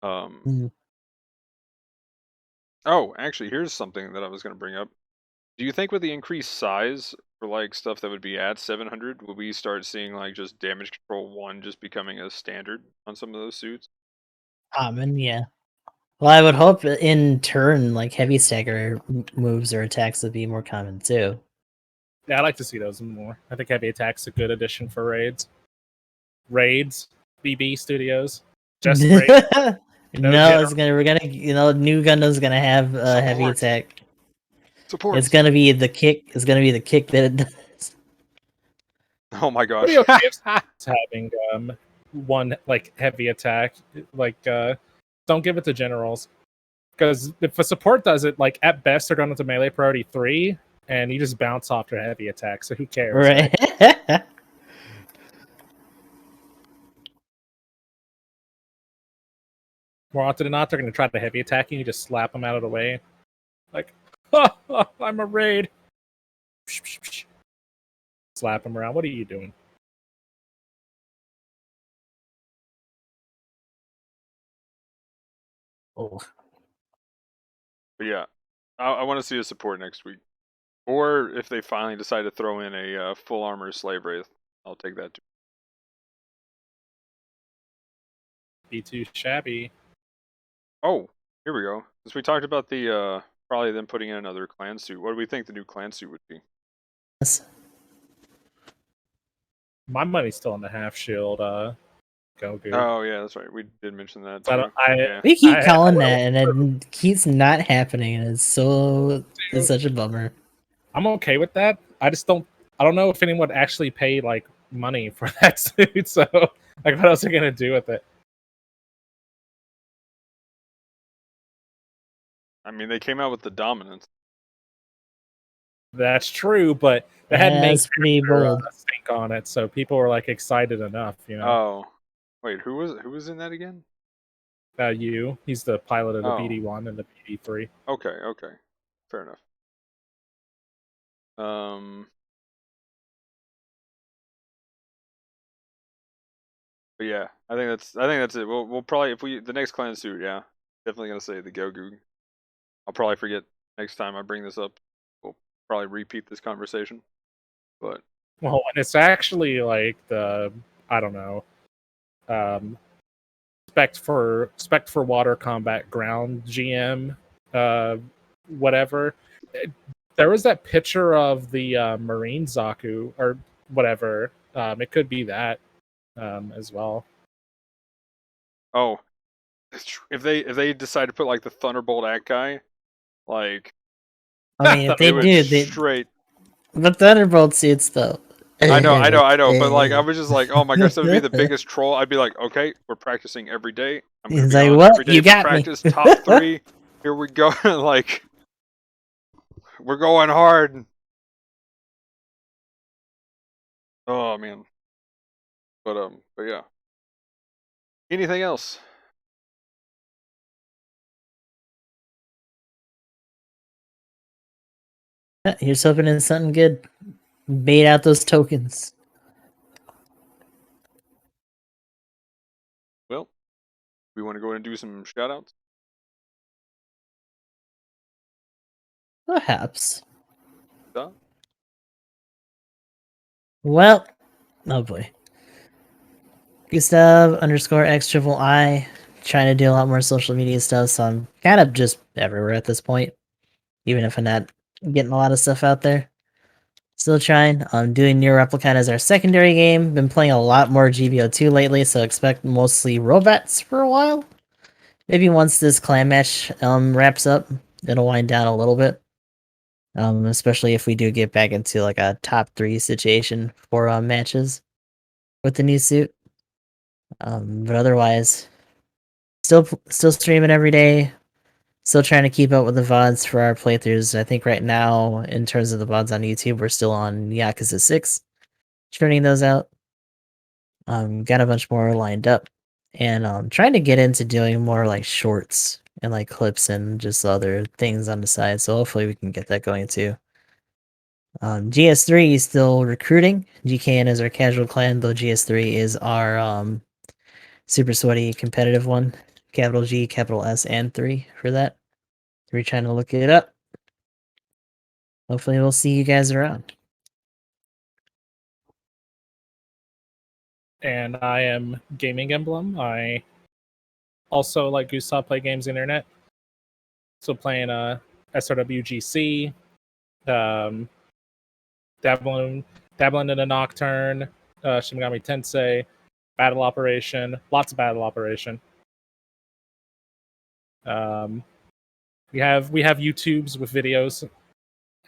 cool. Oh, actually, here's something that I was going to bring up. Do you think with the increased size for like stuff that would be at 700, will we start seeing like just damage control 1 just becoming a standard on some of those suits? Common, yeah. Well, I would hope in turn, like heavy stagger moves or attacks would be more common too. Yeah, I like to see those more. I think heavy attack's a good addition for raids. Raids, BB Studios, just raids. No, we're gonna new Gundam's gonna have heavy attack. Support. It's gonna be the kick. It's gonna be the kick that it does. Oh my gosh! Having 1 like heavy attack, like don't give it to generals, because if a support does it, like at best they're going into melee priority 3, and you just bounce off their heavy attack. So who cares? Right. More often than not, they're going to try to heavy attack you. You just slap them out of the way, like, oh, I'm a raid. Slap them around. What are you doing? Oh. But yeah, I want to see a support next week, or if they finally decide to throw in a full armor slave wraith, I'll take that too. Be too shabby. Oh, here we go. Since we talked about the probably them putting in another clan suit, what do we think the new clan suit would be? My money's still on the half shield. Goku. Oh yeah, that's right. We did mention that. But we keep calling that, and it keeps not happening, and it's such a bummer. I'm okay with that. I don't know if anyone would actually pay like money for that suit. So like, what else are they gonna do with it? I mean, they came out with the dominance. That's true, but they hadn't made pretty bold stink on it, so people were like excited enough, you know. Oh, wait, who was in that again? He's the pilot of the BD1 and the BD3. Okay, fair enough. But yeah, I think that's it. We'll probably, if we, the next clan suit, yeah, definitely gonna say the Gogu. I'll probably forget next time I bring this up. We'll probably repeat this conversation. But Well, and it's actually like the, I don't know, um, spec for water combat ground GM, whatever. There was that picture of the Marine Zaku or whatever. It could be that as well. oh, if they decide to put like the Thunderbolt Act guy, like I mean, if they it would do, they straight. the Thunderbolt suits though. I know. But like, I was just like, oh my gosh, that would be the biggest troll. I'd be like, okay, we're practicing every day. I'm gonna He's be like, on "What? every day You for got me." practice. Top 3. Here we go. Like, we're going hard. Oh man. But yeah. Anything else? Here's hoping it's something good. Bait out those tokens. Well, we want to go ahead and do some shoutouts. Perhaps. Duh. Well, oh boy. Gustav _ X triple I. Trying to do a lot more social media stuff, so I'm kind of just everywhere at this point. Even if I'm not getting a lot of stuff out there. Still trying. I'm doing Near Replicant as our secondary game. Been playing a lot more GBO2 lately, so expect mostly robots for a while. Maybe once this clan match wraps up, it'll wind down a little bit. Especially if we do get back into like a top 3 situation for matches with the new suit. But otherwise, still streaming every day. Still trying to keep up with the VODs for our playthroughs. I think right now, in terms of the VODs on YouTube, we're still on Yakuza 6. Churning those out. Got a bunch more lined up. And trying to get into doing more like shorts and like clips and just other things on the side. So hopefully we can get that going too. GS3 is still recruiting. GKN is our casual clan, though GS3 is our super sweaty competitive one. Capital G, capital S, and 3 for that. We're trying to look it up. Hopefully we'll see you guys around. And I am GamingEmblem. I also, like Gustav, play games on the internet. So playing SRWGC, dabbling in a Nocturne, Shin Megami Tensei, Battle Operation, lots of Battle Operation. We have YouTubes with videos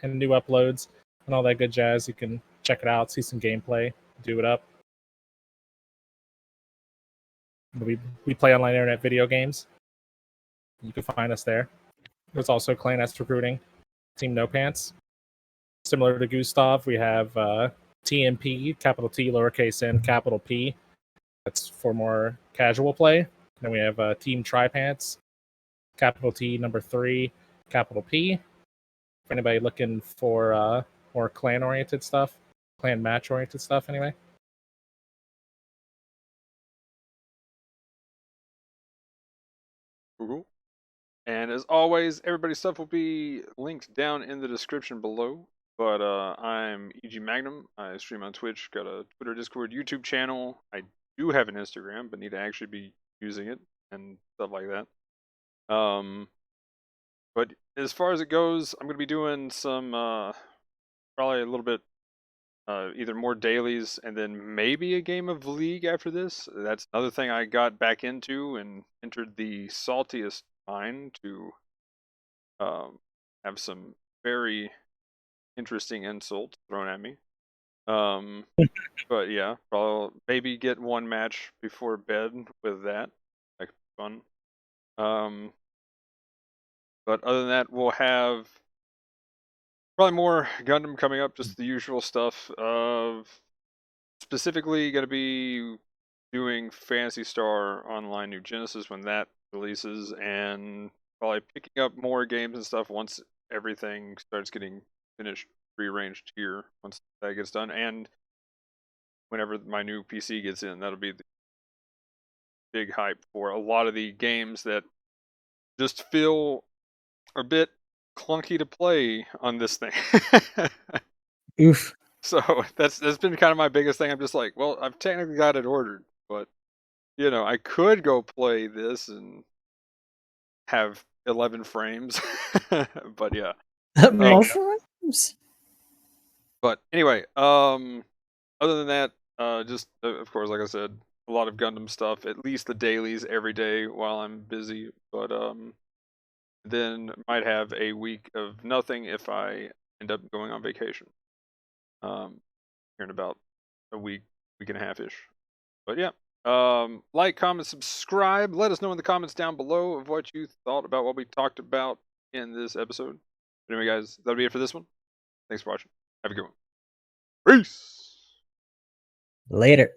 and new uploads and all that good jazz. You can check it out, see some gameplay, do it up. We play online internet video games. You can find us there. There's also Clan S Recruiting, Team No Pants. Similar to Gustav, we have TMP, capital T, lowercase n, capital P. That's for more casual play. Then we have Team Tripants, capital T, number 3, capital P. For anybody looking for more clan-oriented stuff, clan match-oriented stuff, anyway. Cool. And as always, everybody's stuff will be linked down in the description below. But I'm EG Magnum. I stream on Twitch, got a Twitter, Discord, YouTube channel. I do have an Instagram, but need to actually be using it and stuff like that. But as far as it goes, I'm gonna be doing some probably a little bit either more dailies and then maybe a game of League after this. That's another thing I got back into and entered the saltiest mine to have some very interesting insults thrown at me. But yeah, I'll maybe get one match before bed with that. That could be fun. But other than that, we'll have probably more Gundam coming up, just the usual stuff of specifically going to be doing Phantasy Star Online New Genesis when that releases, and probably picking up more games and stuff once everything starts getting finished, rearranged here, once that gets done, and whenever my new PC gets in, that'll be big hype for a lot of the games that just feel a bit clunky to play on this thing. Oof. So that's been kind of my biggest thing. I'm just like, well, I've technically got it ordered, but you know, I could go play this and have 11 frames, but yeah. Mushrooms. But anyway, other than that, just of course, like I said, a lot of Gundam stuff. At least the dailies every day while I'm busy. But then might have a week of nothing if I end up going on vacation. Here in about a week and a half ish. But yeah. Like, comment, subscribe. Let us know in the comments down below of what you thought about what we talked about in this episode. But anyway, guys, that'll be it for this one. Thanks for watching. Have a good one. Peace. Later.